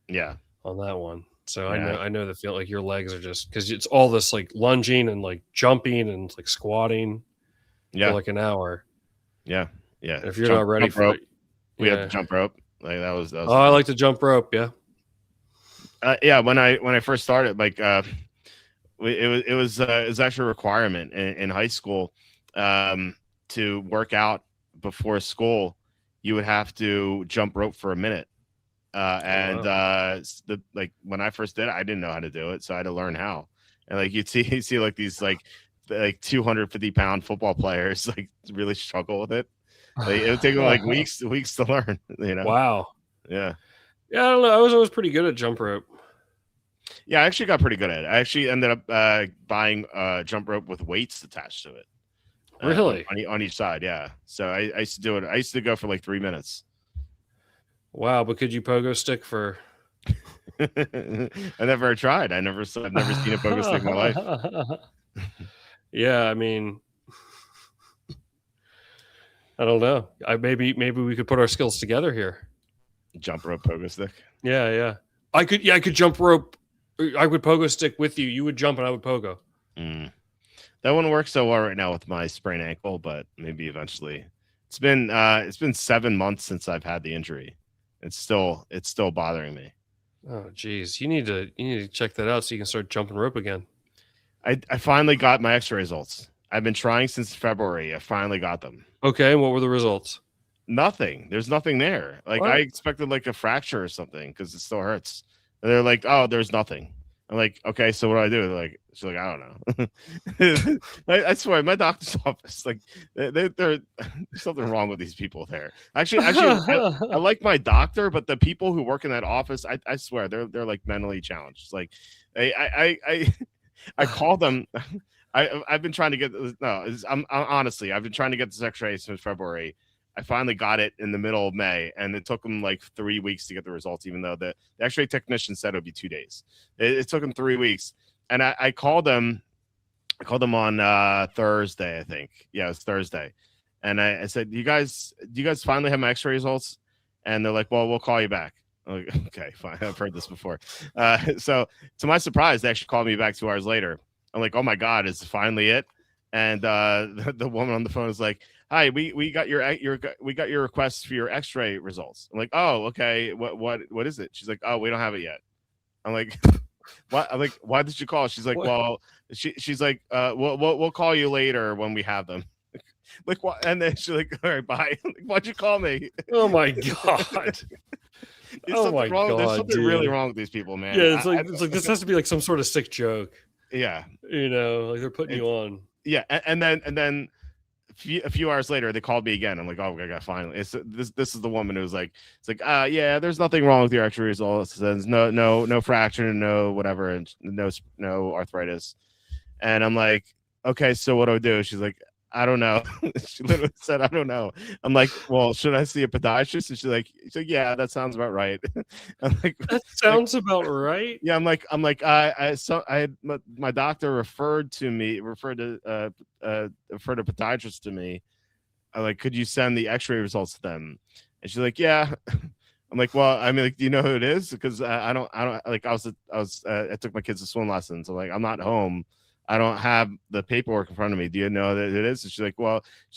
Yeah, on that one. So yeah, I know the feel like your legs are just because it's all this like lunging and like jumping and like squatting for yeah, like an hour. yeah, yeah. And if you're not ready Jump for rope. it, We had to yeah. jump rope. Like that was Oh, the I thing. like to jump rope. Yeah. Yeah, when I first started, like it was actually a requirement in high school to work out before school. You would have to jump rope for a minute. Oh And wow. the like when I first did it, I didn't know how to do it, so I had to learn how. And like you see like these like 250-pound football players like really struggle with it. Like, it would take them like weeks to learn. Wow. Yeah. Yeah, I don't know. I was always pretty good at jump rope. Yeah, I actually got pretty good at it. I actually ended up buying jump rope with weights attached to it Really? on each side. Yeah, so I used to do it. I used to go for like 3 minutes. Wow. But could you pogo stick for? I never tried. I've never seen a pogo stick in my life. Yeah, I mean, I don't know. Maybe we could put our skills together here. Jump rope pogo stick. Yeah, yeah. I could. Yeah, I could jump rope. I would pogo stick with you. You would jump, and I would pogo. Mm. That wouldn't work so well right now with my sprained ankle, but maybe eventually. It's been 7 months since I've had the injury. It's still bothering me. Oh, geez. You need to check that out so you can start jumping rope again. I finally got my X-ray results. I've been trying since February. I finally got them. Okay. And what were the results? Nothing. There's nothing there. Like I What? expected like a fracture or something because it still hurts. And they're like, "Oh, there's nothing." I'm like, "Okay, so what do I do?" They're like, she's like, "I don't know." I swear, my doctor's office, like, there's something wrong with these people there. I like my doctor, but the people who work in that office, I swear, they're like mentally challenged. It's like, I call them. I've been trying to get I'm honestly I've been trying to get this X-ray since February. I finally got it in the middle of May, and it took them like 3 weeks to get the results, even though the X-ray technician said it would be 2 days. It took them 3 weeks, and I called them. I called them on Thursday, I think. Yeah, it was Thursday, and I said, do you guys finally have my X-ray results?" And they're like, "Well, we'll call you back." I'm like, okay, fine. I've heard this before. So to my surprise, they actually called me back 2 hours later. I'm like, "Oh my god, is finally it?" And the woman on the phone is like, "Hi, we got we got your request for your X-ray results." I'm like, "Oh, okay. What is it?" She's like, "Oh, we don't have it yet." I'm like, "What?" I'm like, "Why did you call?" She's like, What? "Well," she's like, we'll call you later when we have them." Like, what? And then she's like, "All right, bye." Like, why'd you call me? Oh my god. There's Oh something my wrong. There's god, something really dude. wrong with these people, man. Yeah, it's like this has to be like some sort of sick joke. Yeah, You know, like they're putting you it's on. yeah, and then a few hours later they called me again. I'm like, "Oh, okay, finally." This is the woman who's like, it's like, yeah, there's nothing wrong with your X-ray results. There's no fracture, no whatever, and no arthritis. And I'm like, "Okay, so what do I do?" She's like, "I don't know." She literally said, "I don't know." I'm like, "Well, should I see a podiatrist?" And she's like, "Yeah, that sounds about right." I'm That like, sounds about right. yeah, I'm like, my doctor referred to referred a podiatrist to me. I'm like, "Could you send the X-ray results to them?" And she's like, "Yeah." I'm like, "Well, I mean, like, do you know who it is? Because I don't like, I took my kids to swim lessons. I'm like, I'm not home. I don't have the paperwork in front of me. Do you know that it is?" And she's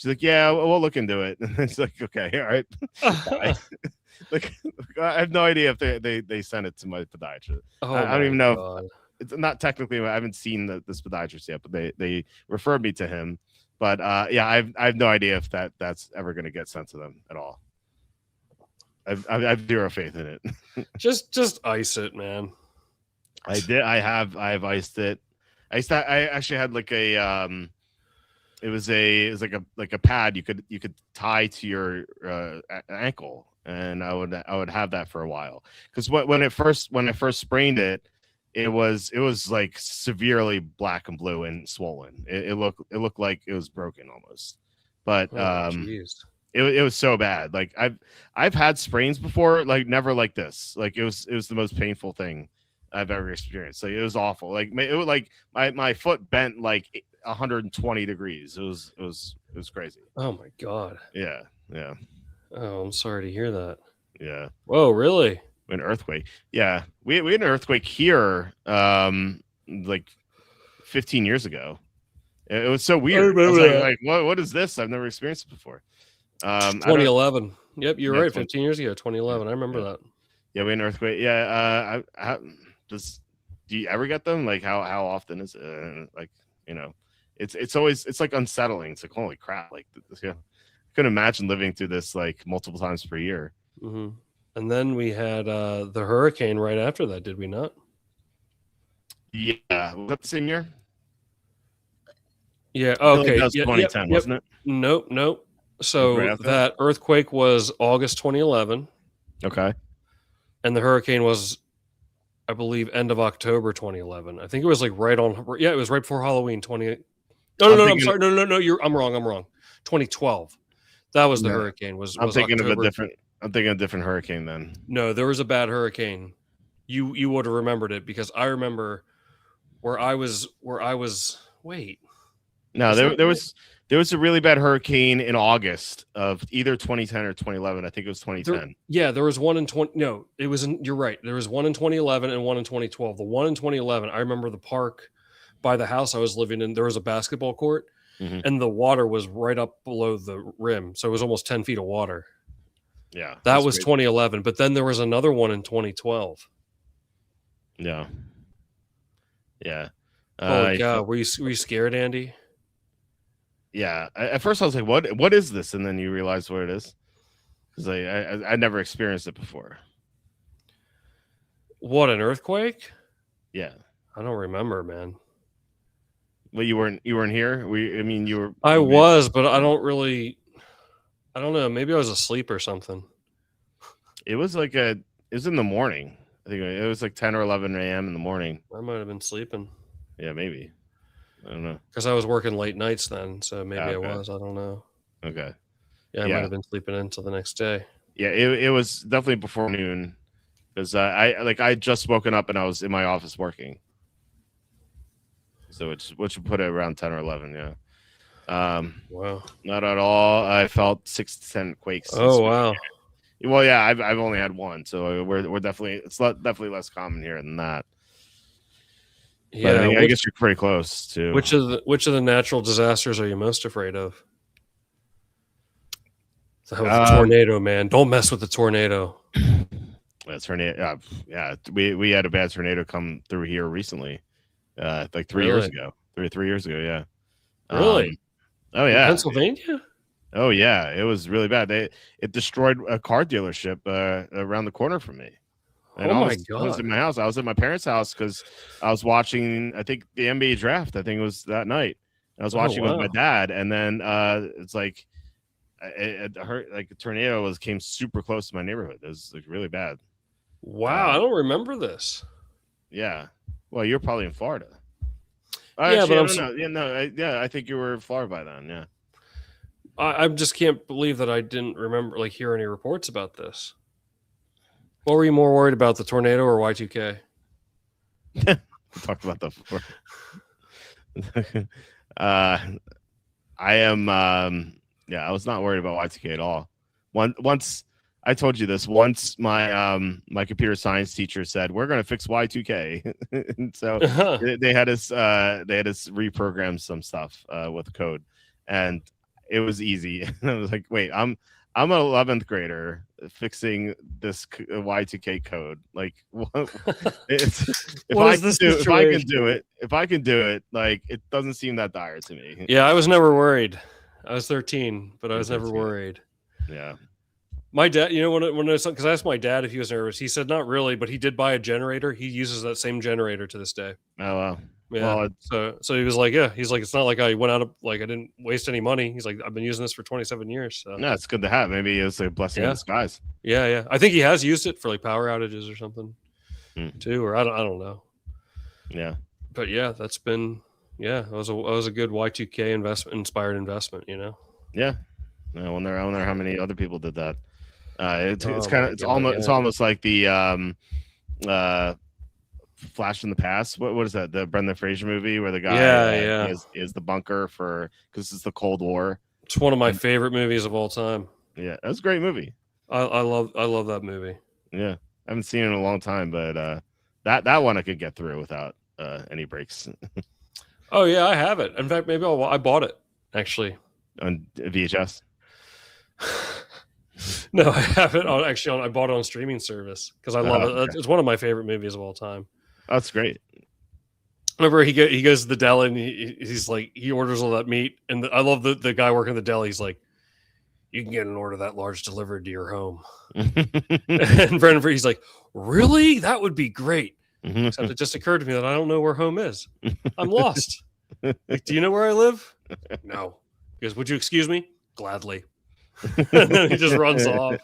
like, "Yeah, we'll look into it." And it's like, "Okay, all right." Bye. Like, I have no idea if they sent it to my podiatrist. Oh I don't my even know if god. it's not technically. I haven't seen this podiatrist yet, but they referred me to him. But yeah, I have no idea if that's ever going to get sent to them at all. I have zero faith in it. Just ice it, man. I did. I have iced it. I actually had like a it was like a pad you could tie to your ankle, and I would have that for a while because when I first sprained it, it was like severely black and blue and swollen. It looked like it was broken almost, but Oh jeez. It was so bad. Like I've had sprains before, like never like this. Like it was the most painful thing I've ever experienced. Like it was awful. Like it was like my foot bent like 120 degrees. It was crazy. Oh my God. Yeah, yeah, Oh, I'm sorry to hear that. yeah. Whoa, really? An earthquake. Yeah, we had an earthquake here, like 15 years ago. It was so weird. I was like, what is this? I've never experienced it before. 2011. Yep, you're right. 20, 15 years ago, 2011. I remember yeah. that. Yeah, we had an earthquake. Yeah, do you ever get them? Like how often is it? Like it's always it's like unsettling. It's like holy crap! Like yeah, I couldn't imagine living through this like multiple times per year. Mm-hmm. And then we had the hurricane right after that, did we not? Yeah, was that the same year? Yeah. Okay. That was 2010, wasn't it? Nope. So Right that earthquake was August 2011. Okay. And the hurricane was, I believe, end of October 2011. I think it was like right on. Yeah, it was right before Halloween. I'm sorry. No. I'm wrong. 2012. That was the hurricane. I'm thinking October. of a different. I'm thinking of a different hurricane then. No, there was a bad hurricane. You would have remembered it because I remember where I was. Wait. No, there was a really bad hurricane in August of either 2010 or 2011. I think it was 2010. There was one in 20. No, it was. You're right. There was one in 2011 and one in 2012. The one in 2011, I remember the park by the house I was living in. There was a basketball court, and the water was right up below the rim, so it was almost 10 feet of water. Yeah, that was 2011. But then there was another one in 2012. Yeah. Holy cow! Were you scared, Andy? Yeah. At first I was like, what is this? And then you realize what it is. Because I never experienced it before. What, an earthquake? Yeah. I don't remember, man. Well, you weren't here? You were. I was, but I don't know. Maybe I was asleep or something. It was it was in the morning. I think it was like 10 or 11 a.m. in the morning. I might have been sleeping. Yeah, maybe. I don't know. Because I was working late nights then, so maybe I was. I don't know. Okay. Yeah, I might have been sleeping until the next day. Yeah, it was definitely before noon because I had just woken up and I was in my office working. So which would put it around 10 or 11. Yeah. Wow. Not at all. I felt 6 to 10 quakes. Oh wow. Well, yeah, I've only had one, so we're definitely definitely less common here than that. Yeah, I guess you're pretty close to. Which of the natural disasters are you most afraid of? The tornado, man. Don't mess with the tornado. Tornado. Yeah, we had a bad tornado come through here recently, like 3 years ago. 3 years ago, yeah. Really? Oh yeah. In Pennsylvania? Oh yeah, it was really bad. It destroyed a car dealership around the corner from me. And my God! I was in my house. I was at my parents' house because I was watching. I think the NBA draft. I think it was that night. I was watching with my dad, and then it's like it hurt. Like a tornado came super close to my neighborhood. It was like really bad. Wow, I don't remember this. Yeah. Well, you're probably in Florida. Yeah, but I think you were in Florida by then. Yeah. I just can't believe that I didn't remember hear any reports about this. What were you more worried about, the tornado or Y2K? We talked about that before. I am. I was not worried about Y2K at all. Once I told you this. Once my computer science teacher said we're going to fix Y2K, and so they had us reprogram some stuff with code, and it was easy. And I was like, wait, I'm an 11th grader fixing this Y2K code. Like, if I can do it, like, it doesn't seem that dire to me. Yeah, I was never worried. I was 13, but I was never worried. Yeah. My dad, because I asked my dad if he was nervous, he said not really, but he did buy a generator. He uses that same generator to this day. Oh wow. Yeah. Well, so he was like, yeah. He's like, it's not like I went out of I didn't waste any money. He's like, I've been using this for 27 years. So. No, it's good to have. Maybe it's a blessing in disguise. Yeah. I think he has used it for power outages or something too, or I don't know. Yeah. But yeah, that's been it was a good Y2K inspired investment. Yeah. I wonder how many other people did that. It's Oh kind of my God, it's yeah. almost like the uh Flash in the Past. What is that? The Brendan Fraser movie where the guy Yeah. he is the bunker for because this is the Cold War. It's one of my And favorite movies of all time. yeah, that's a great movie. I love that movie. Yeah, I haven't seen it in a long time, but that one I could get through without any breaks Oh yeah, I have it. In fact, maybe I bought it actually. on VHS. No, I have it on I bought it on streaming service because I love it. Okay. It's one of my favorite movies of all time. Oh, that's great. Whenever he goes to the deli and he's like he orders all that meat, and I love the guy working the deli. He's like, you can get an order that large delivered to your home. And Brendan, he's like, really? That would be great. Except it just occurred to me that I don't know where home is. I'm lost. Like, do you know where I live? No. He goes, would you excuse me? Gladly. And then he just runs off.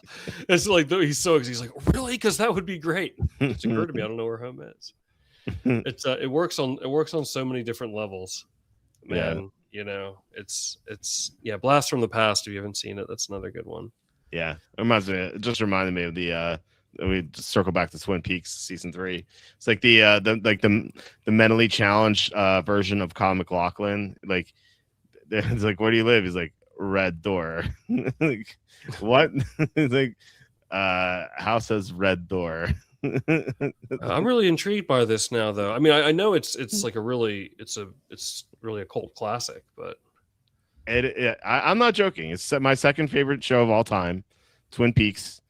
It's like he's so excited. He's like, really? Because that would be great. It just occurred to me I don't know where home is. It's it works on so many different levels, man. Yeah. It's Blast from the Past. If you haven't seen it, that's another good one. Yeah, it just reminded me of the we just circle back to Twin Peaks season 3. It's like the mentally challenged version of Kyle MacLachlan. Like it's like, where do you live? He's like, red door. Like, what? It's like house has red door. I'm really intrigued by this now, though. I mean, I know it's like it's really a cult classic, but I'm not joking. It's my second favorite show of all time, Twin Peaks.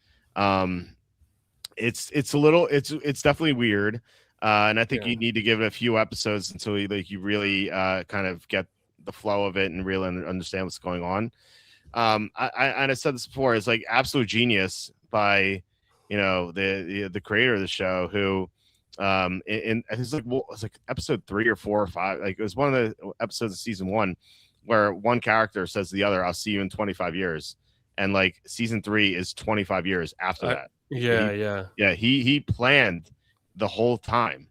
It's definitely weird, and I think you need to give it a few episodes until you really kind of get the flow of it and really understand what's going on. I said this before. It's like absolute genius by the creator of the show who it's like episode 3 or 4 or 5. Like it was one of the episodes of season 1 where one character says to the other, I'll see you in 25 years. And like season 3 is 25 years after that. Yeah. He planned the whole time.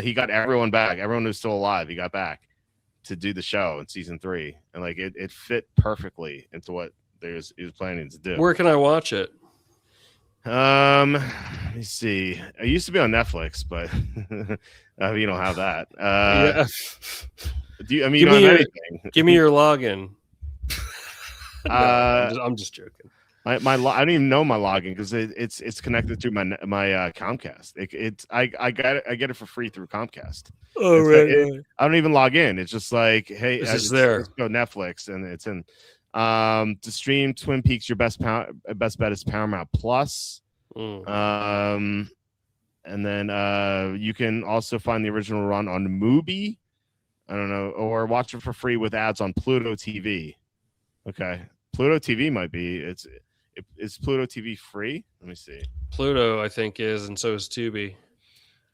He got everyone back. Everyone who's still alive, he got back to do the show in season 3. And like it fit perfectly into what he was planning to do. Where can I watch it? Let me see. It used to be on Netflix, but you don't have that. Yeah. Do you? I mean, you don't have anything. Give me your login. No, I'm just joking. I don't even know my login because it's connected through my Comcast. I get it for free through Comcast. Oh right. I don't even log in. It's just like, hey, it's there. Let's go Netflix, and it's in. To stream Twin Peaks, your best bet is Paramount Plus. And then you can also find the original run on Mubi. I don't know, or watch it for free with ads on Pluto TV. Okay, Pluto TV might be. Is Pluto TV free? Let me see. Pluto, I think, is, and so is Tubi.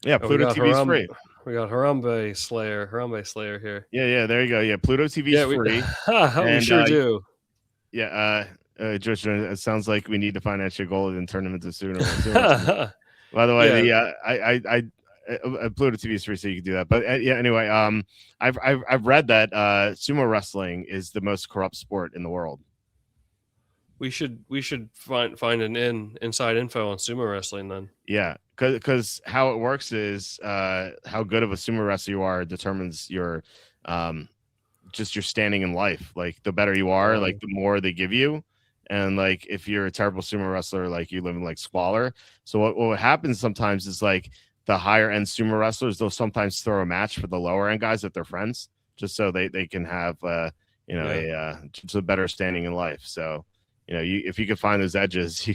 Yeah, Pluto TV is free. We got Harambe Slayer here. Yeah, there you go. Yeah, Pluto TV is free. We sure do. Yeah, George, it sounds like we need to financially goal it and turn them into sooner. By the way, I Pluto TV is free, so you can do that. But anyway, I've read that sumo wrestling is the most corrupt sport in the world. We should find an inside info on sumo wrestling then. Yeah, because how it works is how good of a sumo wrestler you are determines your just your standing in life. Like the better you are, like the more they give you. And like if you're a terrible sumo wrestler, like you live in like squalor. So what happens sometimes is like the higher end sumo wrestlers, they'll sometimes throw a match for the lower end guys if they're friends, just so they can have just a better standing in life. So if you can find those edges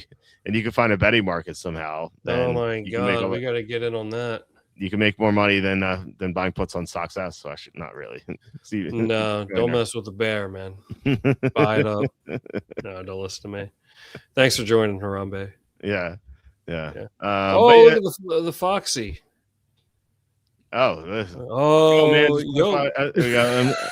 and you can find a betting market somehow, then oh my god, we got to get in on that. You can make more money than buying puts on Success. So I should not really. No, don't mess with the bear, man. Buy it up. No, don't listen to me. Thanks for joining, Harambe. Yeah. Look at the Foxy. Man, we got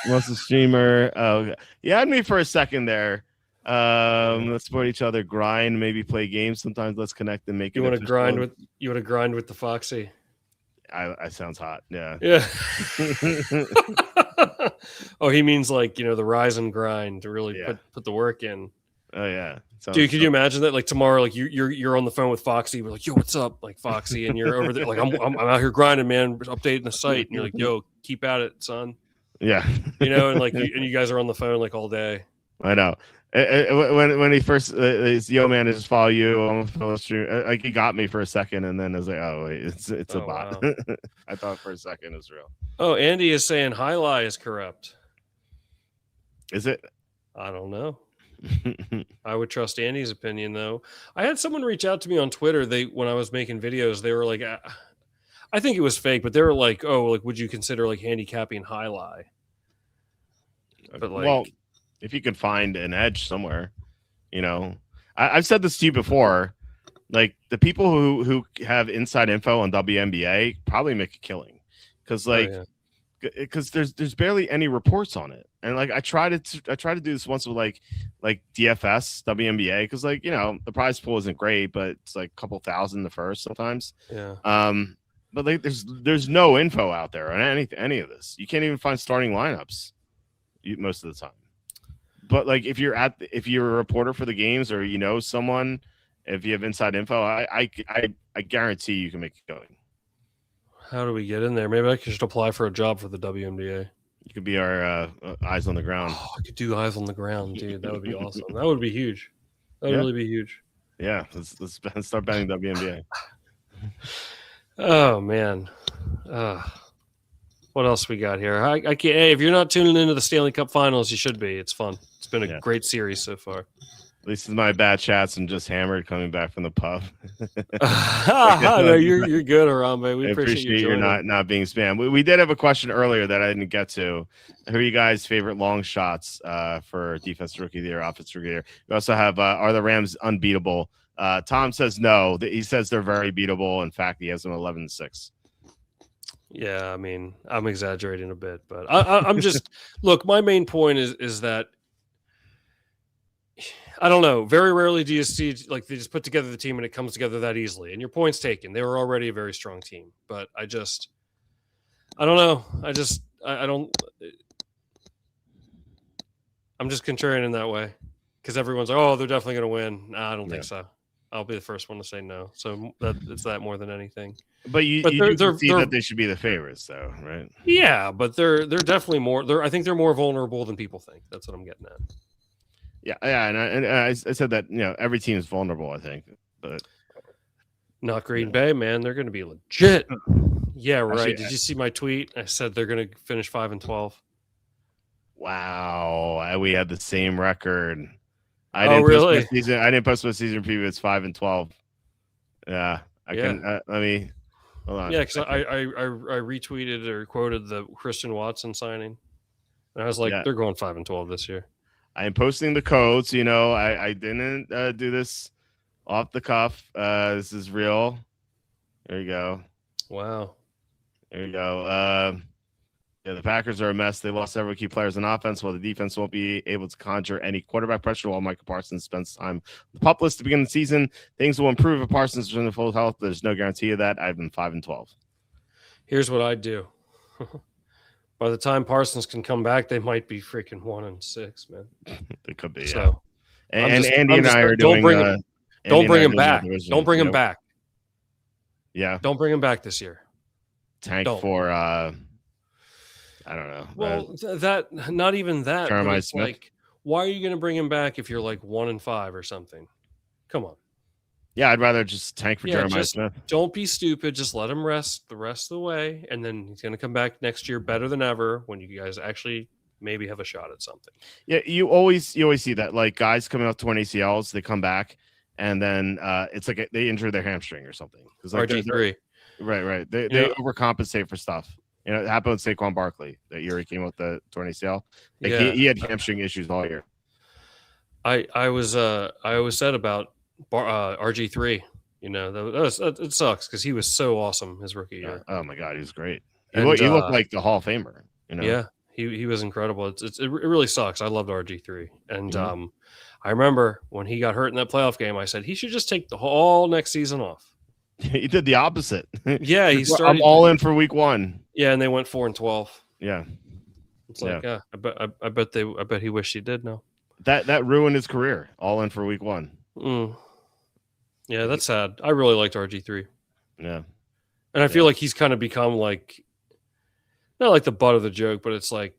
what's the streamer? Oh, you had me for a second there. Let's support each other, grind, maybe play games. Sometimes let's connect and make. You want to grind with the Foxy? I sounds hot. Yeah. Oh, he means like the rise and grind to really put the work in. Oh yeah, Dude, could you imagine that? Like tomorrow, like you're on the phone with Foxy. We're like, yo, what's up, like Foxy, and you're over there. Like I'm out here grinding, man, updating the site, and you're like, yo, keep at it, son. Yeah, And like you guys are on the phone like all day. I know. When he first, yo man, I just follow you on the stream. Like he got me for a second, and then I was like, oh wait, it's a bot. Wow. I thought for a second it was real. Oh, Andy is saying Highlight is corrupt. Is it? I don't know. I would trust Andy's opinion though. I had someone reach out to me on Twitter. When I was making videos, they were like, I think it was fake, but they were like, oh, like would you consider like handicapping Highlight? But like, well, if you could find an edge somewhere, I've said this to you before. Like the people who have inside info on WNBA probably make a killing because because there's barely any reports on it. And like I try to do this once with like DFS WNBA because the prize pool isn't great, but it's like a couple thousand the first sometimes. Yeah. But like there's no info out there on any of this. You can't even find starting lineups most of the time. But like if you're a reporter for the games or someone, if you have inside info, I guarantee you can make it going. How do we get in there? Maybe I could just apply for a job for the WNBA. You could be our eyes on the ground. Oh, I could do eyes on the ground, dude. That would be awesome. That would be huge. That would really be huge. Yeah, let's start betting WNBA. Oh man, what else we got here? I can't. Hey, if you're not tuning into the Stanley Cup Finals, you should be. It's fun. It's been a great series so far. At least my bad chats and just hammered coming back from the pub. No, you're good, Harambe. We appreciate you not being spammed. We did have a question earlier that I didn't get to. Who are you guys' favorite long shots for defensive rookie of the year, offensive rookie of the year? We also have are the Rams unbeatable? Tom says no. He says they're very beatable. In fact, he has them 11-6. Yeah, I mean, I'm exaggerating a bit, but I'm just look. My main point is that. I don't know. Very rarely do you see like they just put together the team and it comes together that easily. And your point's taken. They were already a very strong team, but I don't know. I'm just contrarian in that way because everyone's like, oh, they're definitely going to win. Nah, I don't think so. I'll be the first one to say no. So it's that more than anything. But you see that they should be the favorites, though, right? Yeah, but they're definitely more. I think they're more vulnerable than people think. That's what I'm getting at. Yeah, and I said that every team is vulnerable. I think, but not Green Bay, man. They're going to be legit. Yeah, right. Actually, did you see my tweet? I said they're going to finish 5-12. Wow, we had the same record. I didn't post my season preview. It's 5-12. Yeah, I can. Let me hold on. Yeah, because I retweeted or quoted the Christian Watson signing, and I was like, they're going 5-12 this year. I am posting the codes. I didn't do this off the cuff. This is real. There you go. Wow. There you go. The Packers are a mess. They lost several key players on offense, while the defense won't be able to conjure any quarterback pressure while Micah Parsons spends time on the pup list to begin the season. Things will improve if Parsons is in full health. There's no guarantee of that. I've been 5-12. Here's what I do. By the time Parsons can come back, they might be freaking 1-6, man. They could be. So, yeah. And Andy and I are doing. Don't bring him back. Don't bring him back. Yeah. Don't bring him back this year. Tank for. I don't know. Well, that not even that. Jeremiah Smith. Like, why are you going to bring him back if you're like 1-5 or something? Come on. Yeah, I'd rather just tank for Jeremiah Smith. Don't be stupid. Just let him rest the rest of the way, and then he's going to come back next year better than ever when you guys actually maybe have a shot at something. Yeah, you always see that. Like guys coming off torn ACLs, they come back, and then it's like they injure their hamstring or something. Like RG3. Right. They overcompensate for stuff. It happened with Saquon Barkley that year he came with the torn ACL. He had hamstring issues all year. I always said about RG3, it sucks because he was so awesome his rookie year. Oh my God, he was great. He looked like the Hall of Famer. Yeah, he was incredible. It really sucks. I loved RG3, and I remember when he got hurt in that playoff game, I said he should just take the whole next season off. He did the opposite. Yeah, he started. I'm all in for week 1. Yeah, and they went 4-12. Yeah, it's like I bet he wished he did. No. That ruined his career. All in for week 1. Yeah, that's sad. I really liked RG3. Yeah, and I feel like he's kind of become like not like the butt of the joke, but it's like,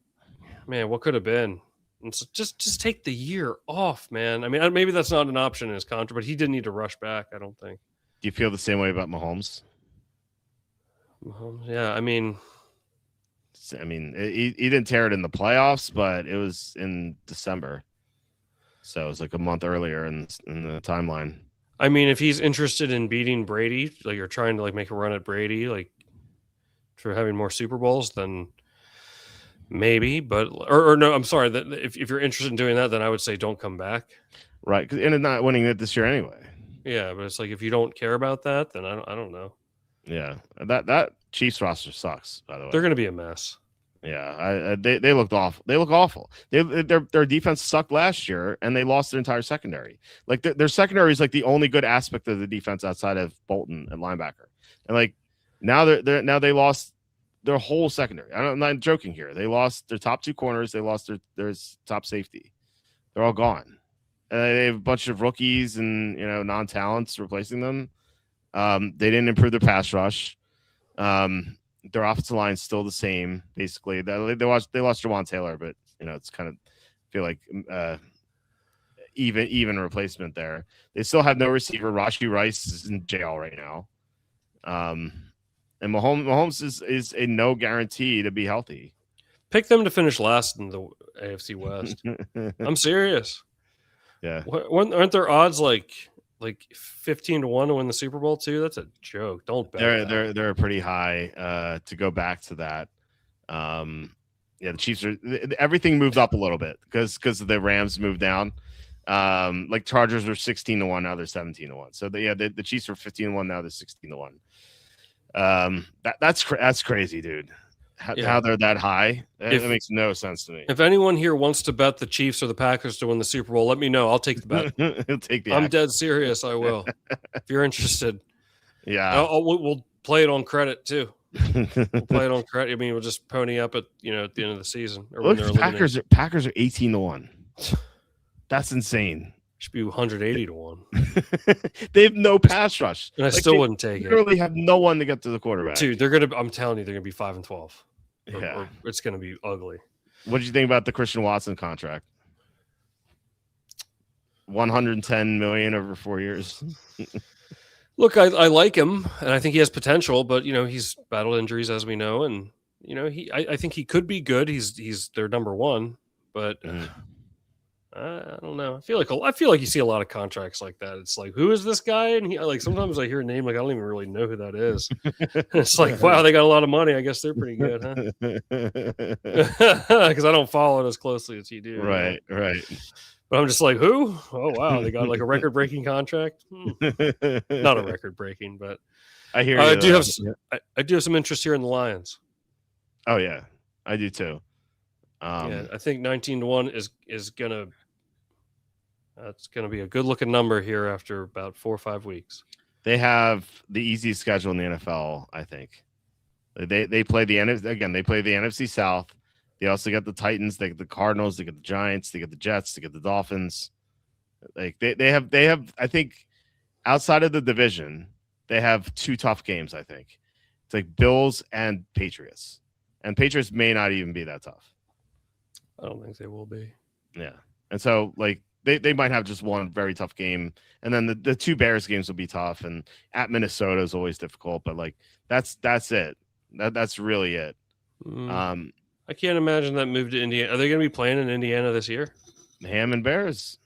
man, what could have been? And so just take the year off, man. I mean, maybe that's not an option in his contract, but he didn't need to rush back. I don't think. Do you feel the same way about Mahomes? Yeah, I mean, he didn't tear it in the playoffs, but it was in December, so it was like a month earlier in the timeline. I mean, if he's interested in beating Brady, like you're trying to like make a run at Brady, like for having more Super Bowls, then maybe. But or no, I'm sorry. That if you're interested in doing that, then I would say don't come back. Right, and it's not winning it this year anyway. Yeah, but it's like if you don't care about that, then I don't know. Yeah, that Chiefs roster sucks. By the way, they're going to be a mess. Yeah, they looked awful. They look awful. Their defense sucked last year, and they lost their entire secondary. Like their secondary is like the only good aspect of the defense outside of Bolton and linebacker. And like now they lost their whole secondary. I'm not joking here. They lost their top 2 corners. They lost their top safety. They're all gone. They have a bunch of rookies and non-talents replacing them. They didn't improve their pass rush. Their offensive line is still the same, basically. They lost Jawan Taylor, but it's kind of feel like even replacement there. They still have no receiver. Rashee Rice is in jail right now. And Mahomes is a no guarantee to be healthy. Pick them to finish last in the AFC West. I'm serious. Yeah. Aren't their odds like 15-1 to win the Super Bowl too? That's a joke. Don't bet. They're pretty high to go back to that. The Chiefs everything moved up a little bit because the Rams moved down. Like Chargers were 16-1, now they're 17-1. So the Chiefs were 15-1, now they're 16-1. That's crazy, dude. How they're that high. That makes no sense to me. If anyone here wants to bet the Chiefs or the Packers to win the Super Bowl, let me know. I'll take the bet. He'll take the I'm dead serious. I will. If you're interested. Yeah. We'll play it on credit too. We'll play it on credit. I mean, we'll just pony up at at the end of the season. Or look, Packers are 18-1. That's insane. Should be 180-1. They have no pass rush, and I still wouldn't take it. They literally have no one to get to the quarterback. Dude, I'm telling you, they're gonna be 5-12. Or it's gonna be ugly. What did you think about the Christian Watson contract? $110 million over 4 years. Look, I like him, and I think he has potential, but he's battled injuries, as we know, and I think he could be good. He's their number one, but. I don't know. I feel like you see a lot of contracts like that. It's like, who is this guy? And he sometimes I hear a name like I don't even really know who that is. It's like, wow, they got a lot of money. I guess they're pretty good, huh? Because I don't follow it as closely as you do. Right. But I'm just like, who? Oh wow, they got like a record-breaking contract. Not a record-breaking, but I hear. I do have some interest here in the Lions. Oh yeah, I do too. I think 19-1 is gonna. That's going to be a good-looking number here after about 4 or 5 weeks. They have the easiest schedule in the NFL, I think. They play the NFC South. They also get the Titans, they get the Cardinals, they get the Giants, they get the Jets, they get the Dolphins. Like they have I think outside of the division, they have 2 tough games, I think. It's like Bills and Patriots. And Patriots may not even be that tough. I don't think they will be. Yeah. And so like They might have just one very tough game, and then the 2 Bears games will be tough, and at Minnesota is always difficult. But like that's it. That's really it. I can't imagine that move to Indiana. Are they going to be playing in Indiana this year? Ham and Bears.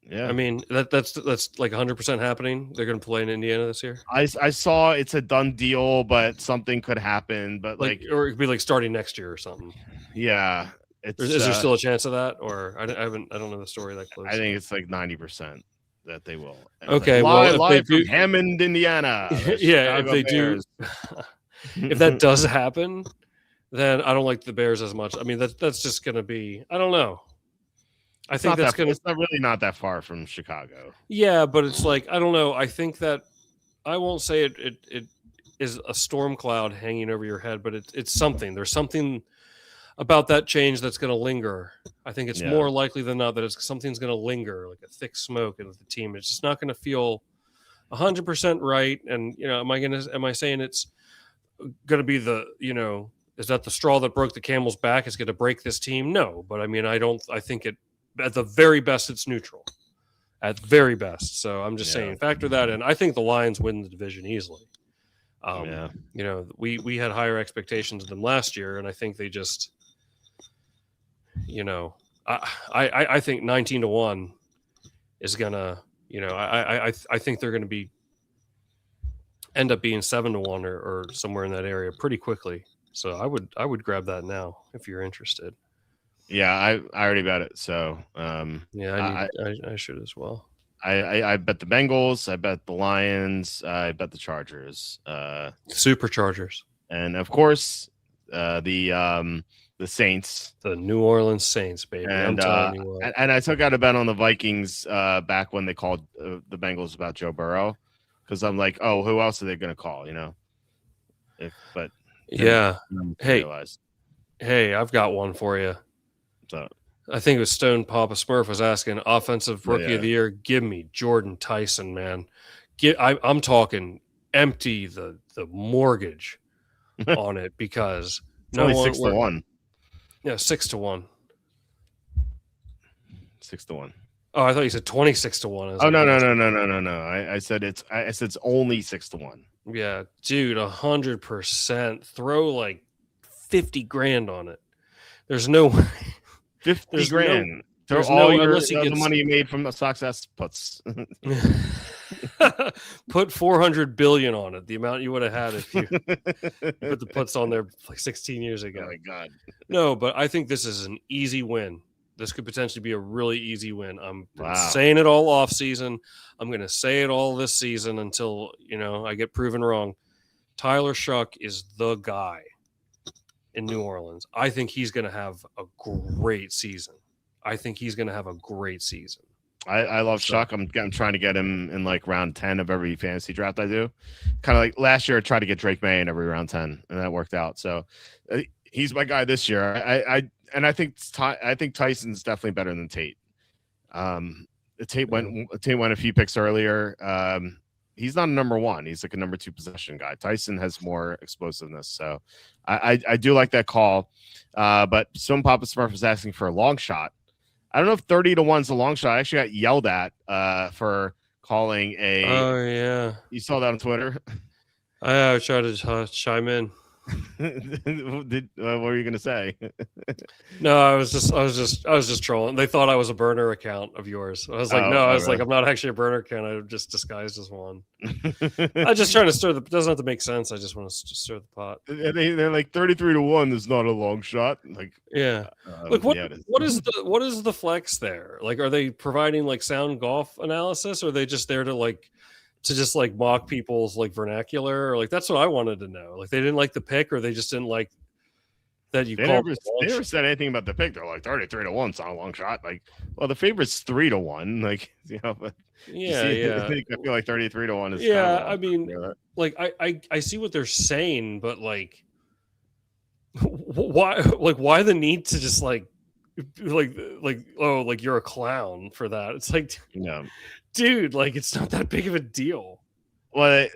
Yeah, I mean that's like 100% happening. They're going to play in Indiana this year. I saw it's a done deal, but something could happen. But like or it could be like starting next year or something. Yeah. Is there still a chance of that, or I don't know the story that close? I think it's like 90% that they will. Okay, like, live from Hammond, Indiana. Yeah, if they do, if that does happen, then I don't like the Bears as much. I mean, that's just going to be. I don't know. I think that's going to. It's not that far from Chicago. Yeah, but it's like I don't know. I think that I won't say it is a storm cloud hanging over your head, but it's something. There's something about that change that's going to linger. I think it's Yeah. more likely than not that it's something's going to linger, like a thick smoke in the team. It's just not going to feel 100% right. And am I saying it's going to be is that the straw that broke the camel's back? Is going to break this team? No, but I mean, I think it at the very best it's neutral. At very best. So I'm just saying, factor that in. I think the Lions win the division easily. We had higher expectations of them last year, and I think they just, I think 19-1 is gonna, I think they're gonna end up being 7-1 or somewhere in that area pretty quickly. So I would grab that now if you're interested. Yeah, I already bet it. So I should as well. I bet the Bengals, I bet the Lions, I bet the Chargers, Superchargers, and of course the Saints, the New Orleans Saints, baby. And, I'm telling you what. And I took out a bet on the Vikings back when they called the Bengals about Joe Burrow, because I'm like, oh, who else are they going to call? Hey, I've got one for you. So I think it was Stone Papa Smurf was asking offensive rookie of the year. Give me Jordan Tyson, man. I'm talking empty the mortgage on it because it's only 6-1. Yeah, 6-1. 6-1. Oh, I thought you said 26-1. Oh no. I said it's only 6-1. Yeah, dude, 100%. Throw like 50 grand on it. There's no way. 50 grand. There's all the money you made from the success puts. Put 400 billion on it, the amount you would have had if you put the puts on there like 16 years ago. Oh my God. No, but I think this is an easy win. This could potentially be a really easy win. I'm saying it all off season. I'm going to say it all this season until, I get proven wrong. Tyler Shuck is the guy in New Orleans. I think he's going to have a great season. I love Shuck. I'm trying to get him in like round 10 of every fantasy draft I do. Kind of like last year, I tried to get Drake May in every round 10, and that worked out. So he's my guy this year. I think Tyson's definitely better than Tate. Tate went a few picks earlier. He's not a number one. He's like a number 2 possession guy. Tyson has more explosiveness. So I do like that call. But some Papa Smurf was asking for a long shot. I don't know if 30-1 is a long shot. I actually got yelled at for calling a. Oh yeah, you saw that on Twitter. I tried to chime in. What were you gonna say? No, I was just trolling. They thought I was a burner account of yours. I was like, I'm not actually a burner account. I just disguised as one. I'm just trying to stir it doesn't have to make sense. I just want to stir the pot. They're like 33-1 is not a long shot. Like look, what is the flex there? Like, are they providing like sound golf analysis, or are they just there to just mock people's like vernacular, or like that's what I wanted to know. Like they didn't like the pick, or they just didn't like that you called. They never said anything about the pick. They're like 33-1, it's not a long shot. Like, well, the favorite's 3-1. Like, but I feel like 33-1 is. Yeah, I mean, like I see what they're saying, but like, why the need to just like you're a clown for that? It's like, dude, like it's not that big of a deal. Well,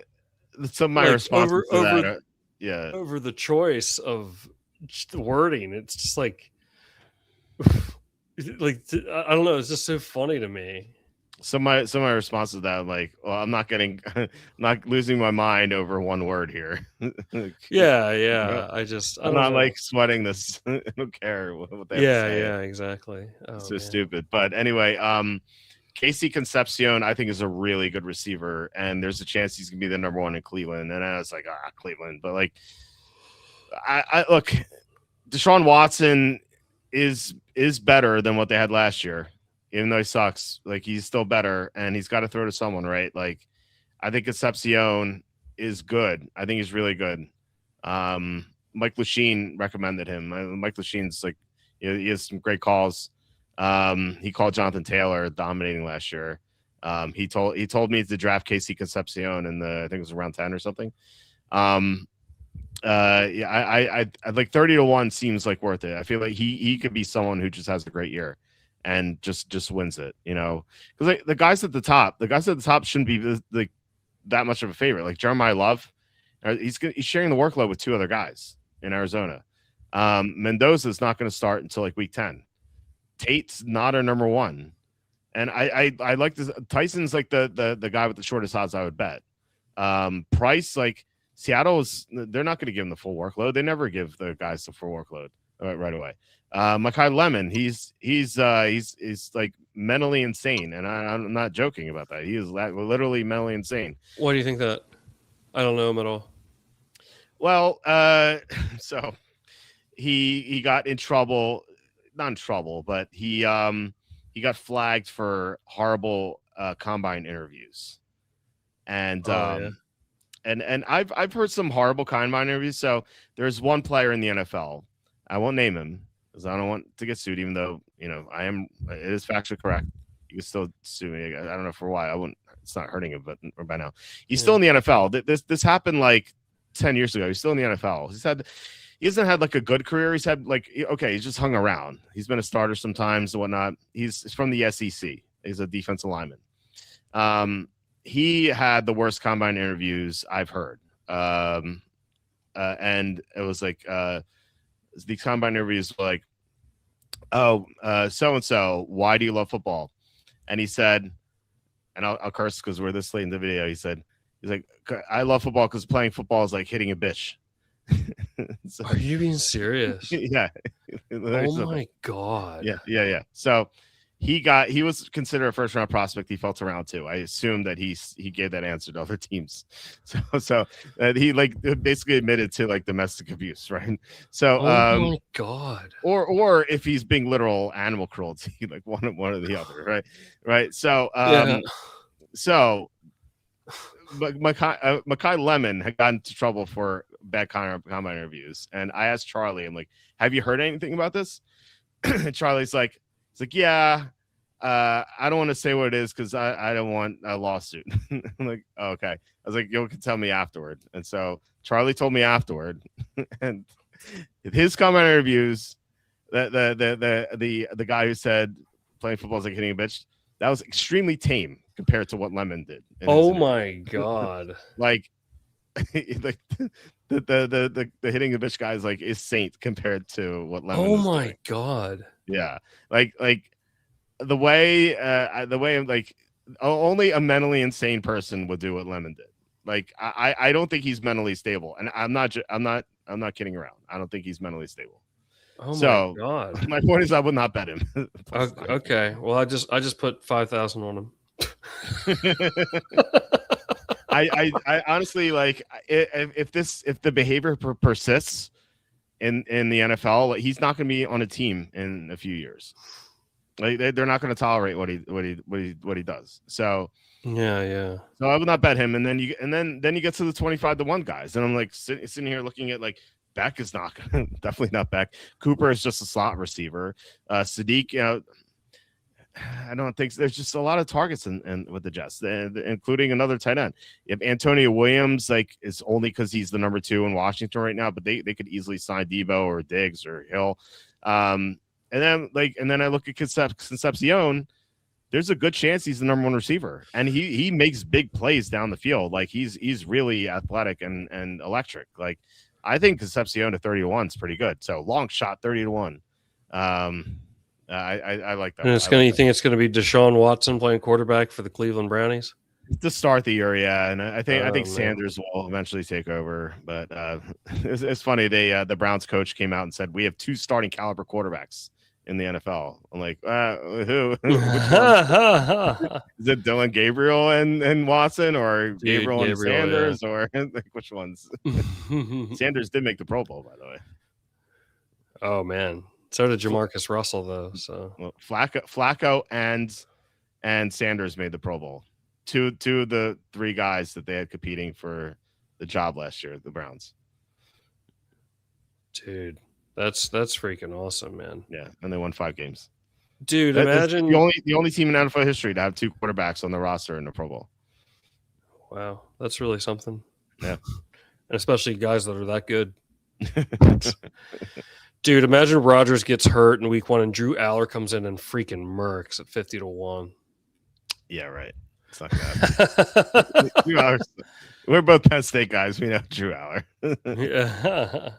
some of my responses to that over the choice of the wording, it's just like I don't know, it's just so funny to me. Some of my responses to that, I'm like, well, I'm not losing my mind over one word here. I'm not like sweating this. I don't care what they have to say. Exactly. It's so stupid. But anyway, Casey Concepcion, I think, is a really good receiver, and there's a chance he's gonna be the number 1 in Cleveland. And I was like, Cleveland, but like, I look, Deshaun Watson is better than what they had last year, even though he sucks. Like, he's still better, and he's got to throw to someone, right? Like, I think Concepcion is good. I think he's really good. Mike Lachine recommended him. Mike Lachine's like, he has some great calls. He called Jonathan Taylor dominating last year. He told me to draft Casey Concepcion in I think it was around 10 or something. Yeah, I like 30-1 seems like worth it. I feel like he could be someone who just has a great year and just wins it, because like the guys at the top shouldn't be like that much of a favorite. Like Jeremiah Love, he's sharing the workload with two other guys in Arizona. Mendoza's not going to start until like week 10. Tate's not a number one, and I like this. Tyson's like the guy with the shortest odds, I would bet. Price, like they're not going to give him the full workload. They never give the guys the full workload right away. Mekhi Lemon, he's like mentally insane, and I'm not joking about that. He is literally mentally insane. Why do you think that? I don't know him at all. Well, so he got in trouble, not in trouble, but he got flagged for horrible combine interviews, and and I've heard some horrible combine interviews. So there's one player in the NFL, I won't name him because I don't want to get sued, even though it is factually correct. You can still sue me. I don't know for why. I wouldn't. It's not hurting him, but by now he's still in the NFL. This happened like 10 years ago. He's still in the NFL. He hasn't had like a good career. He's had like, okay, he's just hung around. He's been a starter sometimes and whatnot. He's from the SEC. He's a defensive lineman. He had the worst combine interviews I've heard. And it was like the combine interviews were like, so-and-so, why do you love football? And he said, and I'll curse because we're this late in the video. He's like, I love football because playing football is like hitting a bitch. So, are you being serious? Yeah. Oh my God. Yeah. So he was considered a first round prospect. He fell to round 2. I assume that he gave that answer to other teams. So he like basically admitted to like domestic abuse, right? So oh my God. Or if he's being literal animal cruelty, like one or the other, right? So so Mekhi Lemon had gotten into trouble for bad combine interviews, and I asked Charlie, I'm like, have you heard anything about this? And Charlie's like, yeah, I don't want to say what it is because I don't want a lawsuit. I'm like, oh, okay. I was like, you can tell me afterward. And so Charlie told me afterward, and his combine interviews, the guy who said playing football is like hitting a bitch, that was extremely tame compared to what Lemon did. Oh my God. Like the hitting a bitch guy is like is saint compared to what Lemon is doing. God. Yeah. Like the way like only a mentally insane person would do what Lemon did. Like I don't think he's mentally stable, and I'm not kidding around. I don't think he's mentally stable. Oh my God. My point is I would not bet him. Okay. Well, I just put 5,000 on him. I honestly like if the behavior persists in the NFL, like, he's not going to be on a team in a few years. Like they're not going to tolerate what he does. So yeah. So I would not bet him. And then you get to the 25-1 guys, and I'm like sitting here looking at like Beck is not definitely not Beck. Cooper is just a slot receiver. Sadiq, I don't think there's just a lot of targets in with the Jets, including another tight end. If Antonio Williams is only because he's the number 2 in Washington right now, but they could easily sign Debo or Diggs or Hill. And then I look at Concepcion. There's a good chance he's the number 1 receiver, and he makes big plays down the field. Like he's really athletic and electric. Like I think Concepcion to 30-1 is pretty good. So long shot 30-1. I like that. And you think it's going to be Deshaun Watson playing quarterback for the Cleveland Brownies to start the year? Yeah, and I think Sanders will eventually take over. But it's funny. The Browns coach came out and said we have 2 starting caliber quarterbacks in the NFL. I'm like, who? Is it Dylan Gabriel and Watson, or Gabriel and Sanders, or like which ones? Sanders did make the Pro Bowl, by the way. Oh man. So did Jamarcus Russell, though. So Flacco and Sanders made the Pro Bowl. Two of the 3 guys that they had competing for the job last year, the Browns. Dude, that's freaking awesome, man. Yeah, and they won 5 games. Dude, imagine the only team in NFL history to have 2 quarterbacks on the roster in the Pro Bowl. Wow, that's really something. Yeah. especially guys that are that good. Dude, imagine Rodgers gets hurt in week 1 and Drew Aller comes in and freaking murks at 50-1. Yeah, right. It's not gonna happen. Drew Aller, we're both Penn State guys. We know Drew Aller. Yeah.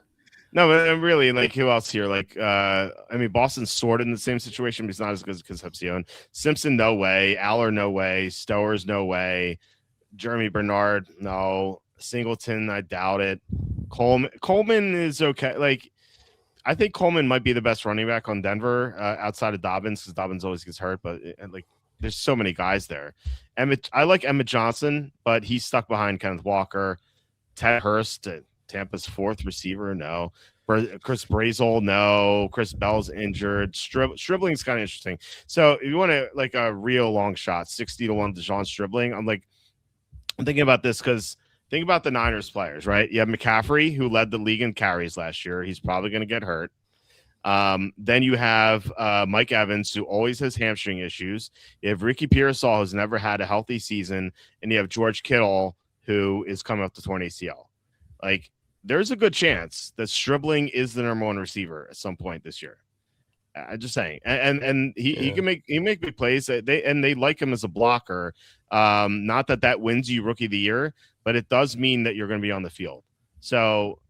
No, but really, like, who else here? Like, I mean, Boston's sort of in the same situation, but he's not as good as Concepcion. Simpson, no way. Aller, no way. Stowers, no way. Jeremy Bernard, no. Singleton, I doubt it. Coleman is okay. Like, I think Coleman might be the best running back on Denver outside of Dobbins, because Dobbins always gets hurt. But like, there's so many guys there. I like Emmett Johnson, but he's stuck behind Kenneth Walker. Ted Hurst, Tampa's 4th receiver, no. Chris Brazel, no. Chris Bell's injured. Stribling's kind of interesting. So if you want to, like, a real long shot, 60-1 DeJon Stribling, I'm thinking about this because think about the Niners players, right? You have McCaffrey, who led the league in carries last year. He's probably going to get hurt. Then you have Mike Evans, who always has hamstring issues. You have Ricky Pearsall, who's never had a healthy season. And you have George Kittle, who is coming up to torn ACL. Like, there's a good chance that Stribling is the number 1 receiver at some point this year. I'm just saying, and he can make big plays. They like him as a blocker. Not that wins you Rookie of the Year, but it does mean that you're going to be on the field. So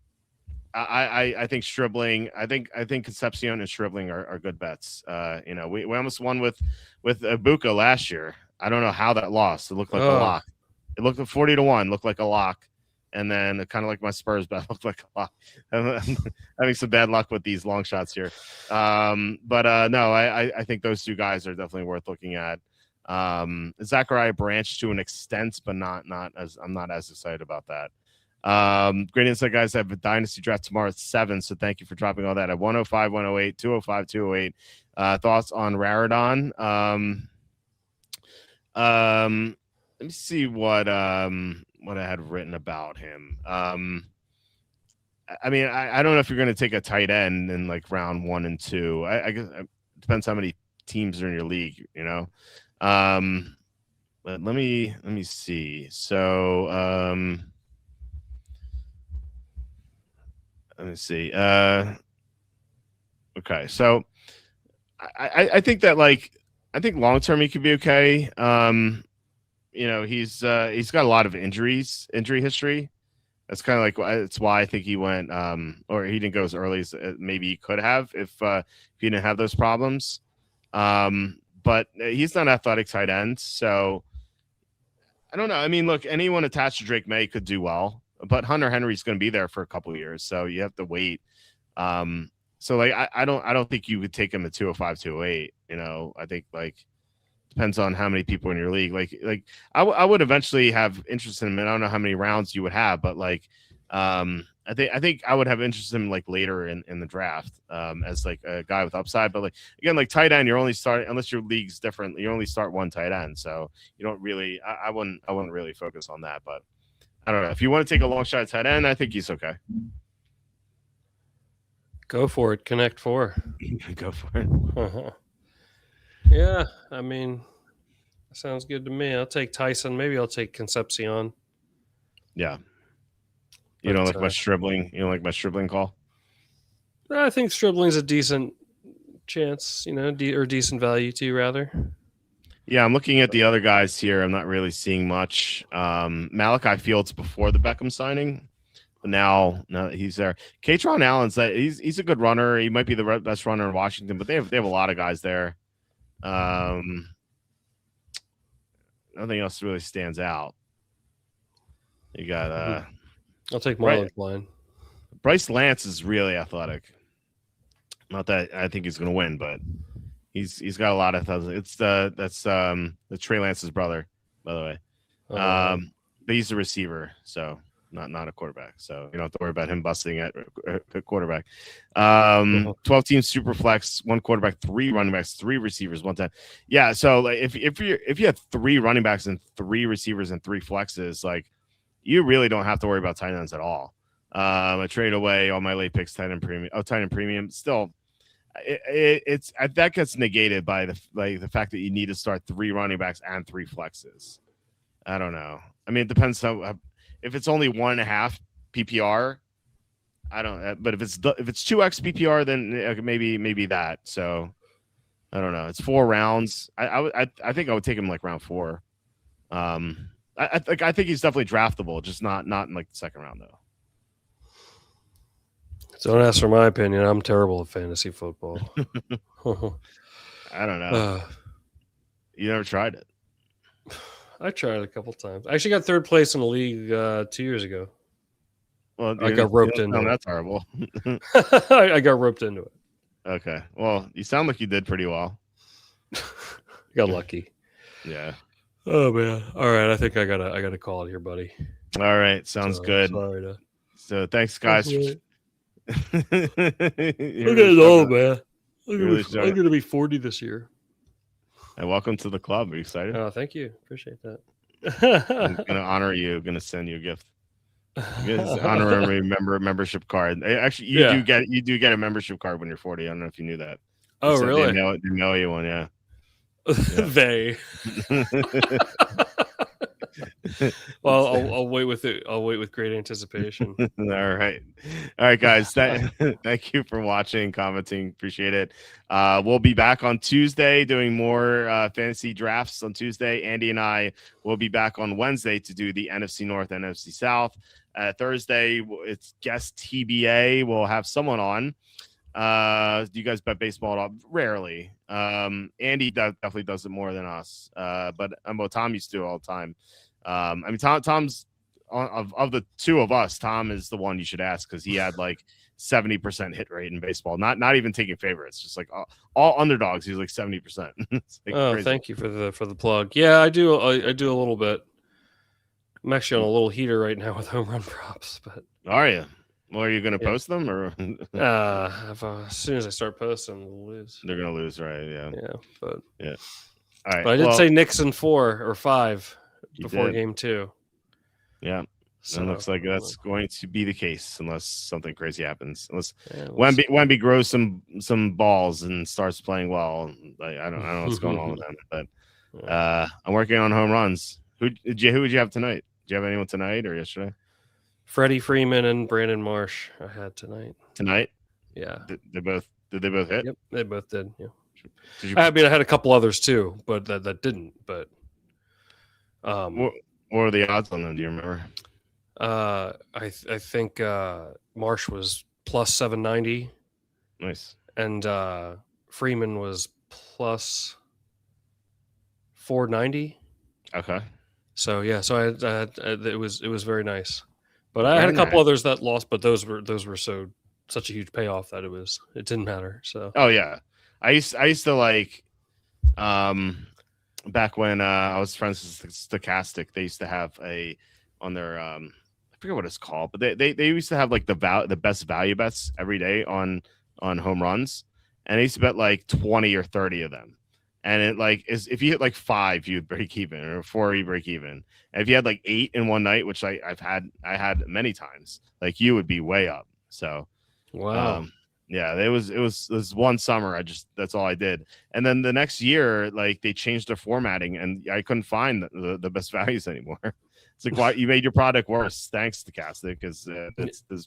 I think Stribling, I think Concepcion and Stribling are good bets. We almost won with Ibuka last year. I don't know how that lost. It looked like a lock. It looked at 40-1, looked like a lock. And then kind of like my Spurs bet looked like a lock. I'm having some bad luck with these long shots here. No, I think those two guys are definitely worth looking at. Zachariah Branch to an extent, but not as I'm not as excited about that. Great insight, guys. I have a dynasty draft tomorrow at 7, so thank you for dropping all that at 105, 108, 205, 208. Thoughts on Raridon? Let me see what I had written about him. I mean, I don't know if you're going to take a tight end in like round 1 and 2. I guess it depends how many teams are in your league, But let me see. So let me see. Okay, so I think that, like, I think long term he could be okay. He's got a lot of injury history. That's kind of like, it's why I think he went or he didn't go as early as maybe he could have if he didn't have those problems. But he's not an athletic tight end, so I don't know. I mean, look, anyone attached to Drake May could do well, but Hunter Henry's going to be there for a couple of years, so you have to wait. So like I don't think you would take him at 205, 208. I think, like, depends on how many people in your league. Like I would eventually have interest in him. And I don't know how many rounds you would have, but like I think I would have interest in him like later in the draft as like a guy with upside. But like, again, like tight end, you're only starting, unless your league's different, you only start one tight end. So you don't really, I wouldn't really focus on that. But I don't know. If you want to take a long shot at tight end, I think he's okay. Go for it. Connect 4. Go for it. Uh-huh. Yeah, I mean, sounds good to me. I'll take Tyson. Maybe I'll take Concepcion. Yeah. You don't like my Stribling? You don't like my Stribling call? I think Stribling's a decent chance, or decent value too, rather. Yeah, I'm looking at the other guys here. I'm not really seeing much. Malachi Fields before the Beckham signing. Now he's there. Katron Allen's he's a good runner. He might be the best runner in Washington, but they have a lot of guys there. Nothing else really stands out. You got I'll take Marlon Klein. Bryce Lance is really athletic. Not that I think he's going to win, but he's got a lot of. That's Trey Lance's brother, by the way. But he's a receiver, so not a quarterback. So you don't have to worry about him busting at quarterback. 12 team super flex, 1 quarterback, 3 running backs, 3 receivers, 1 time. Yeah. So like if you have 3 running backs and 3 receivers and 3 flexes, like you really don't have to worry about tight ends at all. I trade away all my late picks, tight end premium. Still, it's that gets negated by the fact that you need to start 3 running backs and 3 flexes. I don't know. I mean, it depends if it's only 1.5 PPR, I don't. But if it's 2x PPR, then maybe that. So I don't know. It's 4 rounds. I think I would take him like round 4. I think he's definitely draftable, just not in like the second round though. Don't ask for my opinion. I'm terrible at fantasy football. I don't know. You never tried it. I tried it a couple times. I actually got 3rd place in the league 2 years ago. Well, I got roped into it. That's horrible. I got roped into it. Okay. Well, you sound like you did pretty well. Got lucky. Yeah. Oh man. All right. I think I gotta call it here, buddy. All right. Sounds good. Sorry. So thanks, guys. Look at it all, man. I'm gonna be 40 this year. And welcome to the club. Are you excited? Oh, thank you. Appreciate that. I'm gonna honor you. Gonna send you a gift. Honorary membership card. Actually, you do get a membership card when you're 40. I don't know if you knew that. Oh, really? They mail you one, yeah. They. Well, I'll wait with it. I'll wait with great anticipation. All right, guys. Thank you for watching, commenting. Appreciate it. We'll be back on Tuesday doing more fantasy drafts on Tuesday. Andy and I will be back on Wednesday to do the NFC North, NFC South. Thursday, it's guest TBA. We'll have someone on. Do you guys bet baseball at all? Rarely. Andy definitely does it more than us. But Tom used to do it all the time. I mean, Tom's of the two of us, Tom is the one you should ask because he had like 70% hit rate in baseball. Not even taking favorites, just like all underdogs. He's like 70%. Crazy. Thank you for the plug. Yeah, I do a little bit. I'm actually on a little heater right now with home run props. But are you? Well, are you going to post them or? As soon as I start posting, we'll lose. They're going to lose, right? Yeah. Yeah, but yeah. All right. But I did say Nixon 4 or 5 before did. game 2. Yeah. So it looks like that's going to be the case unless something crazy happens. Unless Wemby grows some balls and starts playing well. Like, I don't know what's going on with them, but I'm working on home runs. Who would you have tonight? Did you have anyone tonight or yesterday? Freddie Freeman and Brandon Marsh I had tonight. Tonight? Yeah. Did they both hit? Yep, they both did. Yeah. I mean, I had a couple others too, but that didn't. But what were the odds on them? Do you remember? I think Marsh was plus 790. Nice. And Freeman was plus 490. Okay. So yeah, so I it was very nice. But I had a couple others that lost, but those were such a huge payoff that it didn't matter. So yeah, I used to like back when I was friends with Stochastic, they used to have on their I forget what it's called, but they used to have like the best value bets every day on home runs, and I used to bet like 20 or 30 of them. And it like is if you hit like 5, you'd break even, or 4, you break even. And if you had like 8 in one night, which I had many times, like you would be way up. So, wow, yeah, it was one summer. That's all I did. And then the next year, like they changed their formatting, and I couldn't find the best values anymore. It's like, why you made your product worse? Thanks to Stochastic, because this is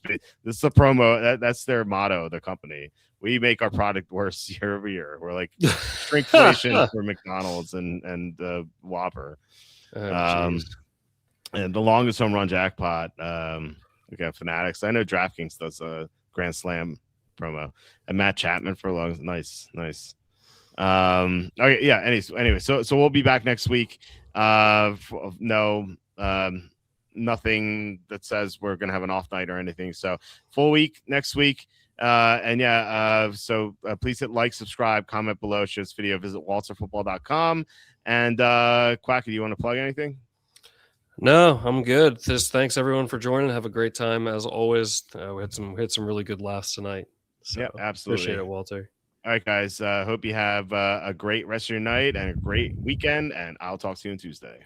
a promo. That's their motto, the company. We make our product worse year over year. We're like shrinkflation for McDonald's and Whopper. And the longest home run jackpot. We got Fanatics. I know DraftKings does a Grand Slam promo, and Matt Chapman for long. Nice. Okay, yeah. Anyway, so we'll be back next week. Nothing that says we're gonna have an off night or anything. So full week next week. So please hit like, subscribe, comment below, share this video, visit walterfootball.com. And Quack, do you want to plug anything? No, I'm good. Just thanks everyone for joining. Have a great time as always. We had some really good laughs tonight. So yeah, absolutely. Appreciate it, Walter. All right, guys. Hope you have a great rest of your night and a great weekend, and I'll talk to you on Tuesday.